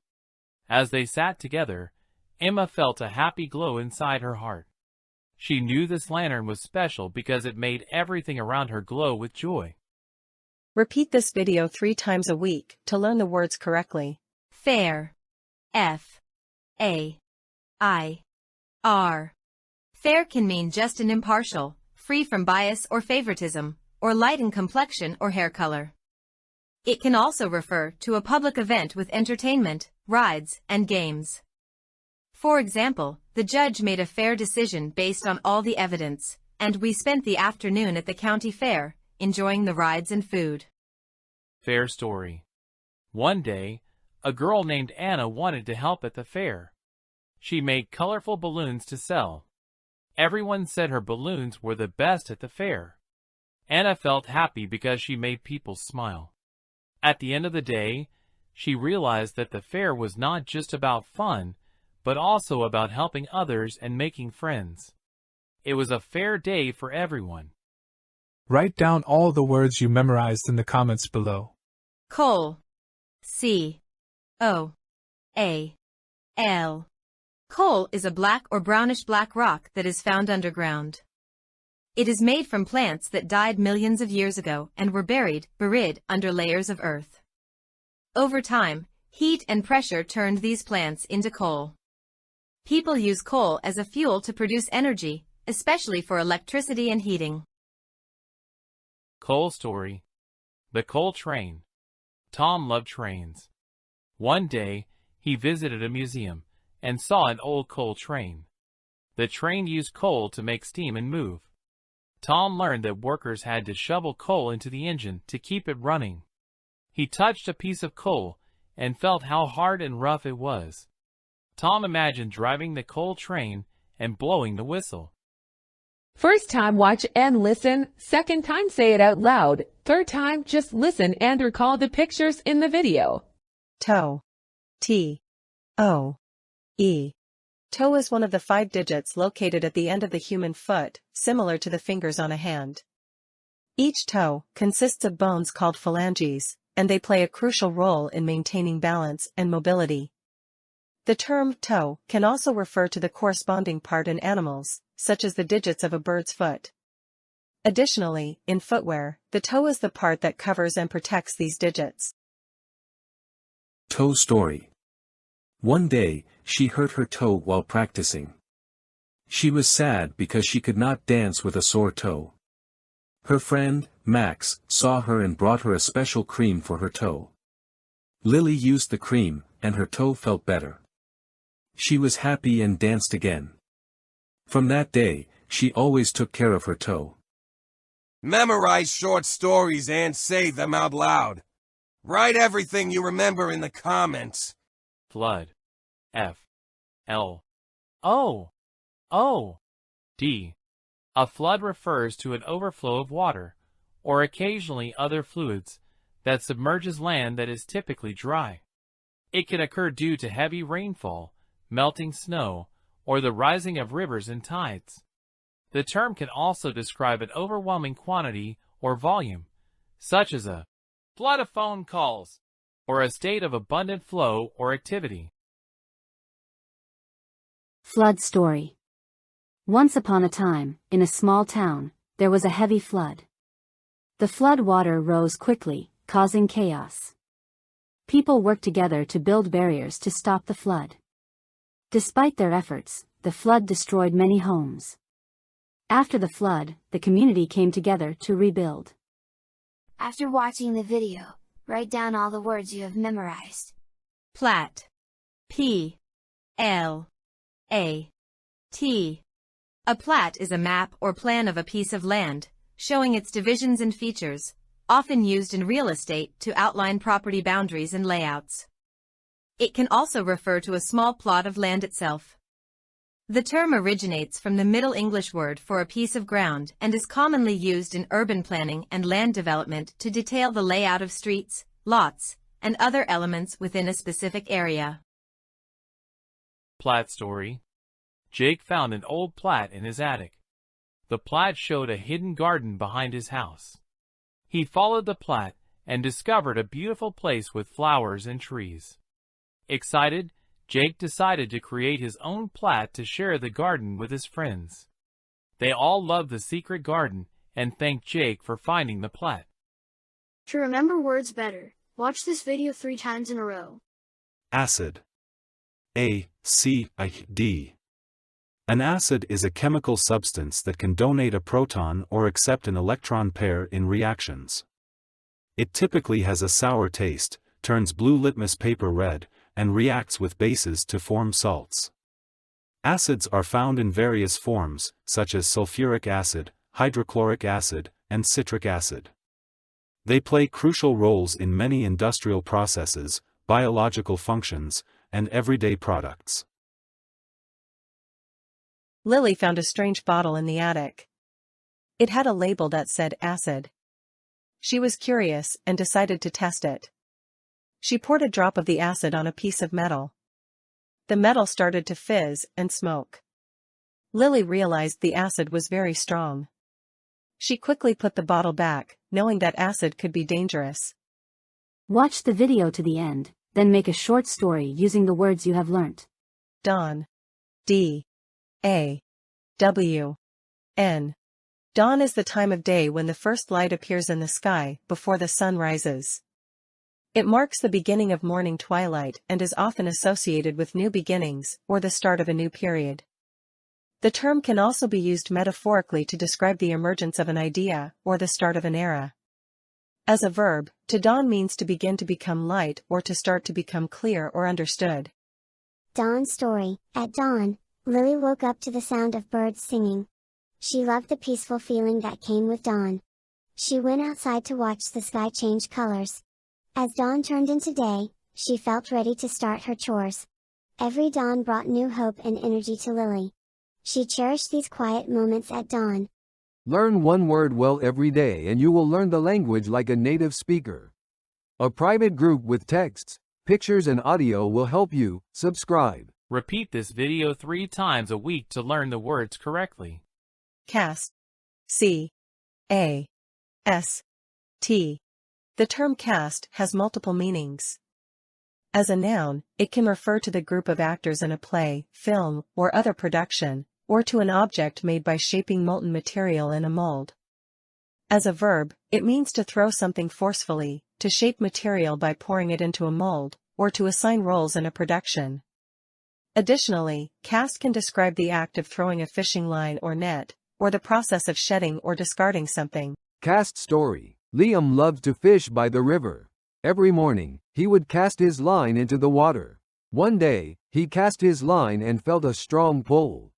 As they sat together, Emma felt a happy glow inside her heart. She knew this lantern was special because it made everything around her glow with joy. Repeat this video 3 times a week to learn the words correctly. Fair. F-A-I-R. Fair can mean just and impartial, free from bias or favoritism, or light in complexion or hair color. It can also refer to a public event with entertainment, rides, and games. For example, the judge made a fair decision based on all the evidence, and we spent the afternoon at the county fair, enjoying the rides and food. Fair story. One day, a girl named Anna wanted to help at the fair. She made colorful balloons to sell. Everyone said her balloons were the best at the fair. Anna felt happy because she made people smile. At the end of the day, she realized that the fair was not just about fun, but also about helping others and making friends. It was a fair day for everyone. Write down all the words you memorized in the comments below. Coal. C-O-A-L. Coal is a black or brownish-black rock that is found underground. It is made from plants that died millions of years ago and were buried under layers of earth. Over time, heat and pressure turned these plants into coal. People use coal as a fuel to produce energy, especially for electricity and heating. Coal story. The coal train. Tom loved trains. One day, he visited a museum and saw an old coal train. The train used coal to make steam and move. Tom learned that workers had to shovel coal into the engine to keep it running. He touched a piece of coal and felt how hard and rough it was. Tom imagined driving the coal train and blowing the whistle. First time, watch and listen. Second time, say it out loud. Third time, just listen and recall the pictures in the video. Toe. T-O-E. Toe is one of the 5 digits located at the end of the human foot, similar to the fingers on a hand. Each toe consists of bones called phalanges, and they play a crucial role in maintaining balance and mobility. The term toe can also refer to the corresponding part in animals, such as the digits of a bird's foot. Additionally, in footwear, the toe is the part that covers and protects these digits. Toe story. One day, she hurt her toe while practicing. She was sad because she could not dance with a sore toe. Her friend, Max, saw her and brought her a special cream for her toe. Lily used the cream, and her toe felt better. She was happy and danced again. From that day, she always took care of her toe. Memorize short stories and say them out loud. Write everything you remember in the comments. Flood. F. L. O. O. D. A flood refers to an overflow of water, or occasionally other fluids, that submerges land that is typically dry. It can occur due to heavy rainfall, melting snow, or the rising of rivers and tides. The term can also describe an overwhelming quantity or volume, such as a flood of phone calls, or a state of abundant flow or activity. Flood story. Once upon a time, in a small town, there was a heavy flood. The flood water rose quickly, causing chaos. People worked together to build barriers to stop the flood. Despite their efforts, the flood destroyed many homes. After the flood, the community came together to rebuild. After watching the video, write down all the words you have memorized. Plat. P. L. A. T. A plat is a map or plan of a piece of land, showing its divisions and features, often used in real estate to outline property boundaries and layouts. It can also refer to a small plot of land itself. The term originates from the Middle English word for a piece of ground and is commonly used in urban planning and land development to detail the layout of streets, lots, and other elements within a specific area. Plat story. Jake found an old plat in his attic. The plat showed a hidden garden behind his house. He followed the plat and discovered a beautiful place with flowers and trees. Excited, Jake decided to create his own plat to share the garden with his friends. They all loved the secret garden and thanked Jake for finding the plat. To remember words better, watch this video 3 times in a row. Acid. A-C-I-D. An acid is a chemical substance that can donate a proton or accept an electron pair in reactions. It typically has a sour taste, turns blue litmus paper red, and reacts with bases to form salts. Acids are found in various forms, such as sulfuric acid, hydrochloric acid, and citric acid. They play crucial roles in many industrial processes, biological functions, and everyday products. Lily found a strange bottle in the attic. It had a label that said acid. She was curious and decided to test it. She poured a drop of the acid on a piece of metal. The metal started to fizz and smoke. Lily realized the acid was very strong. She quickly put the bottle back, knowing that acid could be dangerous. Watch the video to the end, then make a short story using the words you have learnt. Dawn. D-A-W-N. Dawn is the time of day when the first light appears in the sky before the sun rises. It marks the beginning of morning twilight and is often associated with new beginnings or the start of a new period. The term can also be used metaphorically to describe the emergence of an idea or the start of an era. As a verb, to dawn means to begin to become light or to start to become clear or understood. Dawn story. At dawn, Lily woke up to the sound of birds singing. She loved the peaceful feeling that came with dawn. She went outside to watch the sky change colors. As dawn turned into day, she felt ready to start her chores. Every dawn brought new hope and energy to Lily. She cherished these quiet moments at dawn. Learn one word well every day and you will learn the language like a native speaker. A private group with texts, pictures and audio will help you. Subscribe. Repeat this video 3 times a week to learn the words correctly. Cast. C-A-S-T. The term cast has multiple meanings. As a noun, it can refer to the group of actors in a play, film, or other production, or to an object made by shaping molten material in a mold. As a verb, it means to throw something forcefully, to shape material by pouring it into a mold, or to assign roles in a production. Additionally, cast can describe the act of throwing a fishing line or net, or the process of shedding or discarding something. Cast story. Liam loved to fish by the river. Every morning, he would cast his line into the water. One day, he cast his line and felt a strong pull.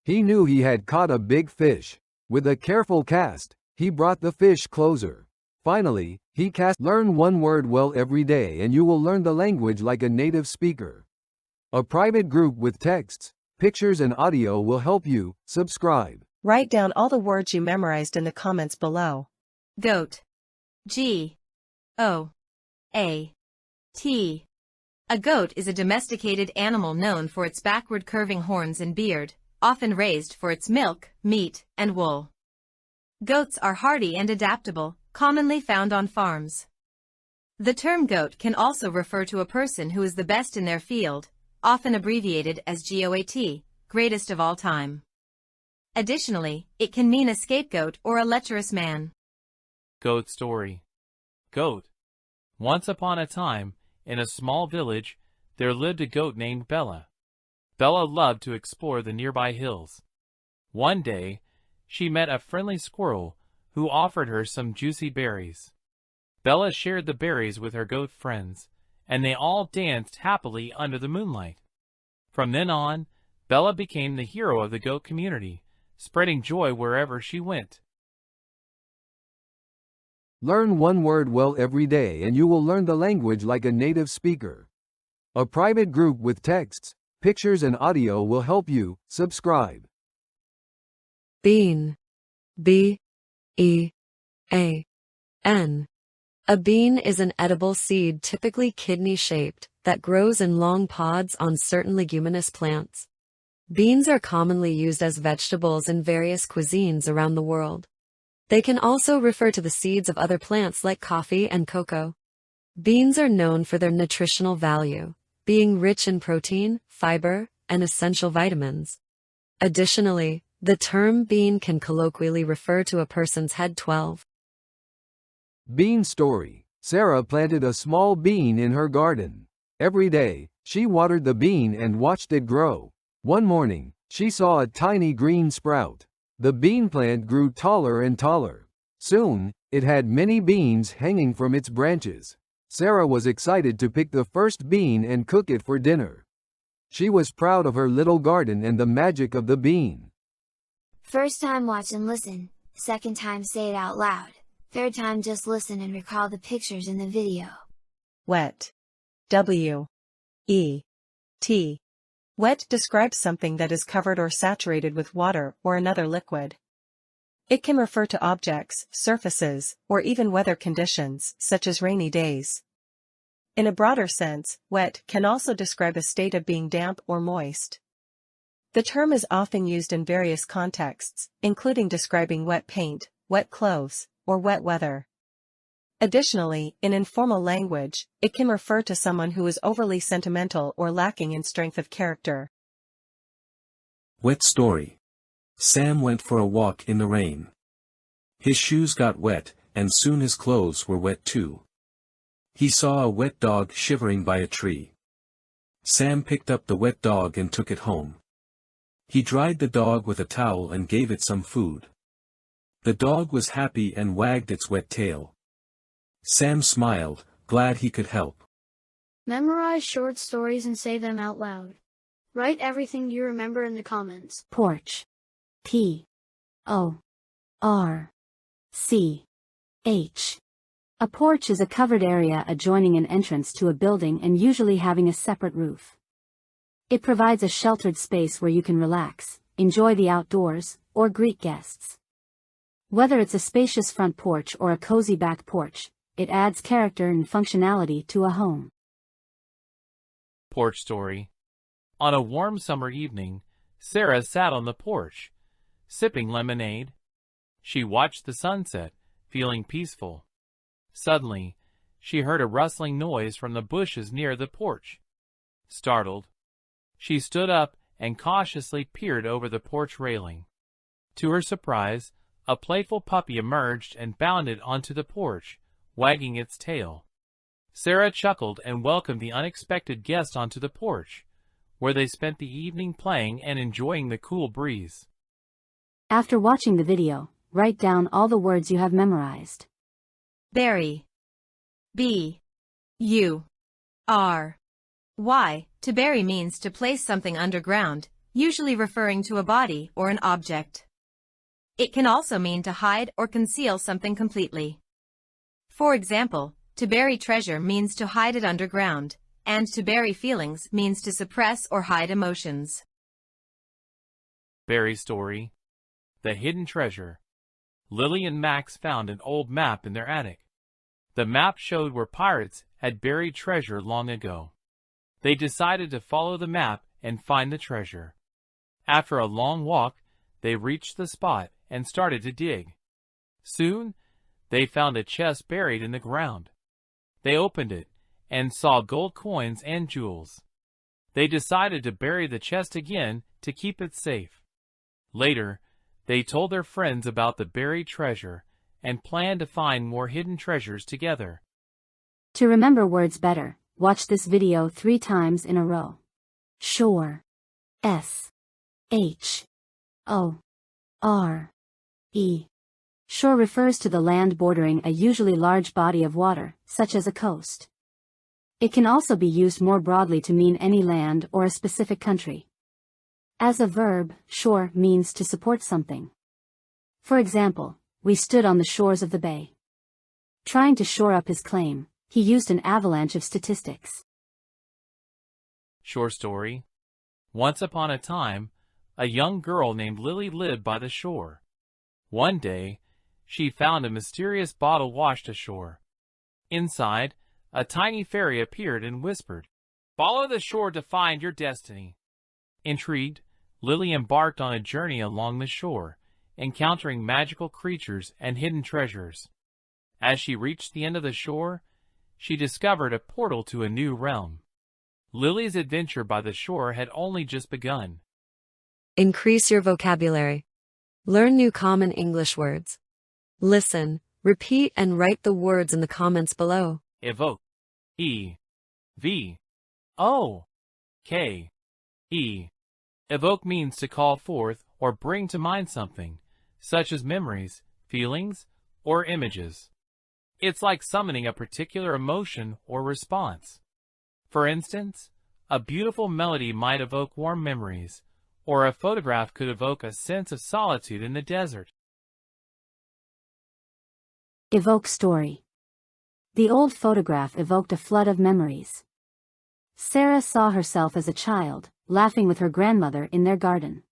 He knew he had caught a big fish. With a careful cast, he brought the fish closer. Finally, he cast. Learn one word well every day and you will learn the language like a native speaker. A private group with texts, pictures and audio will help you. Subscribe. Write down all the words you memorized in the comments below. Goat. G. O. A. T. A goat is a domesticated animal known for its backward curving horns and beard, often raised for its milk, meat, and wool. Goats are hardy and adaptable, commonly found on farms. The term goat can also refer to a person who is the best in their field, often abbreviated as GOAT, greatest of all time. Additionally, it can mean a scapegoat or a lecherous man. Goat story. Goat. Once upon a time, in a small village, there lived a goat named Bella. Bella loved to explore the nearby hills. One day, she met a friendly squirrel who offered her some juicy berries. Bella shared the berries with her goat friends, and they all danced happily under the moonlight. From then on, Bella became the hero of the goat community, spreading joy wherever she went. Learn one word well every day and you will learn the language like a native speaker. A private group with texts, pictures and audio will help you. Subscribe. Bean. B-E-A-N. A bean is an edible seed typically kidney-shaped that grows in long pods on certain leguminous plants. Beans are commonly used as vegetables in various cuisines around the world. They can also refer to the seeds of other plants like coffee and cocoa. Beans are known for their nutritional value, being rich in protein, fiber, and essential vitamins. Additionally, the term bean can colloquially refer to a person's head 12. Bean story. Sarah planted a small bean in her garden. Every day, she watered the bean and watched it grow. One morning, she saw a tiny green sprout. The bean plant grew taller and taller. Soon, it had many beans hanging from its branches. Sarah was excited to pick the first bean and cook it for dinner. She was proud of her little garden and the magic of the bean. First time watch and listen, second time say it out loud, third time just listen and recall the pictures in the video. Wet. W-E-T. Wet describes something that is covered or saturated with water or another liquid. It can refer to objects, surfaces, or even weather conditions, such as rainy days. In a broader sense, wet can also describe a state of being damp or moist. The term is often used in various contexts, including describing wet paint, wet clothes, or wet weather. Additionally, in informal language, it can refer to someone who is overly sentimental or lacking in strength of character. Wet story. Sam went for a walk in the rain. His shoes got wet, and soon his clothes were wet too. He saw a wet dog shivering by a tree. Sam picked up the wet dog and took it home. He dried the dog with a towel and gave it some food. The dog was happy and wagged its wet tail. Sam smiled, glad he could help. Memorize short stories and say them out loud. Write everything you remember in the comments. Porch. P-O-R-C-H. A porch is a covered area adjoining an entrance to a building and usually having a separate roof. It provides a sheltered space where you can relax, enjoy the outdoors, or greet guests. Whether it's a spacious front porch or a cozy back porch, it adds character and functionality to a home. Porch story. On a warm summer evening, Sarah sat on the porch, sipping lemonade. She watched the sunset, feeling peaceful. Suddenly, she heard a rustling noise from the bushes near the porch. Startled, she stood up and cautiously peered over the porch railing. To her surprise, a playful puppy emerged and bounded onto the porch, wagging its tail. Sarah chuckled and welcomed the unexpected guest onto the porch, where they spent the evening playing and enjoying the cool breeze. After watching the video, write down all the words you have memorized. Bury. B. U. R. Y. To bury means to place something underground, usually referring to a body or an object. It can also mean to hide or conceal something completely. For example, to bury treasure means to hide it underground, and to bury feelings means to suppress or hide emotions. Bury story. The hidden treasure. Lily and Max found an old map in their attic. The map showed where pirates had buried treasure long ago. They decided to follow the map and find the treasure. After a long walk, they reached the spot and started to dig. Soon, they found a chest buried in the ground. They opened it and saw gold coins and jewels. They decided to bury the chest again to keep it safe. Later, they told their friends about the buried treasure and planned to find more hidden treasures together. To remember words better, watch this video 3 times in a row. Shore. S. H. O. R. E. Shore refers to the land bordering a usually large body of water, such as a coast. It can also be used more broadly to mean any land or a specific country. As a verb, shore means to support something. For example, we stood on the shores of the bay. Trying to shore up his claim, he used an avalanche of statistics. Shore story. Once upon a time, a young girl named Lily lived by the shore. One day, she found a mysterious bottle washed ashore. Inside, a tiny fairy appeared and whispered, "Follow the shore to find your destiny." Intrigued, Lily embarked on a journey along the shore, encountering magical creatures and hidden treasures. As she reached the end of the shore, she discovered a portal to a new realm. Lily's adventure by the shore had only just begun. Increase your vocabulary. Learn new common English words. Listen, repeat and write the words in the comments below. Evoke. E. V. O. K. E. Evoke means to call forth or bring to mind something, such as memories, feelings, or images. It's like summoning a particular emotion or response. For instance, a beautiful melody might evoke warm memories, or a photograph could evoke a sense of solitude in the desert. Evoke story. The old photograph evoked a flood of memories. Sarah saw herself as a child, laughing with her grandmother in their garden.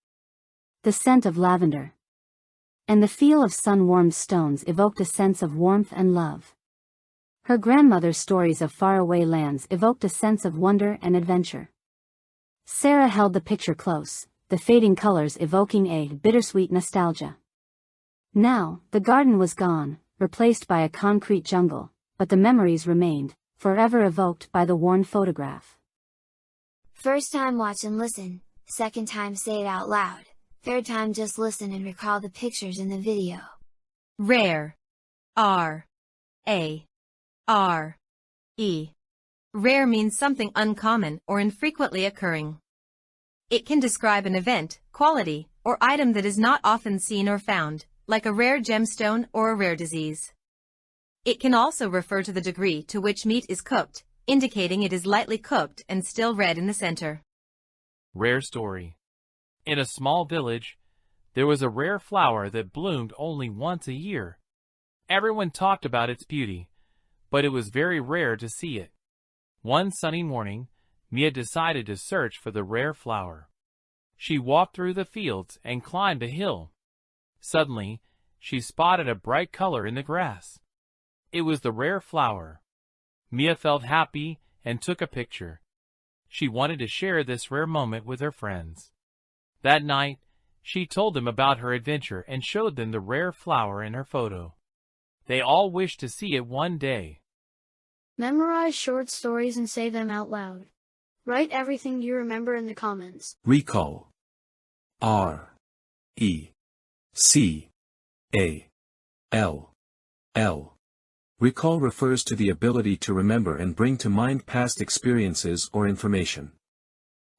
The scent of lavender and the feel of sun-warmed stones evoked a sense of warmth and love. Her grandmother's stories of faraway lands evoked a sense of wonder and adventure. Sarah held the picture close, the fading colors evoking a bittersweet nostalgia. Now, the garden was gone, replaced by a concrete jungle, but the memories remained, forever evoked by the worn photograph. First time watch and listen, second time say it out loud, third time just listen and recall the pictures in the video. Rare. R. A. R. E. Rare means something uncommon or infrequently occurring. It can describe an event, quality, or item that is not often seen or found, like a rare gemstone or a rare disease. It can also refer to the degree to which meat is cooked, indicating it is lightly cooked and still red in the center. Rare story. In a small village, there was a rare flower that bloomed only once a year. Everyone talked about its beauty, but it was very rare to see it. One sunny morning, Mia decided to search for the rare flower. She walked through the fields and climbed a hill. Suddenly, she spotted a bright color in the grass. It was the rare flower. Mia felt happy and took a picture. She wanted to share this rare moment with her friends. That night, she told them about her adventure and showed them the rare flower in her photo. They all wished to see it one day. Memorize short stories and say them out loud. Write everything you remember in the comments. Recall. R. E. C. A. L. L. Recall refers to the ability to remember and bring to mind past experiences or information.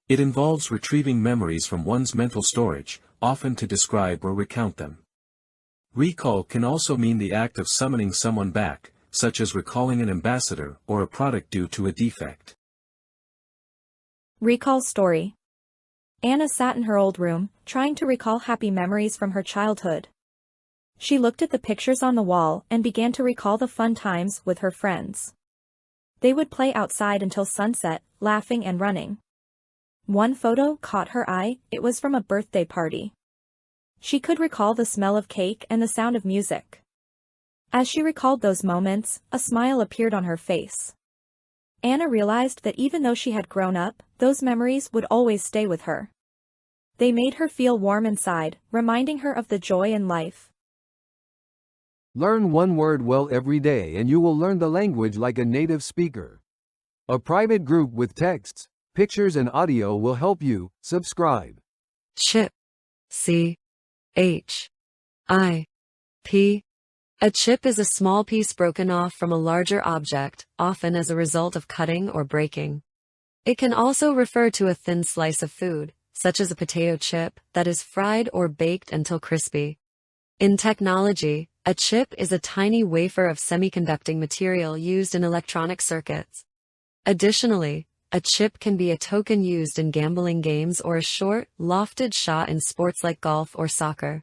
It involves retrieving memories from one's mental storage, often to describe or recount them. Recall can also mean the act of summoning someone back, such as recalling an ambassador or a product due to a defect. Recall story. Anna sat in her old room, trying to recall happy memories from her childhood. She looked at the pictures on the wall and began to recall the fun times with her friends. They would play outside until sunset, laughing and running. One photo caught her eye. It was from a birthday party. She could recall the smell of cake and the sound of music. As she recalled those moments, a smile appeared on her face. Anna realized that even though she had grown up, those memories would always stay with her. They made her feel warm inside, reminding her of the joy in life. Learn one word well every day and you will learn the language like a native speaker. A private group with texts, pictures and audio will help you. Subscribe. Chip. C-H-I-P. A chip is a small piece broken off from a larger object, often as a result of cutting or breaking. It can also refer to a thin slice of food, such as a potato chip, that is fried or baked until crispy. In technology, a chip is a tiny wafer of semiconducting material used in electronic circuits. Additionally, a chip can be a token used in gambling games or a short, lofted shot in sports like golf or soccer.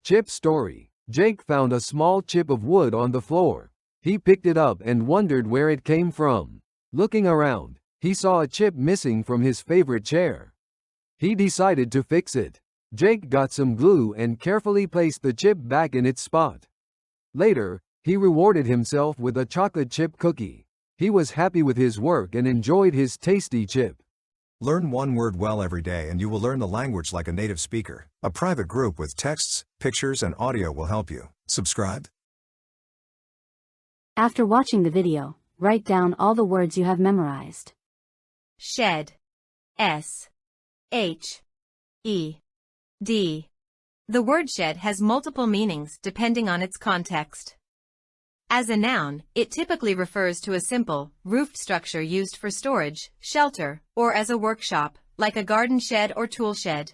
Chip story. Jake found a small chip of wood on the floor. He picked it up and wondered where it came from. Looking around, he saw a chip missing from his favorite chair. He decided to fix it. Jake got some glue and carefully placed the chip back in its spot. Later, he rewarded himself with a chocolate chip cookie. He was happy with his work and enjoyed his tasty chip. Learn one word well every day and you will learn the language like a native speaker. A private group with texts, pictures and audio will help you. Subscribe. After watching the video, write down all the words you have memorized. Shed. S-H-E-D. The word shed has multiple meanings depending on its context. As a noun, it typically refers to a simple, roofed structure used for storage, shelter, or as a workshop, like a garden shed or tool shed.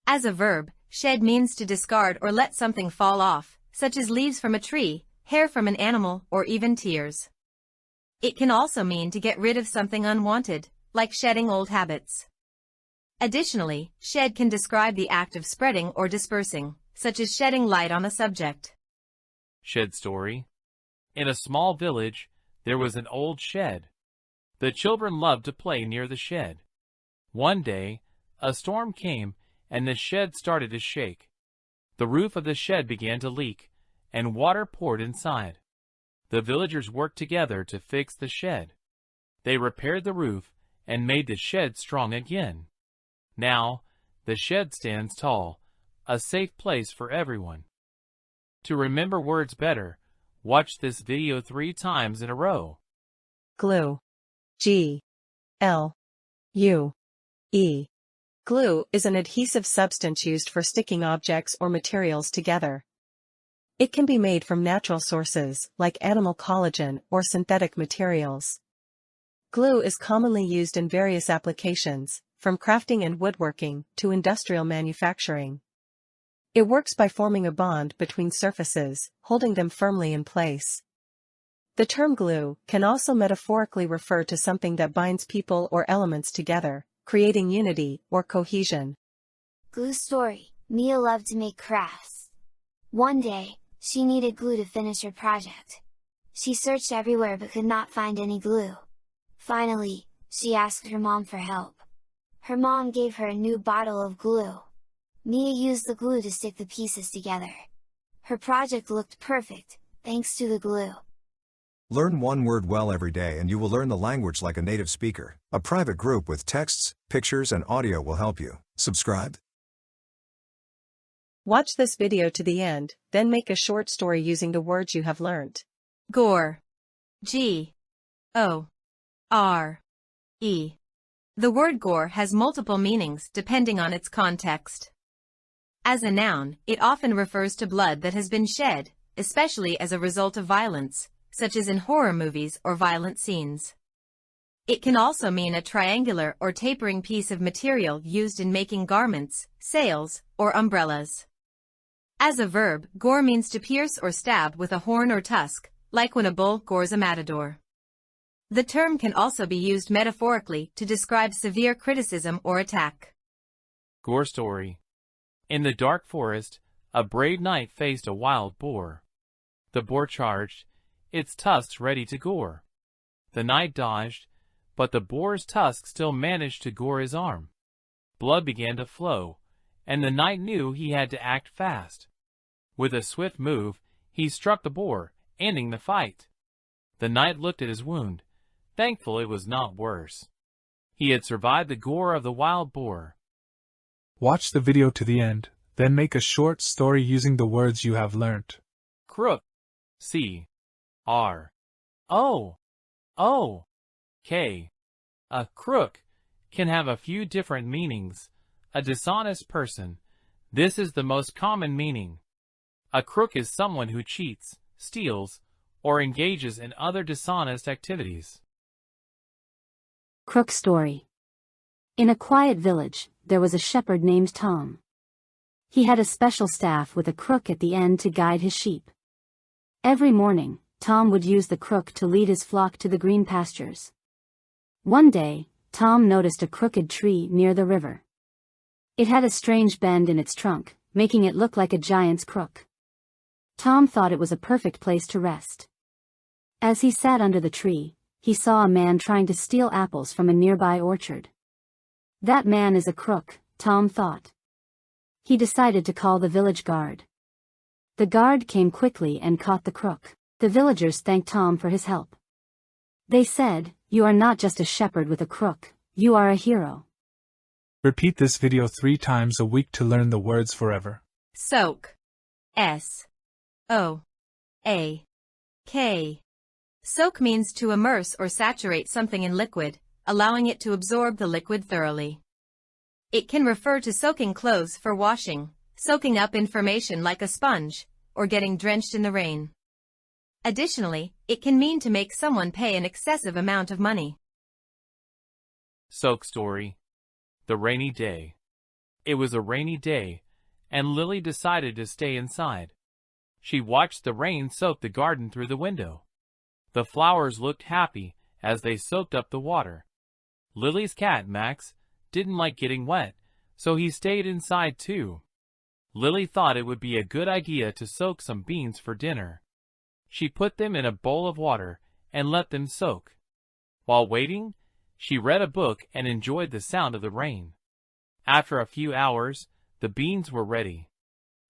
As a verb, shed means to discard or let something fall off, such as leaves from a tree, hair from an animal, or even tears. It can also mean to get rid of something unwanted, like shedding old habits. Additionally, shed can describe the act of spreading or dispersing, such as shedding light on a subject. Shed story. In a small village, there was an old shed. The children loved to play near the shed. One day, a storm came and the shed started to shake. The roof of the shed began to leak, and water poured inside. The villagers worked together to fix the shed. They repaired the roof and made the shed strong again. Now, the shed stands tall, a safe place for everyone. To remember words better, watch this video 3 times in a row. Glue. G-L-U-E. Glue is an adhesive substance used for sticking objects or materials together. It can be made from natural sources, like animal collagen or synthetic materials. Glue is commonly used in various applications, from crafting and woodworking to industrial manufacturing. It works by forming a bond between surfaces, holding them firmly in place. The term glue can also metaphorically refer to something that binds people or elements together, creating unity or cohesion. Glue story. Mia loved to make crafts. One day, she needed glue to finish her project. She searched everywhere but could not find any glue. Finally, she asked her mom for help. Her mom gave her a new bottle of glue. Mia used the glue to stick the pieces together. Her project looked perfect, thanks to the glue. Learn one word well every day and you will learn the language like a native speaker. A private group with texts, pictures and audio will help you. Subscribe. Watch this video to the end, then make a short story using the words you have learned. Gore. G-O-R-E. The word gore has multiple meanings depending on its context. As a noun, it often refers to blood that has been shed, especially as a result of violence, such as in horror movies or violent scenes. It can also mean a triangular or tapering piece of material used in making garments, sails, or umbrellas. As a verb, gore means to pierce or stab with a horn or tusk, like when a bull gores a matador. The term can also be used metaphorically to describe severe criticism or attack. Gore story. In the dark forest, a brave knight faced a wild boar. The boar charged, its tusks ready to gore. The knight dodged, but the boar's tusk still managed to gore his arm. Blood began to flow, and the knight knew he had to act fast. With a swift move, he struck the boar, ending the fight. The knight looked at his wound, thankful it was not worse. He had survived the gore of the wild boar. Watch the video to the end, then make a short story using the words you have learned. Crook. C. R. O. K. A crook can have a few different meanings. A dishonest person. This is the most common meaning. A crook is someone who cheats, steals, or engages in other dishonest activities. Crook story. In a quiet village, there was a shepherd named Tom. He had a special staff with a crook at the end to guide his sheep. Every morning, Tom would use the crook to lead his flock to the green pastures. One day, Tom noticed a crooked tree near the river. It had a strange bend in its trunk, making it look like a giant's crook. Tom thought it was a perfect place to rest. As he sat under the tree, he saw a man trying to steal apples from a nearby orchard. That man is a crook, Tom thought. He decided to call the village guard. The guard came quickly and caught the crook. The villagers thanked Tom for his help. They said, "You are not just a shepherd with a crook, you are a hero." Repeat this video 3 times a week to learn the words forever. Soak. S-O-A-K. Soak means to immerse or saturate something in liquid, allowing it to absorb the liquid thoroughly. It can refer to soaking clothes for washing, soaking up information like a sponge, or getting drenched in the rain. Additionally, it can mean to make someone pay an excessive amount of money. Soak story. The rainy day. It was a rainy day, and Lily decided to stay inside. She watched the rain soak the garden through the window. The flowers looked happy as they soaked up the water. Lily's cat, Max, didn't like getting wet, so he stayed inside too. Lily thought it would be a good idea to soak some beans for dinner. She put them in a bowl of water and let them soak. While waiting, she read a book and enjoyed the sound of the rain. After a few hours, the beans were ready.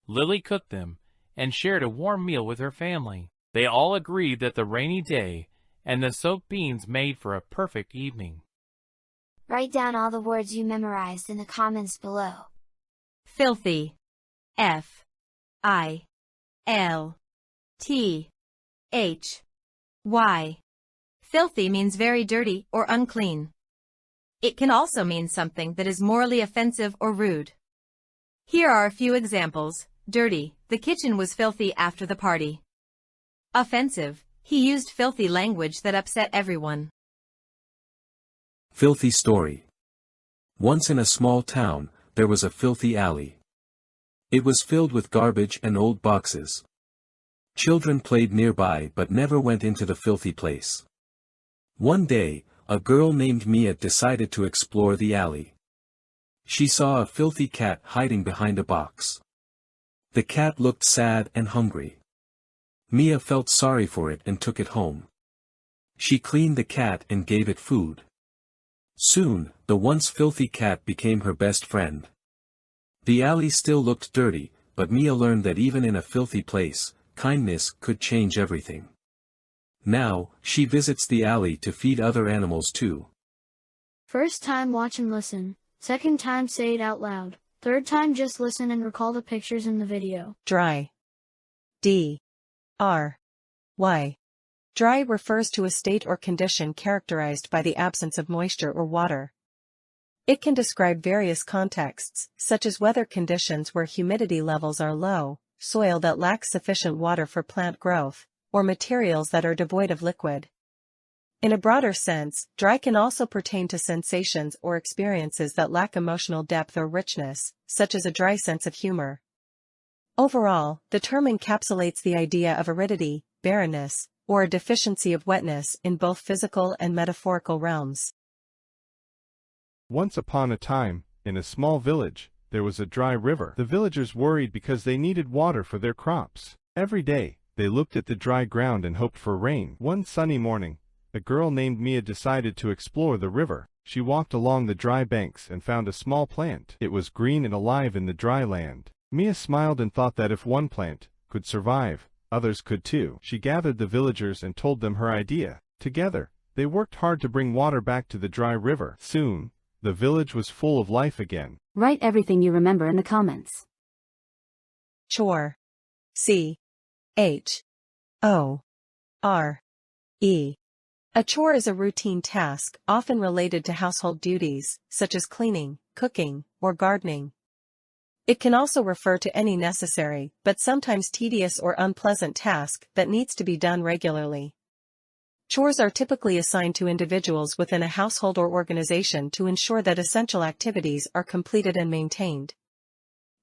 Lily cooked them and shared a warm meal with her family. They all agreed that the rainy day and the soaked beans made for a perfect evening. Write down all the words you memorized in the comments below. Filthy. F-I-L-T-H-Y. Filthy means very dirty or unclean. It can also mean something that is morally offensive or rude. Here are a few examples. Dirty, the kitchen was filthy after the party. Offensive, he used filthy language that upset everyone. Filthy story. Once in a small town, there was a filthy alley. It was filled with garbage and old boxes. Children played nearby but never went into the filthy place. One day, a girl named Mia decided to explore the alley. She saw a filthy cat hiding behind a box. The cat looked sad and hungry. Mia felt sorry for it and took it home. She cleaned the cat and gave it food. Soon, the once filthy cat became her best friend. The alley still looked dirty, but Mia learned that even in a filthy place, kindness could change everything. Now, she visits the alley to feed other animals too. First time watch and listen. Second time say it out loud. Third time just listen and recall the pictures in the video. Dry. D-R-Y. Dry refers to a state or condition characterized by the absence of moisture or water. It can describe various contexts, such as weather conditions where humidity levels are low, soil that lacks sufficient water for plant growth, or materials that are devoid of liquid. In a broader sense, dry can also pertain to sensations or experiences that lack emotional depth or richness, such as a dry sense of humor. Overall, the term encapsulates the idea of aridity, barrenness, or a deficiency of wetness in both physical and metaphorical realms. Once upon a time, in a small village, there was a dry river. The villagers worried because they needed water for their crops. Every day, they looked at the dry ground and hoped for rain. One sunny morning, a girl named Mia decided to explore the river. She walked along the dry banks and found a small plant. It was green and alive in the dry land. Mia smiled and thought that if one plant could survive, others could too. She gathered the villagers and told them her idea. Together, they worked hard to bring water back to the dry river. Soon, the village was full of life again. Write everything you remember in the comments. Chore. C-H-O-R-E. A chore is a routine task, often related to household duties, such as cleaning, cooking, or gardening. It can also refer to any necessary, but sometimes tedious or unpleasant task that needs to be done regularly. Chores are typically assigned to individuals within a household or organization to ensure that essential activities are completed and maintained.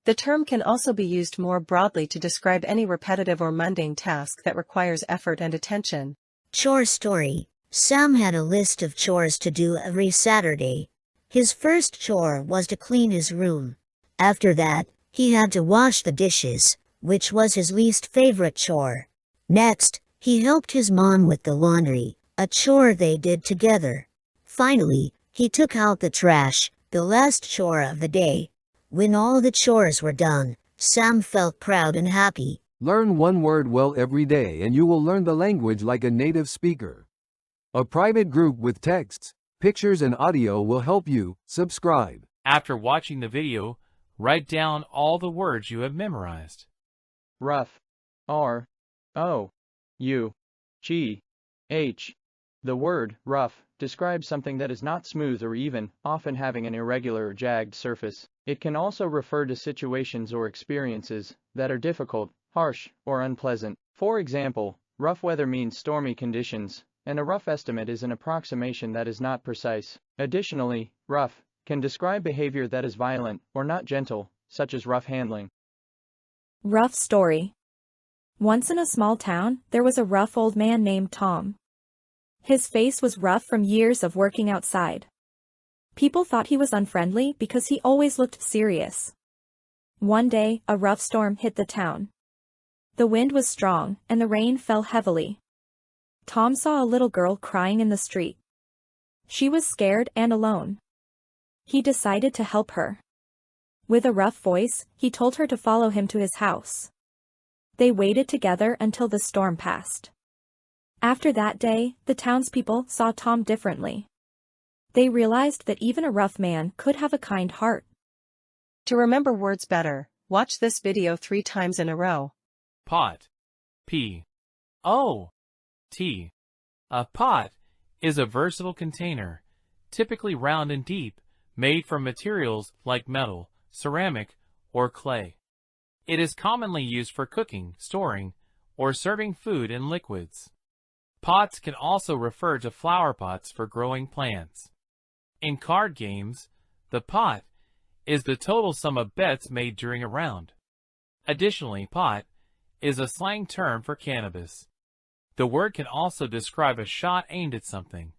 The term can also be used more broadly to describe any repetitive or mundane task that requires effort and attention. Chore story. Sam had a list of chores to do every Saturday. His first chore was to clean his room. After that, he had to wash the dishes, which was his least favorite chore. Next, he helped his mom with the laundry, a chore they did together. Finally, he took out the trash, the last chore of the day. When all the chores were done, Sam felt proud and happy. Learn one word well every day and you will learn the language like a native speaker. A private group with texts, pictures and audio will help you. Subscribe. After watching the video, write down all the words you have memorized. Rough. R-O-U-G-H. The word rough describes something that is not smooth or even, often having an irregular or jagged surface. It can also refer to situations or experiences that are difficult, harsh, or unpleasant. For example, rough weather means stormy conditions, and a rough estimate is an approximation that is not precise. Additionally, rough can describe behavior that is violent or not gentle, such as rough handling. Rough story. Once in a small town, there was a rough old man named Tom. His face was rough from years of working outside. People thought he was unfriendly because he always looked serious. One day, a rough storm hit the town. The wind was strong, and the rain fell heavily. Tom saw a little girl crying in the street. She was scared and alone. He decided to help her. With a rough voice, he told her to follow him to his house. They waited together until the storm passed. After that day, the townspeople saw Tom differently. They realized that even a rough man could have a kind heart. To remember words better, watch this video 3 times in a row. Pot. P-O-T. A pot is a versatile container, typically round and deep, made from materials like metal, ceramic, or clay. It is commonly used for cooking, storing, or serving food and liquids. Pots can also refer to flower pots for growing plants. In card games, the pot is the total sum of bets made during a round. Additionally, pot is a slang term for cannabis. The word can also describe a shot aimed at something,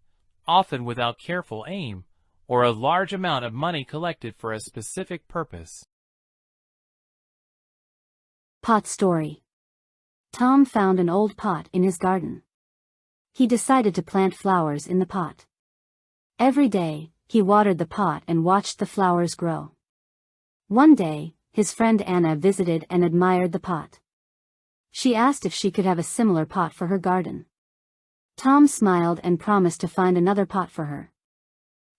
often without careful aim, or a large amount of money collected for a specific purpose. Pot story. Tom found an old pot in his garden. He decided to plant flowers in the pot. Every day, he watered the pot and watched the flowers grow. One day, his friend Anna visited and admired the pot. She asked if she could have a similar pot for her garden. Tom smiled and promised to find another pot for her.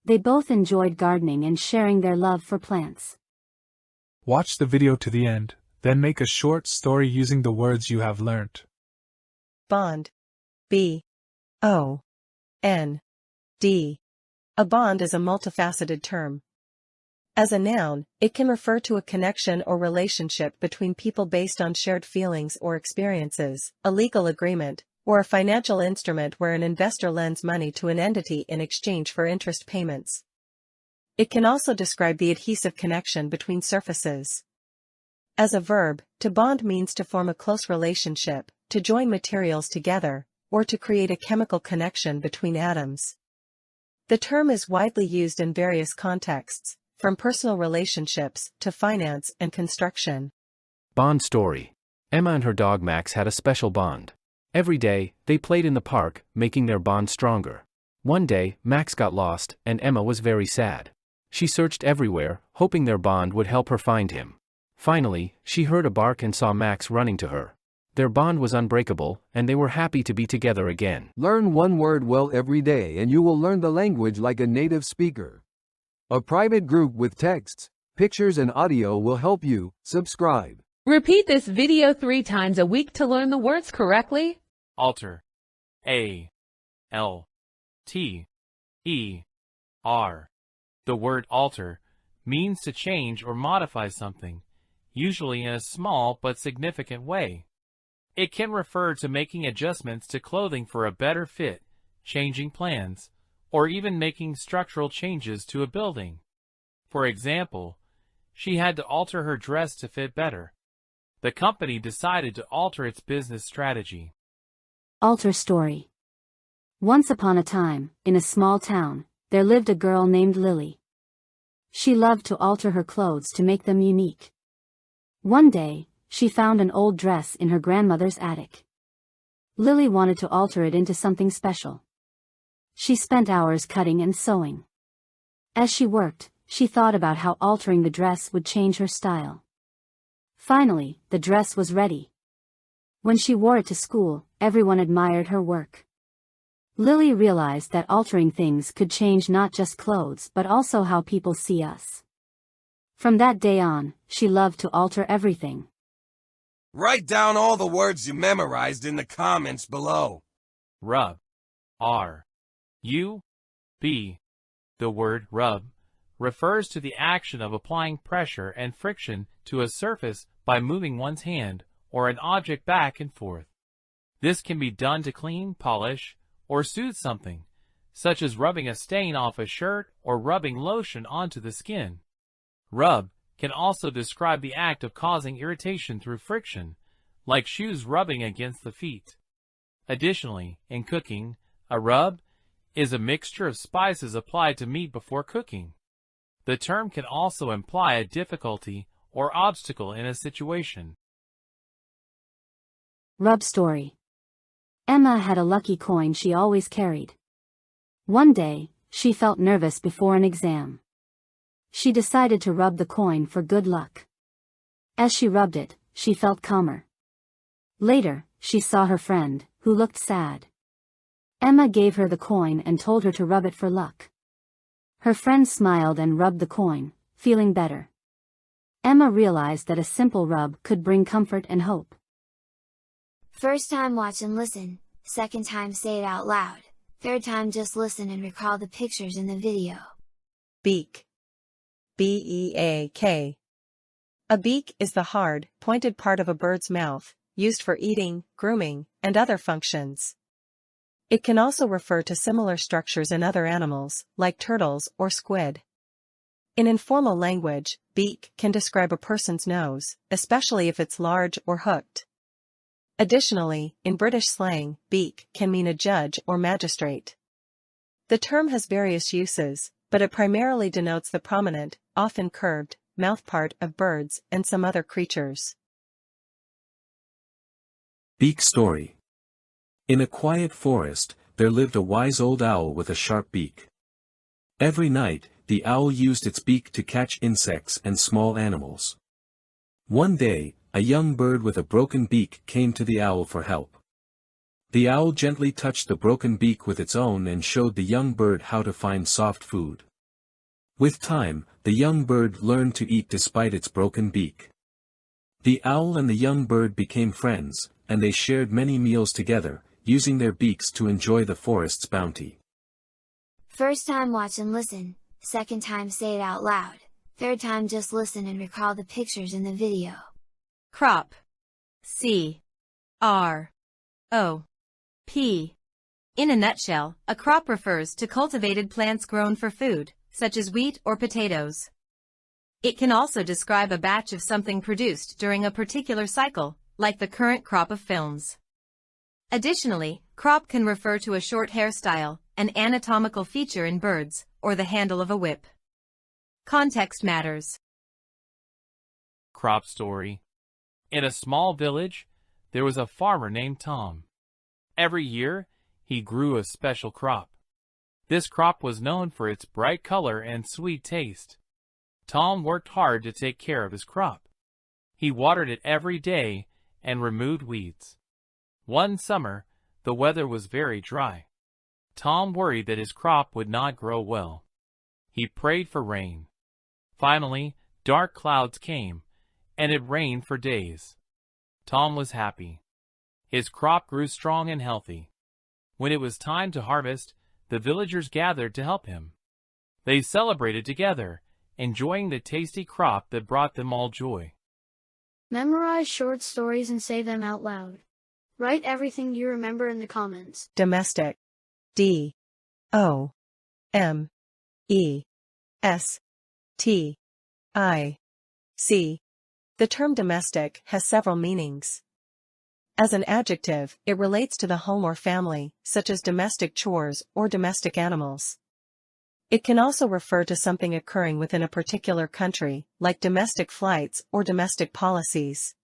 They both enjoyed gardening and sharing their love for plants. Watch the video to the end, then make a short story using the words you have learned. Bond. B-O-N-D. A bond is a multifaceted term. As a noun, it can refer to a connection or relationship between people based on shared feelings or experiences, a legal agreement, or a financial instrument where an investor lends money to an entity in exchange for interest payments. It can also describe the adhesive connection between surfaces. As a verb, to bond means to form a close relationship, to join materials together, or to create a chemical connection between atoms. The term is widely used in various contexts, from personal relationships to finance and construction. Bond story. Emma and her dog Max had a special bond. Every day, they played in the park, making their bond stronger. One day, Max got lost, and Emma was very sad. She searched everywhere, hoping their bond would help her find him. Finally, she heard a bark and saw Max running to her. Their bond was unbreakable, and they were happy to be together again. Learn one word well every day and you will learn the language like a native speaker. A private group with texts, pictures and audio will help you. Subscribe. Repeat this video 3 times a week to learn the words correctly. Alter. A. L. T. E. R. The word alter means to change or modify something, usually in a small but significant way. It can refer to making adjustments to clothing for a better fit, changing plans, or even making structural changes to a building. For example, she had to alter her dress to fit better. The company decided to alter its business strategy. Alter story. Once upon a time, in a small town, there lived a girl named Lily. She loved to alter her clothes to make them unique. One day, she found an old dress in her grandmother's attic. Lily wanted to alter it into something special. She spent hours cutting and sewing. As she worked, she thought about how altering the dress would change her style. Finally, the dress was ready. When she wore it to school, everyone admired her work. Lily realized that altering things could change not just clothes but also how people see us. From that day on, she loved to alter everything. Write down all the words you memorized in the comments below. Rub. R. U. B. The word rub refers to the action of applying pressure and friction to a surface by moving one's hand or an object back and forth. This can be done to clean, polish, or soothe something, such as rubbing a stain off a shirt or rubbing lotion onto the skin. Rub can also describe the act of causing irritation through friction, like shoes rubbing against the feet. Additionally, in cooking, a rub is a mixture of spices applied to meat before cooking. The term can also imply a difficulty or obstacle in a situation. Rub story. Emma had a lucky coin she always carried. One day, she felt nervous before an exam. She decided to rub the coin for good luck. As she rubbed it, she felt calmer. Later, she saw her friend, who looked sad. Emma gave her the coin and told her to rub it for luck. Her friend smiled and rubbed the coin, feeling better. Emma realized that a simple rub could bring comfort and hope. First time watch and listen, second time say it out loud, third time just listen and recall the pictures in the video. Beak. B-E-A-K. A beak is the hard, pointed part of a bird's mouth, used for eating, grooming, and other functions. It can also refer to similar structures in other animals, like turtles or squid. In informal language, beak can describe a person's nose, especially if it's large or hooked. Additionally, in British slang, beak can mean a judge or magistrate. The term has various uses, but it primarily denotes the prominent, often curved, mouthpart of birds and some other creatures. Beak story. In a quiet forest, there lived a wise old owl with a sharp beak. Every night, the owl used its beak to catch insects and small animals. One day, a young bird with a broken beak came to the owl for help. The owl gently touched the broken beak with its own and showed the young bird how to find soft food. With time, the young bird learned to eat despite its broken beak. The owl and the young bird became friends, and they shared many meals together, using their beaks to enjoy the forest's bounty. First time watch and listen, second time say it out loud, third time just listen and recall the pictures in the video. Crop. C. R. O. P. In a nutshell, a crop refers to cultivated plants grown for food, such as wheat or potatoes. It can also describe a batch of something produced during a particular cycle, like the current crop of films. Additionally, crop can refer to a short hairstyle, an anatomical feature in birds, or the handle of a whip. Context matters. Crop story. In a small village, there was a farmer named Tom. Every year, he grew a special crop. This crop was known for its bright color and sweet taste. Tom worked hard to take care of his crop. He watered it every day and removed weeds. One summer, the weather was very dry. Tom worried that his crop would not grow well. He prayed for rain. Finally, dark clouds came, and it rained for days. Tom was happy. His crop grew strong and healthy. When it was time to harvest, the villagers gathered to help him. They celebrated together, enjoying the tasty crop that brought them all joy. Memorize short stories and say them out loud. Write everything you remember in the comments. Domestic. D. O. M. E. S. T. I. C. The term domestic has several meanings. As an adjective, it relates to the home or family, such as domestic chores or domestic animals. It can also refer to something occurring within a particular country, like domestic flights or domestic policies.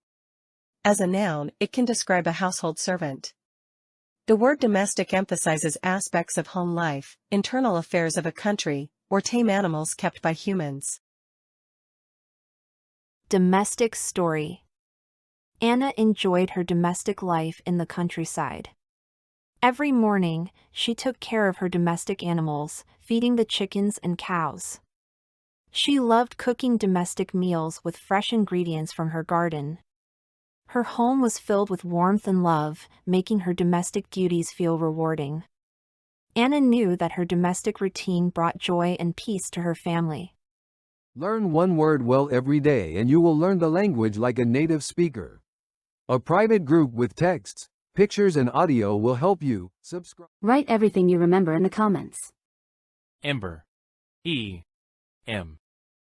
As a noun, it can describe a household servant. The word domestic emphasizes aspects of home life, internal affairs of a country, or tame animals kept by humans. Domestic story. Anna enjoyed her domestic life in the countryside. Every morning, she took care of her domestic animals, feeding the chickens and cows. She loved cooking domestic meals with fresh ingredients from her garden. Her home was filled with warmth and love, making her domestic duties feel rewarding. Anna knew that her domestic routine brought joy and peace to her family. Learn one word well every day and you will learn the language like a native speaker. A private group with texts, pictures and audio will help you. Subscribe. Write everything you remember in the comments. Ember. E. M.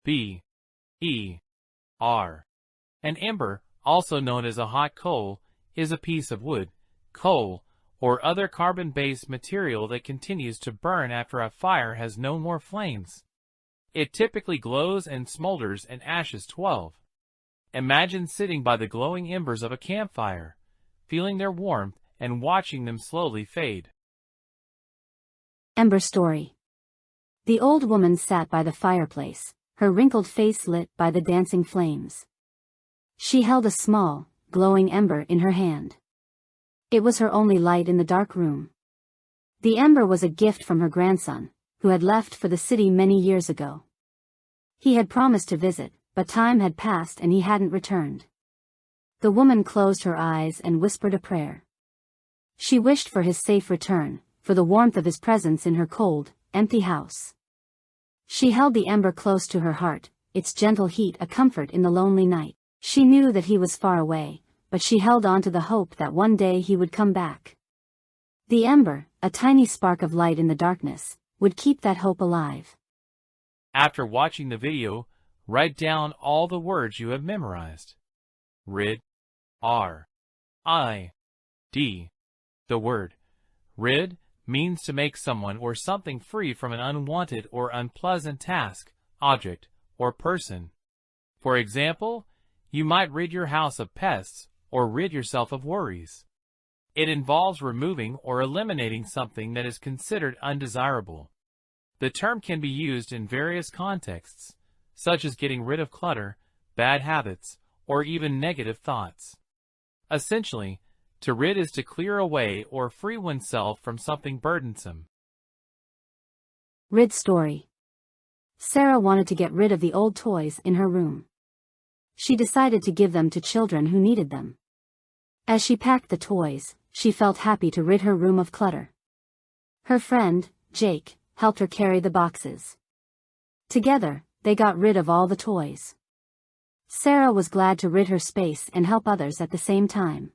B. E. R. An ember, also known as a hot coal, is a piece of wood, coal, or other carbon-based material that continues to burn after a fire has no more flames. It typically glows and smolders in ashes 12. Imagine sitting by the glowing embers of a campfire, feeling their warmth and watching them slowly fade. Ember story. The old woman sat by the fireplace, her wrinkled face lit by the dancing flames. She held a small, glowing ember in her hand. It was her only light in the dark room. The ember was a gift from her grandson, who had left for the city many years ago. He had promised to visit, but time had passed and he hadn't returned. The woman closed her eyes and whispered a prayer. She wished for his safe return, for the warmth of his presence in her cold, empty house. She held the ember close to her heart, its gentle heat a comfort in the lonely night. She knew that he was far away, but she held on to the hope that one day he would come back. The ember, a tiny spark of light in the darkness, would keep that hope alive. After watching the video, write down all the words you have memorized. Rid. R. I. D. The word rid means to make someone or something free from an unwanted or unpleasant task, object, or person. For example, you might rid your house of pests or rid yourself of worries. It involves removing or eliminating something that is considered undesirable. The term can be used in various contexts, such as getting rid of clutter, bad habits, or even negative thoughts. Essentially, to rid is to clear away or free oneself from something burdensome. Rid story. Sarah wanted to get rid of the old toys in her room. She decided to give them to children who needed them. As she packed the toys, she felt happy to rid her room of clutter. Her friend, Jake, helped her carry the boxes. Together, they got rid of all the toys. Sarah was glad to rid her space and help others at the same time.